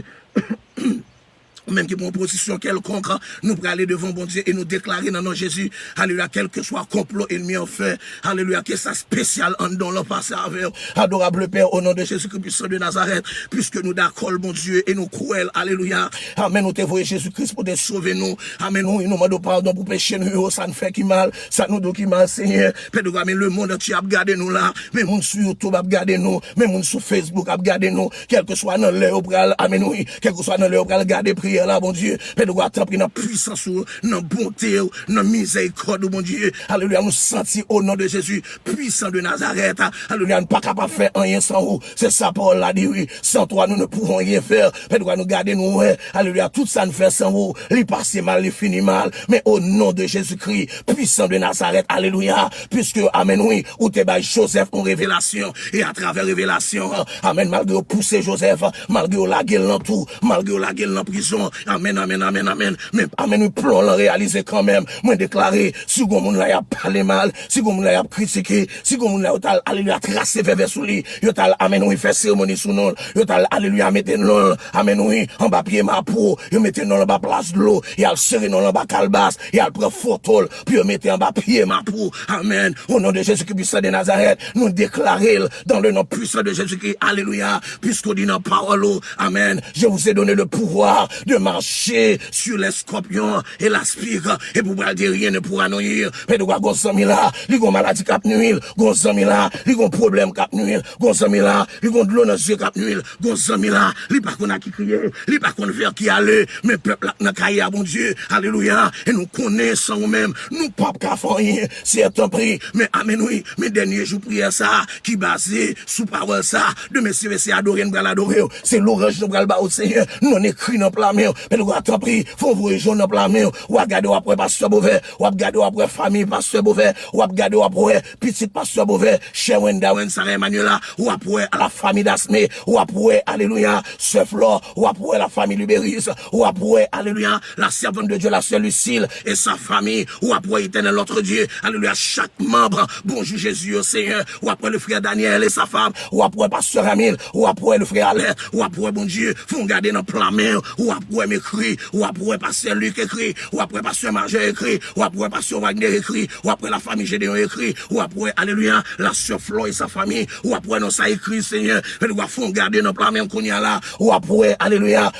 Même qui prend position quelconque, nous pour aller devant bon Dieu et nous déclarer dans notre Jésus, alléluia, quel que soit complot ennemi en fait, alléluia, que ça spécial en don le passé avec, adorable Père, au nom de Jésus-Christ de Nazareth, puisque nous d'accord, bon Dieu, et nous cruels, alléluia, amen, nous te voyons Jésus-Christ pour te sauver nous, amen, nous demandons pardon pour pécher nous, ça nous fait qui mal, ça nous doit qui mal, Seigneur, Père de mais le monde tu as gardé nous là, mais monde sur YouTube a gardé nous, mais monde sur Facebook a gardé nous, quel que soit dans l'air, amen, oui, quel que soit dans l'air, garder prière là, bon Dieu, Père de gloire, dans puissance, dans bonté, dans miséricorde, bon Dieu, alléluia, nous sentir au nom de Jésus, puissant de Nazareth, alléluia, nous pas capable de faire rien sans vous, c'est ça Paul l'a dit, oui, sans toi nous ne pouvons rien faire, Père de gloire, nous garder nous, ouais, alléluia, tout ça nous fait sans vous, il passe mal, il finit mal, mais au nom de Jésus-Christ, puissant de Nazareth, alléluia, puisque, amen, oui, où t'es bail Joseph en révélation, et à travers révélation, amen, malgré pousser Joseph, malgré la gueule dans tout, malgré la gueule dans prison, amen, amen, amen, amen, mais amen, nous plomb l'en réaliser quand même, moi déclarer, si vous moun la y a parlé mal, si vous moun la y a critiqué, si vous moun la y a, alléluia, tracé vers sous lui, yo tal, amen, oui, fait cérémonie sous nous, yo tal, alléluia, mettez nous, amen, oui, en bas pied ma peau, yo mettez nous en bas place de l'eau, y'a le serré nous en bas calebasse, y'a le prend photo, puis yo mettez en bas pied ma peau, amen, au nom de Jésus-Christ de Nazareth, nous déclarer dans le nom puissant de Jésus-Christ, alléluia, puisqu'on dit dans parole, amen, je vous ai donné le pouvoir de marcher sur les scorpions et l'aspic, et pour pas dire rien ne pourra nuire. Mais de quoi gonzami là, li gon maladie cap nuire, gonzami là, li gon problème cap nuire, gonzami là, li gon de l'eau dans yeux cap nuire, gonzami là, li pas qu'on a qui crier, li pas qu'on faire qui aller, mais peuple là n'a caillé à bon Dieu, alléluia, et nous connaissons nous-mêmes, nous pas qu'à faire rien, c'est un prix, mais amen oui, mes derniers jours prière ça, qui basé sous parole ça, de messieurs c'est adorer, nous l'adorer, c'est l'orange nous le bas au Seigneur, nous on écrit dans plan mais nous attend prix, faut vous rejoindre dans plan mais ou regarder après pasteur Beauvais, ou regarder après famille pasteur Beauvais, ou regarder après petit pasteur Beauvais, cher Wenda Sarah Emmanuela, ou après à la famille d'Asmé, ou après alléluia, ce Flore, ou après la famille Lubéris, ou après alléluia, la servante de Dieu, la sœur Lucille et sa famille, ou après éternel notre Dieu, alléluia, chaque membre, bonjour Jésus au Seigneur, ou après le frère Daniel et sa femme, ou après pasteur Amil, ou après le frère Alain, ou après bon Dieu, faut garder dans plan main, ou après m'écrit, ou après pasteur Luc écrit, ou après pasteur Marger écrit, ou après pasteur Wagner écrit, ou après la famille Gédéon écrit, ou après alléluia, la sœur Flo et sa famille, ou après non ça écrit Seigneur, mais nous faut garder dans plan main qu'on y a là, ou après alléluia,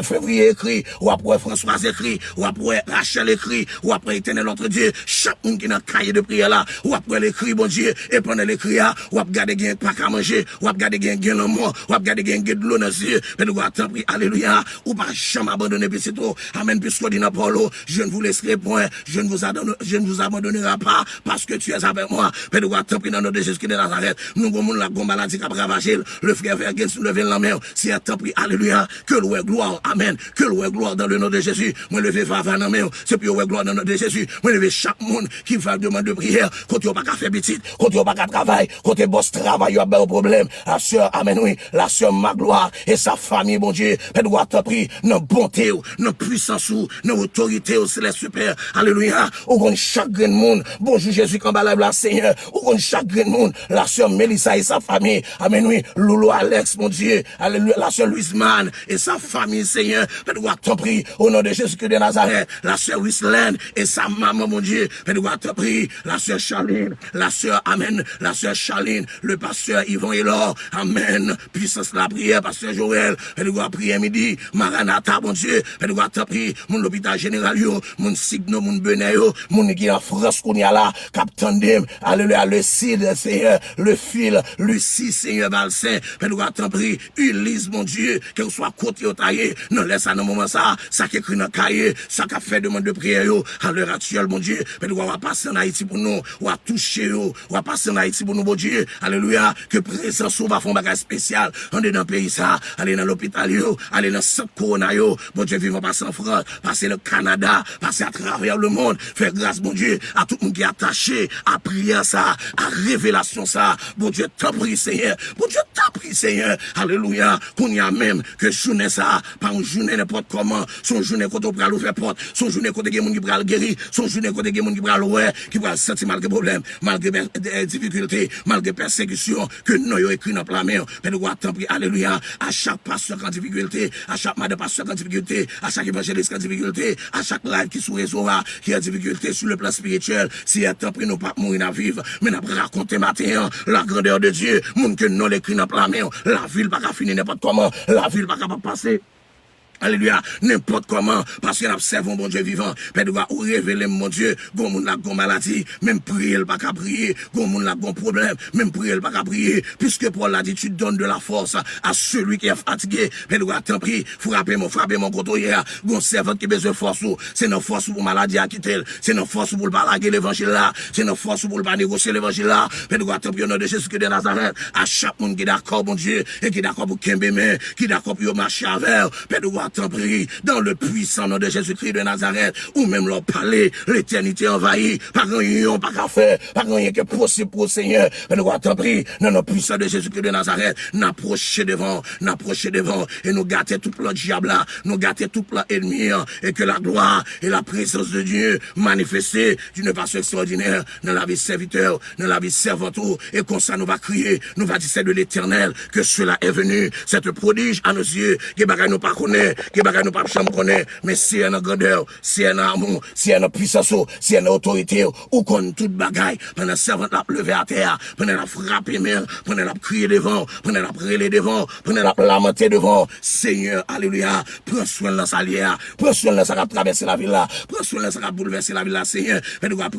février écrit, ou après François écrit, ou après Rachel écrit, ou après éternel notre Dieu, chaque monde qui dans cahier de prière là, ou après l'écrit bon Dieu, et pendant l'écrit là, ou après garder gain pas qu'à manger, ou après garder gain dans mort, ou après garder gain de l'eau dans les yeux, mais nous attendre alléluia, ou pas jamais abandonner puis c'est tout, amen, puisque dit dans Paulo, je ne vous laisserai point, je ne vous abandonnerai pas, parce que tu es avec moi, mais nous attendre dans notre Jésus qui est de Nazareth, nous avons la maladie qui a ravagé, le frère Vergen se lever la main, c'est à temps alléluia, que louer gloire, amen, que louer gloire dans le nom de Jésus, moi lever Vava dans la main, c'est puis louer gloire dans le nom de Jésus, moi lever chaque monde qui va demander de prière, quand tu n'as pas qu'à faire petit, quand tu n'as pas qu'à travailler, quand tu boss travail, il y a un problème, la sœur, amen, oui, la sœur Magloire et sa famille, bon Dieu, elle doit te prier, dans bonté, dans puissance, dans autorité, c'est les super, alléluia, ou qu'on chagrin de monde, bonjour Jésus, quand la Seigneur, ou qu'on chagrin de monde, la sœur Mélissa et sa famille, amen, oui, Loulou Alex, mon Dieu, alléluia, la sœur Louise Mann et sa famille, Seigneur, elle doit te prier, au nom de Jésus-Christ de Nazareth, la sœur Wislaine et sa maman, mon Dieu, elle doit te prier, la sœur Charline, la sœur, amen, la sœur Charline, le pasteur Yvon Elor, amen, puissance la prière, pasteur Joël, elle doit prier midi, Maranatha, mon Dieu, elle doit te prier, mon hôpital général, yo, mon Signo, mon Benet, yo, mon qui en France, qu'on y a là, Captain alléluia, le Cid, Seigneur, le fil, Lucie, Seigneur, Valsain, elle doit te prier, Ulysse, mon Dieu, qu'elle soit côté au taillé, non laisse ça dans moment ça qui écrit dans le cahier, ça qui fait demande de prière, yo, à l'heure actuelle, mon Dieu, elle doit passer en Haïti pour nous, ou à toucher, yo, ou à passer en Haïti pour nous, mon Dieu, alléluia, que présence, on va faire un bagage spécial, on est dans le pays ça, aller dans l'hôpital, yo, aller dans ce corona, yo, mon Dieu, vivons passer en France, passer le Canada, passer à travers le monde, faire grâce, mon Dieu, à tout le monde qui est attaché, à prier ça, à révélation ça, mon Dieu, t'en prie, Seigneur, mon Dieu, t'en prie, Seigneur, alléluia, qu'on y a même que journée ça, pas une journée n'importe comment, son journée quand on peut aller faire porte, son journée quand il y a des gens qui peuvent guérir, son journée quand il y a des gens qui peuvent ouais, qui peuvent sentir malgré problème, malgré des difficultés, malgré persécution, que nous avons écrit dans la main, mais nous devons attendre, alléluia, à chaque pasteur en difficulté, à chaque madame pasteur en difficulté, à chaque évangéliste en difficulté, à chaque live qui sous réseau qui a difficulté sur le plan spirituel, si à temps pris nous pas mourir à vivre, mais nous raconter matin la grandeur de Dieu, monde que nous l'écrit dans la main, la ville pas finir n'importe comment, la ville pas capable passer. Alléluia, n'importe comment, parce que nous observons bon Dieu vivant, mais nous devons révéler mon Dieu, gon moun la gon maladie, même prier le pas qu'à prier, gon moun la gon problème, même prier le pas qu'à prier, puisque Paul l'a dit, tu donnes de la force à celui qui est fatigué, mais nous devons prier, frapper mon côté hier, gon servant qui besoin de force, c'est notre force pour maladie à quitter, c'est notre force pour le balaguer l'évangile là, c'est notre force pour le pas négocier l'évangile là, mais nous devons prier au nom de Jésus de Nazareth, à chaque monde qui est d'accord, mon Dieu, et qui est d'accord pour Kembe, qui est d'accord pour marcher avec, mais nous t'en prie, dans le puissant nom de Jésus-Christ de Nazareth, ou même leur parler, l'éternité envahie, par rien, pas qu'à faire, par rien qui est possible pour le Seigneur, mais nous t'en prie, dans le puissant de Jésus-Christ de Nazareth, n'approcher devant, et nous gâter tout le diable là, nous gâter tout le ennemi, et que la gloire et la présence de Dieu manifestée d'une façon extraordinaire dans la vie serviteur, dans la vie servante, et comme ça nous va crier, nous va dire c'est de l'éternel que cela est venu, cette prodige à nos yeux, qui bagaille nous pas connaît, connaît, qui bagaille nous pas chambre connaît, mais si un grandeur, si un amour, si un puissance, si un autorité, ou qu'on toute bagaille, pendant servant la lever à terre, pendant la frapper mère, pendant la crier devant, pendant la brûler devant, pendant la lamenter devant, Seigneur, alléluia, prends soin de la salière, prends soin de ça qui a traversé la ville là, prends soin de ça qui a bouleversé la ville là, Seigneur, mais nous allons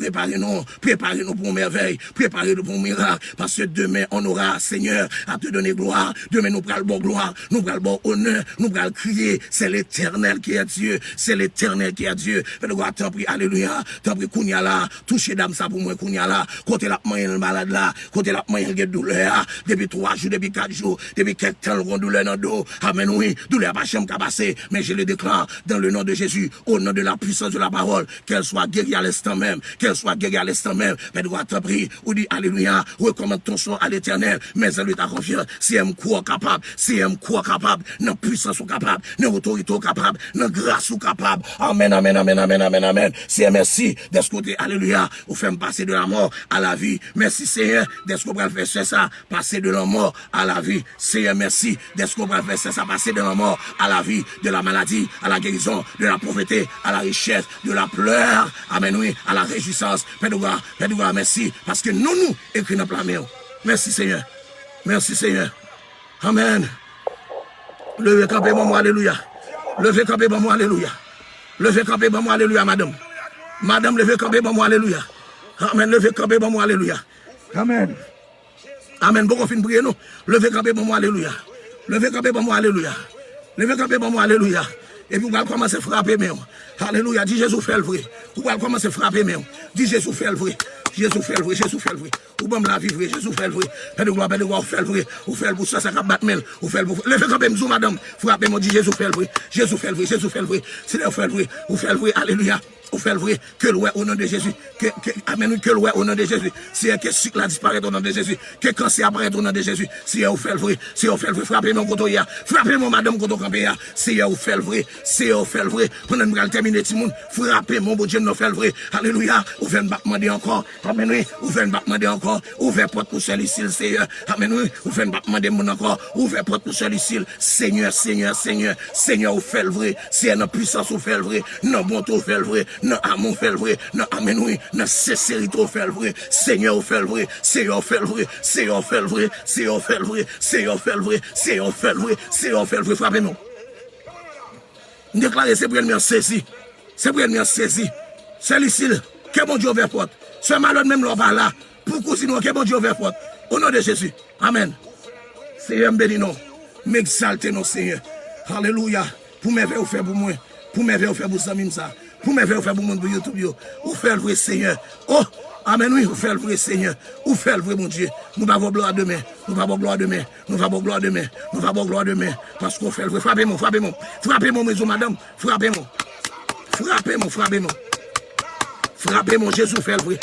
préparer nous pour merveille, préparer nous pour miracle, parce que demain on aura, Seigneur, à te donner gloire, demain nous prenons bon gloire, nous prenons bon honneur, nous allons crier, c'est l'Éternel qui est Dieu, c'est l'Éternel qui est Dieu, mais nous allons t'en prier, alléluia, t'en prier, Kounia là, toucher dame ça pour moi, Kounia là, côté la main le malade là, côté la main le douleur, depuis 3 jours, depuis 4 jours, depuis quelques temps, le douleur dans le dos, amen, oui, douleur pas chambre qu'à passer, mais je le déclare dans le nom de Jésus, au nom de la puissance de la parole, qu'elle soit guérie à l'instant même, qu'elle soit guérie à l'instant même, mais nous allons t'en prier, ou dit, alléluia, recommande ton choix à l'Éternel, mais en lui ta confiance, si elle me croit capable, si elle me croit capable, non puissance ou capable, non autorité ou capable, non grâce ou capable, amen, amen, amen, amen, amen, amen, c'est merci, de ce côté, alléluia, vous faites passer de la mort à la vie, merci Seigneur, de ce qu'on va faire ça, passer de la mort à la vie, Seigneur, merci, de ce qu'on va faire ça, passer de la mort à la vie, de la maladie, à la guérison, de la pauvreté, à la richesse, de la pleurs, amen, oui, à la réjouissance, Père, merci, parce que nous écrivons dans la main. Merci Seigneur. Merci Seigneur. Amen. Levez campé pour moi, alléluia. Levez campé pour moi, alléluia. Levez campé pour moi, alléluia, madame. Madame, levez campé pour moi, alléluia. Amen. Levez campé pour moi, alléluia. Amen. Amen. Beaucoup fin prier, nous. Levez campé pour moi, alléluia. Levez campé pour moi, alléluia. Levez campé pour moi, alléluia. Et puis, vous allez commencer à frapper, mais. Alléluia. Dis Jésus fait le vrai. Vous allez commencer à frapper, mais. Dis Jésus fait le vrai. Jésus fait le vrai, Jésus fait le vrai. Ou bon la vivre, Jésus fait le vrai. Père de gloire, vous fait le vrai. Vous fait le vrai, ça va battre mail. Vous fait le vrai. Levez quand même, madame. Frappez-moi, dis Jésus fait le vrai. Jésus fait le vrai, Jésus fait le vrai. C'est là, vous fait le vrai. Vous fait le vrai, alléluia. Vous fait le vrai, que le au nom de Jésus. Amen, que le au nom de Jésus. Si que cycle a disparaît au nom de Jésus. Que cancer apparaît au nom de Jésus. Si vous fait le vrai, si vous fait le vrai, frappez-moi, contre ya. Frappez-moi, madame, contre campé. Si vous fait le vrai, si vous fait le vrai. Pendant que nous terminer, Timoun, frappez-moi, bon Dieu, nous fait le vrai. Alléluia. Vous faites pas demander encore. Amen, oui. Vous faites pas demander encore. Ouvrez porte pour celui ici, Seigneur. Amen, oui. Vous faites pas demander encore. Ouvrez porte pour celui ici. Seigneur, Seigneur, Seigneur. Seigneur, vous fait le vrai. C'est une puissance, vous fait le vrai. Non, bon, vous fait le vrai. Non, amour fait le vrai. Non, amen, oui. Non, sincérité, vous fait le vrai. Seigneur, vous fait le vrai. Seigneur, fait le vrai. Seigneur, fait le vrai. Seigneur, fait le vrai. Seigneur, fait le vrai. Seigneur, fait le vrai. Seigneur, fait le vrai. Frappez-nous. Déclarez, c'est pour ennemi saisi. C'est pour ennemi saisi. C'est ici, que bon Dieu ouvre porte. Ce malheur même là, là. Pour sinon, que bon Dieu ouvre porte. Au nom de Jésus. Amen. Seigneur, bénis nous. M'exaltez nous, Seigneur. Alléluia. Pour mes vous faire pour moi. Pour mes vous faire pour Samim ça. Pour mes vous faire pour mon YouTube. Vous faites le vrai, Seigneur. Oh, amen, oui, vous faites le vrai, Seigneur. Vous faites le vrai, mon Dieu. Nous n'avons pas gloire demain. Nous n'avons pas gloire demain. Nous n'avons pas gloire demain. Nous n'avons pas gloire demain. Parce qu'on fait le vrai. Frappez-moi, frappez-moi. Frappez-moi, maison, madame. Frappez-moi. Frappez-moi, frappez-moi. Frappez-moi, Jésus fait le vrai.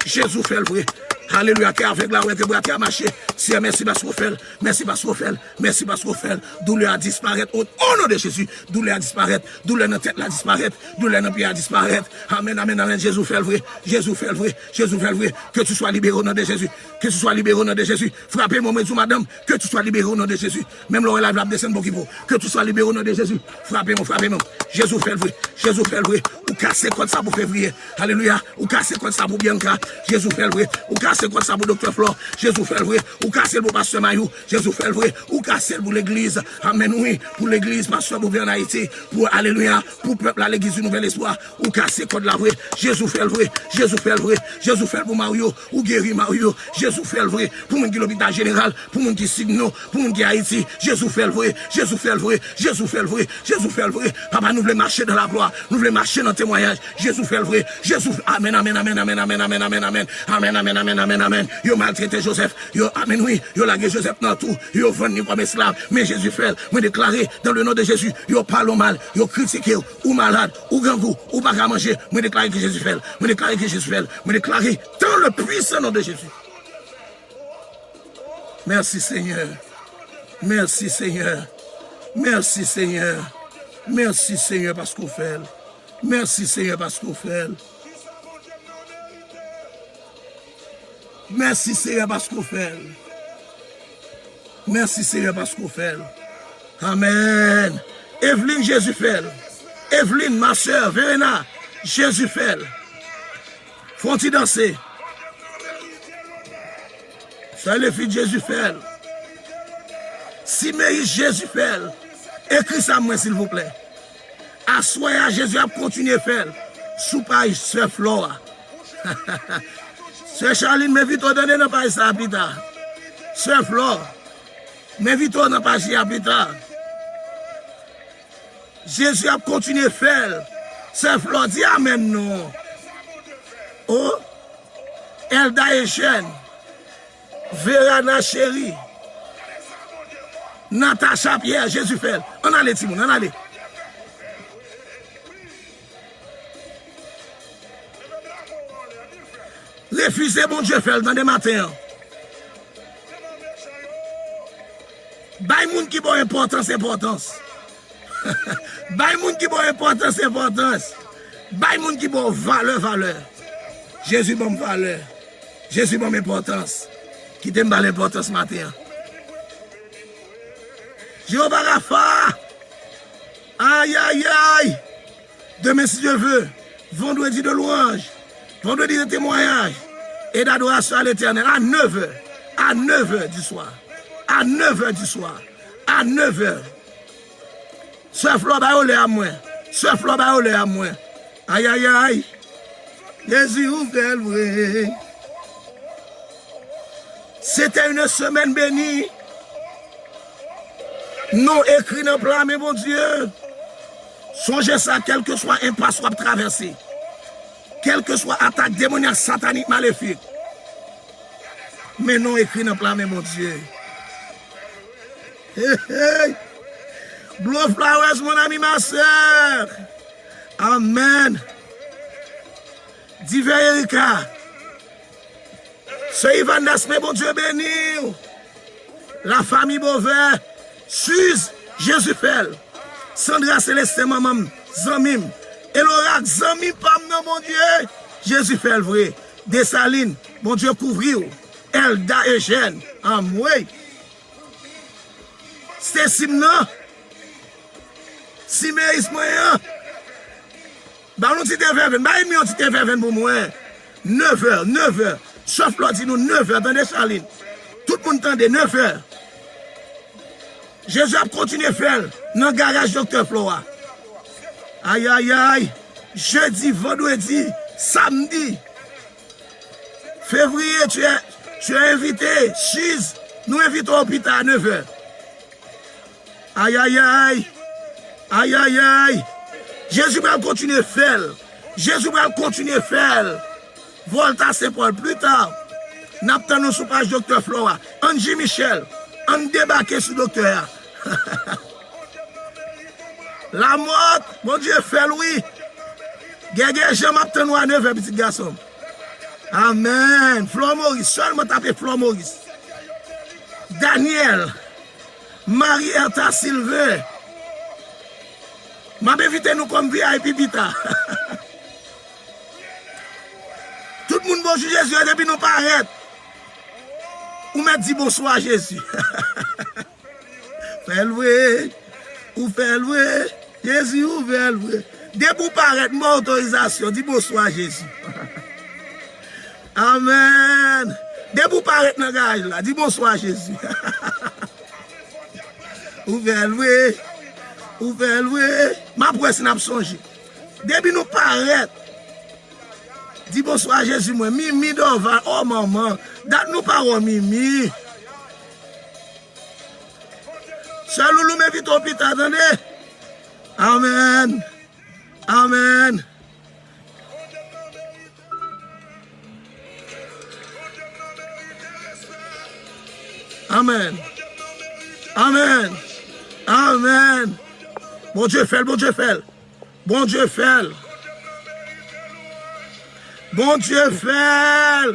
Jésus fait le vrai. Alléluia, car avec la que bras qui a marché. Si merci parce qu'on fait, merci parce qu'on fait, merci parce qu'on fait. Douleur a disparaître. Au nom de Jésus, douleur a disparaître. Douleur dans la tête a disparaître. Douleur dans le pied a disparaître. Amen, amen, amen. Jésus fait le vrai. Jésus fait le vrai. Jésus fait le vrai. Que tu sois libéré au nom de Jésus. Que tu sois libéré au nom de Jésus. Frappez-moi, madame. Que tu sois libéré au nom de Jésus. Même l'oreille la descendre pour qu'il faut. Que tu sois libéré au nom de Jésus. Frappez-moi, frappez-moi. Jésus fait le vrai. Jésus fait le vrai. Ou cassez comme ça pour février. Alléluia. Ou cassez comme ça pour Bianca. Jésus fait le vrai. Ou cassez comme ça pour Docteur Flore. Jésus fait le vrai. Ou cassez pour Pasteur Mayou. Jésus fait le vrai. Ou cassez pour l'église. Amen, oui. Pour l'église, Pasteur pour en Haïti. Pour Alléluia. Pour le peuple à l'église du Nouvel Espoir. Ou cassez contre la vraie. Jésus fait le vrai. Jésus fait le vrai. Jésus fait pour Mario. Ou guéri Mario. Jésus fait le vrai. Pour mon qui l'hôpital général. Pour mon qui Signo. Pour mon qui Haïti. Jésus fait le vrai. Jésus fait le vrai. Jésus fait le vrai. Jésus fait le vrai. Papa, nous voulons marcher dans la gloire. Nous voulons marcher dans le témoignage. Jésus fait le vrai. Jésus. Amen, amen, amen, amen, amen, amen, amen, amen. Amen, amen, amen, amen, amen. Yo maltraité Joseph. Yo, amen, oui. Yo lagué Joseph dans tout. Yo vendu comme esclave. Mais Jésus fait. Moi déclaré dans le nom de Jésus. Yo parle mal. Yo critiqué. Ou malade. Ou gangou. Ou pas à manger. Moi déclaré que Jésus fait. Moi déclaré que Jésus fait. Moi déclaré dans le puissant nom de Jésus. Merci Seigneur. Merci Seigneur. Merci Seigneur. Merci Seigneur parce qu'on fait. Merci Seigneur parce qu'on fait. Merci Seigneur parce qu'on fait. Merci Seigneur parce qu'on fait. Amen. Evelyne, Jésus fait. Evelyne, ma soeur, Verena, Jésus fait. Font-ils danser? Ça les filles, Jésus fait. Siméis, Jésus fait. Écris ça moi, s'il vous plaît. Assoya, Jésus a continué à faire. Sous page, Sœur Flora. Sœur Charline, mais vite, on donne dans page ça plus tard. Sœur Flora, mais vite, on n'a pas ça plus tard. Jésus a continué à faire. Sœur Flora, dis amen, non. Oh, Elda Echen, Verana Chérie, Natacha Pierre, Jésus fait. On allait, Timon, on allait. Refusez, bon Dieu, fait dans des matins. Bay moun qui bon importance, importance. Bay moun qui bon importance, importance. Bay moun qui bon valeur, valeur. Jésus bon valeur. Jésus bon importance. Qui t'aime l'importance matin. Jéhovah Rapha. Aïe, aïe, aïe. Demain, si Dieu veut, vendredi de louange, vendredi de témoignage et d'adoration à l'éternel à 9h. À 9h du soir. À 9h du soir. À 9h. Sœur Flore Baolé à moi. Sœur Flore Baolé à moi. Aïe, aïe, aïe. Jésus ouvre le. C'était une semaine bénie. Non écrit dans le plan, mais mon Dieu. Songez ça, quel que soit impasse soit traversé. Quelle que soit attaque démoniaque, satanique, maléfique. Mais non écrit dans le plan, mais mon Dieu. Hey, hey. Blue Flowers, mon ami, ma soeur. Amen. Diva Erika. Ce Ivan Dasme, mon Dieu béni. La famille Beauvais. Suze, Jésus Fel. Sandra Céleste, maman, Zamim. Elorak, Zamim, pam, non, mon Dieu. Jésus Fel, vrai. Dessalines, mon Dieu couvrir. Elda Eugène. Amoué. C'est Simon. Siméis moyen. Bah nous t'es verven, bah nous t'es verven pour moi. 9h, 9h. Sauf l'autre dit nous 9h dans des salines. Tout le monde tendait 9h. Jésus a continué à faire dans le garage Dr. Flora. Aïe aïe aïe. Jeudi, vendredi, samedi. Février, tu es invité. Chise, nous invitons au hôpital à 9h. Aïe aïe aïe. Aïe, aïe, aïe. Jésus va continuer à faire. Jésus va continuer à faire. Volta Saint-Paul plus tard. N'attendons sous page Dr. Flora. Angie Michel. On débarque sur docteur. La mort, mon Dieu, fait oui. Gégé, je m'attends à 9h, petit garçon. Amen. Flore Maurice, seulement taper Flore Maurice. Daniel. Marie-Erta Sylvain. M'a invité nous comme VIP Vita. Tout le monde bonjour Jésus et depuis nous paraît. Ou m'a dit bonsoir Jésus. Fais louer. Ou fais louer. Jésus ou fais louer. Dès pour paraître, mon autorisation. Dis bonsoir Jésus. Amen. Dès pour paraître dans le garage là. Dis bonsoir Jésus. Ou fais louer. Ou fais louer. Ma presse n'a pas changé. Depuis nous paraître. Dis bonsoir Jésus, moi. Mimi Dovan. Oh maman. Date nous parole Mimi. Seul loulou m'invite au hôpital. Attendez. Amen. Amen. Amen. Amen. Amen. Bon Dieu fait, bon Dieu fait. Bon Dieu fait. Bon Dieu fait.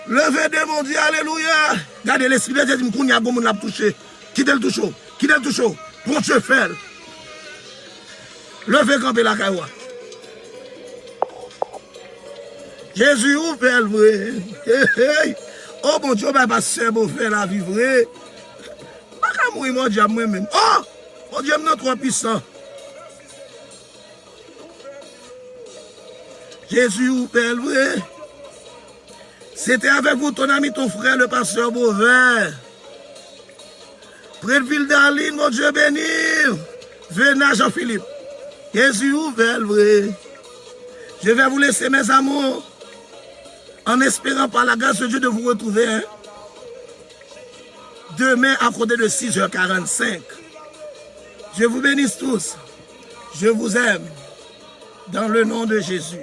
Levez des mon Dieu, alléluia. Regardez l'esprit de Dieu, dit qu'on y a bon monde l'a touché. Quittez le touchot. Quittez le touchot. Bon Dieu fait. Levez camper la caille. Jésus ouvre le vrai. Oh mon Dieu, bah c'est bon faire la vivre. Pas qu'à mourir mon diable moi-même. Oh! Oh Dieu, nous trop puissant. Jésus, ou Père vrai. C'était avec vous, ton ami, ton frère, le pasteur Beauvais. Près de ville d'Arline, mon Dieu béni. Venez, Jean-Philippe. Jésus, ou Père vrai. Je vais vous laisser, mes amours, en espérant par la grâce de Dieu de vous retrouver. Hein? Demain, à côté de 6h45. Je vous bénisse tous. Je vous aime. Dans le nom de Jésus.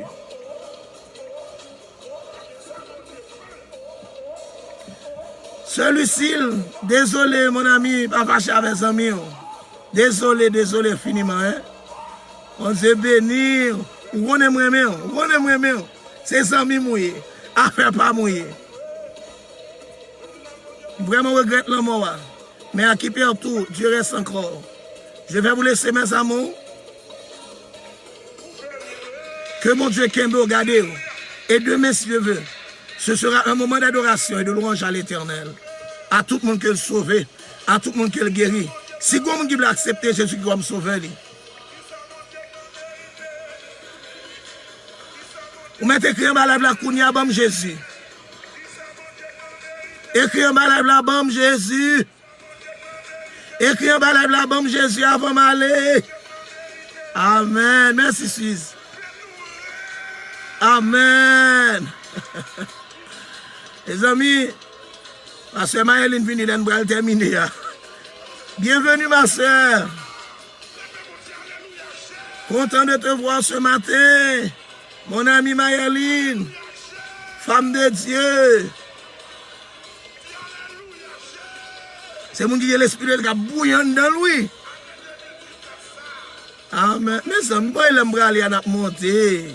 Sœur Lucille, désolé mon ami, pas fâché avec les amis. Désolé infiniment. Hein? On se bénit. On aime bien. C'est amis mouillés. Affaire pas mouillé. Vraiment regrette le mot. Mais à qui perd tout, Dieu reste encore. Je vais vous laisser mes amours. Que mon Dieu Kembe regarde. Et demain, si Dieu veut, ce sera un moment d'adoration et de louange à l'Éternel. À tout le monde qui le sauve, à tout le monde qui le guérit. Si vous avez accepté Jésus qui va me sauver. Vous mettez écrit en bas la kounia bam Jésus. Écrit en bas la bam Jésus. Écrit en bas la bam Jésus avant m'aller. Amen. Merci Suisse. Amen. Les amis, ma soeur Maëline vient de terminer. Bienvenue ma soeur. Content de te voir ce matin. Mon amie Maëline, femme de Dieu. C'est mon qui a l'esprit de bouillant dans lui. Amen. Mais ça, moi, il aime aller à monter.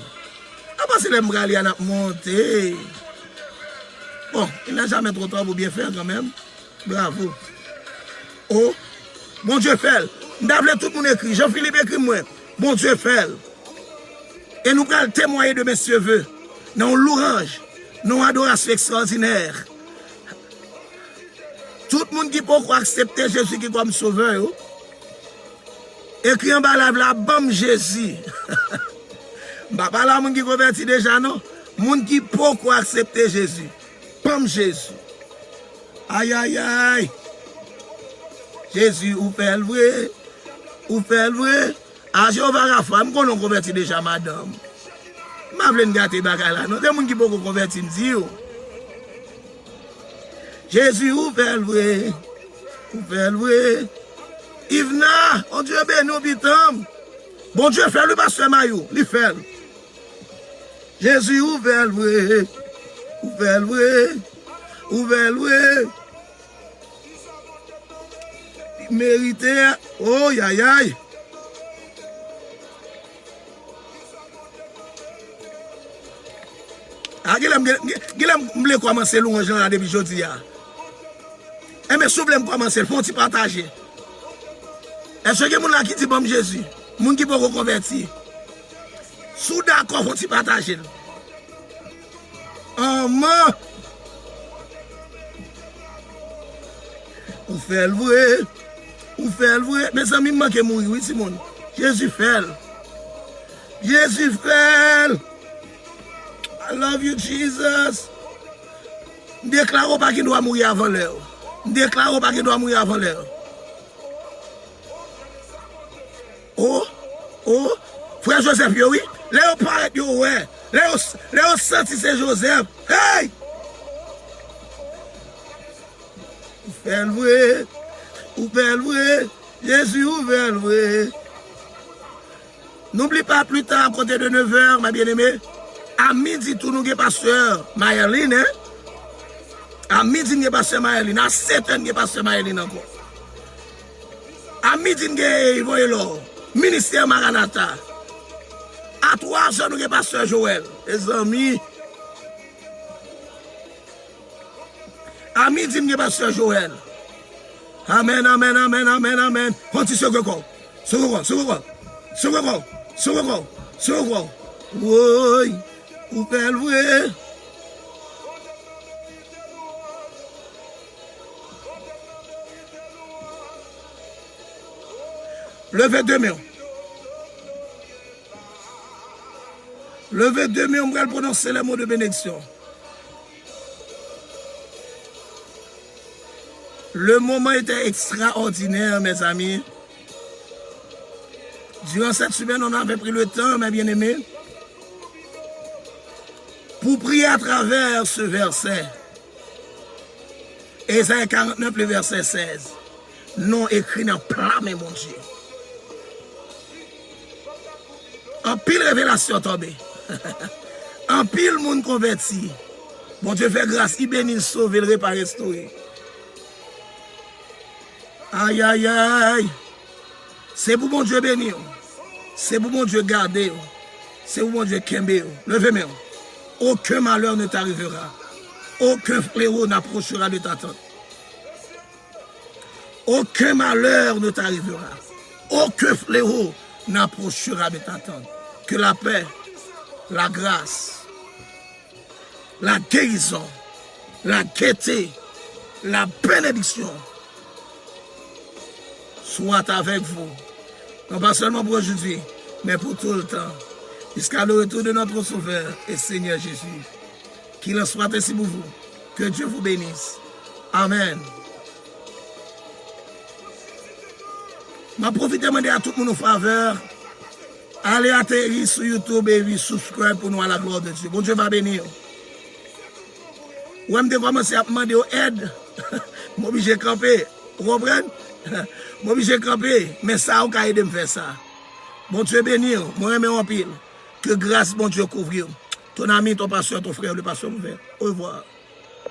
Ah, parce qu'il aime aller à monter. Bon, il n'a jamais trop tard pour bien faire quand même. Bravo. Oh, bon Dieu fait. D'abord, tout le monde écrit. Jean-Philippe écrit moi. Bon Dieu fait. Et nous allons témoigner de mes cheveux. Dans l'orange. Dans l'adoration extraordinaire. Tout le monde qui peut accepter Jésus qui comme sauveur. Écrit en bas la bam Jésus. Pas là, monde qui convertit déjà, non? Monde qui peut accepter Jésus. Bam Jésus. Aïe, aïe, aïe. Jésus, ou fait le vrai. Ou fait le vrai. Ah, Jéhovah Rapha, je ne converti déjà, madame. Je ne veux pas gâter bagay là. Non, c'est monde qui peut convertir, me dit. Jésus, ou fait le vrai. Ou fait le vrai. Yvna, on Dieu béni, bitam. Bon Dieu fait le pasteur Mayou, il fait. Jésus, ou fait le vrai. Ou fait le vrai. Ou fait le vrai. Mérité. Oh, aïe, aïe. Ah, je commencer à louer Jean depuis aujourd'hui. Et mais si vous voulez commencer, il faut partager. Est-ce que vous avez qui dit bon Jésus? Vous qui peut reconvertir? Si vous d'accord, il faut partager. Amen. Vous faites le vrai. Vous faites le vrai. Mes amis manquent de mourir, oui, Simone. Jésus fait. Jésus fait. I love you, Jesus. Déclare pas qu'il doit mourir avant l'heure. Déclare pas qu'il doit mourir avant l'heure. Oh, oh, frère Joseph, oui. Léo paraît, ouais. Léo senti c'est Joseph. Hey! Vous faites le vrai. Vous faites le vrai. Jésus, vous faites le vrai. N'oublie pas plus tard, à côté de 9h, ma bien-aimée. À midi, tout nous, pasteur Maëline, hein? À midi, nous, pasteur Maëline. À 7h, nous, pasteur Maëline encore. À midi, nous, voyez là. Ministère Maranatha. À 3h, nous, pasteur Joël. Les amis. À midi, nous, pasteur Joël. Amen, amen, amen, amen, amen. Continue ce record. Ce record, ce record. Ce record, ce record, ce record. Oui. Ou fait le vrai. Levez deux mains. Levez deux mains, on va prononcer les mots de bénédiction. Le moment était extraordinaire, mes amis. Durant cette semaine, on avait pris le temps, mes bien-aimés, pour prier à travers ce verset. Ésaïe 49, le verset 16. Non écrit dans plat, mais mon Dieu. En pile révélation tombée. En pile monde converti. Bon Dieu fait grâce, il bénit, il sauve, il répare, restaurer. Aïe, aïe, aïe. C'est pour mon Dieu bénir. C'est pour mon Dieu garder. C'est pour mon Dieu kembe. Levez-moi. Aucun malheur ne t'arrivera. Aucun fléau n'approchera de ta tente. Aucun malheur ne t'arrivera. Aucun fléau n'approchera de ta tente. Que la paix, la grâce, la guérison, la gaieté, la bénédiction soit avec vous. Non pas seulement pour aujourd'hui, mais pour tout le temps. Jusqu'à le retour de notre Sauveur et Seigneur Jésus. Qu'il en soit ainsi pour vous. Que Dieu vous bénisse. Amen. Je profite de demander à tout le monde en faveur. Allez atterrir sur YouTube et subscribe pour nous à la gloire de Dieu. Bon Dieu va bénir. Ou même commencer à demander aide. Je suis obligé de camper. Vous comprenez? Je suis obligé de camper. Mais ça, on peut aider à me faire ça. Bon Dieu bénir. Moi, je en pile. Que grâce, bon Dieu, couvre. Ton ami, ton pasteur, ton frère, le pasteur ouvert. Au revoir.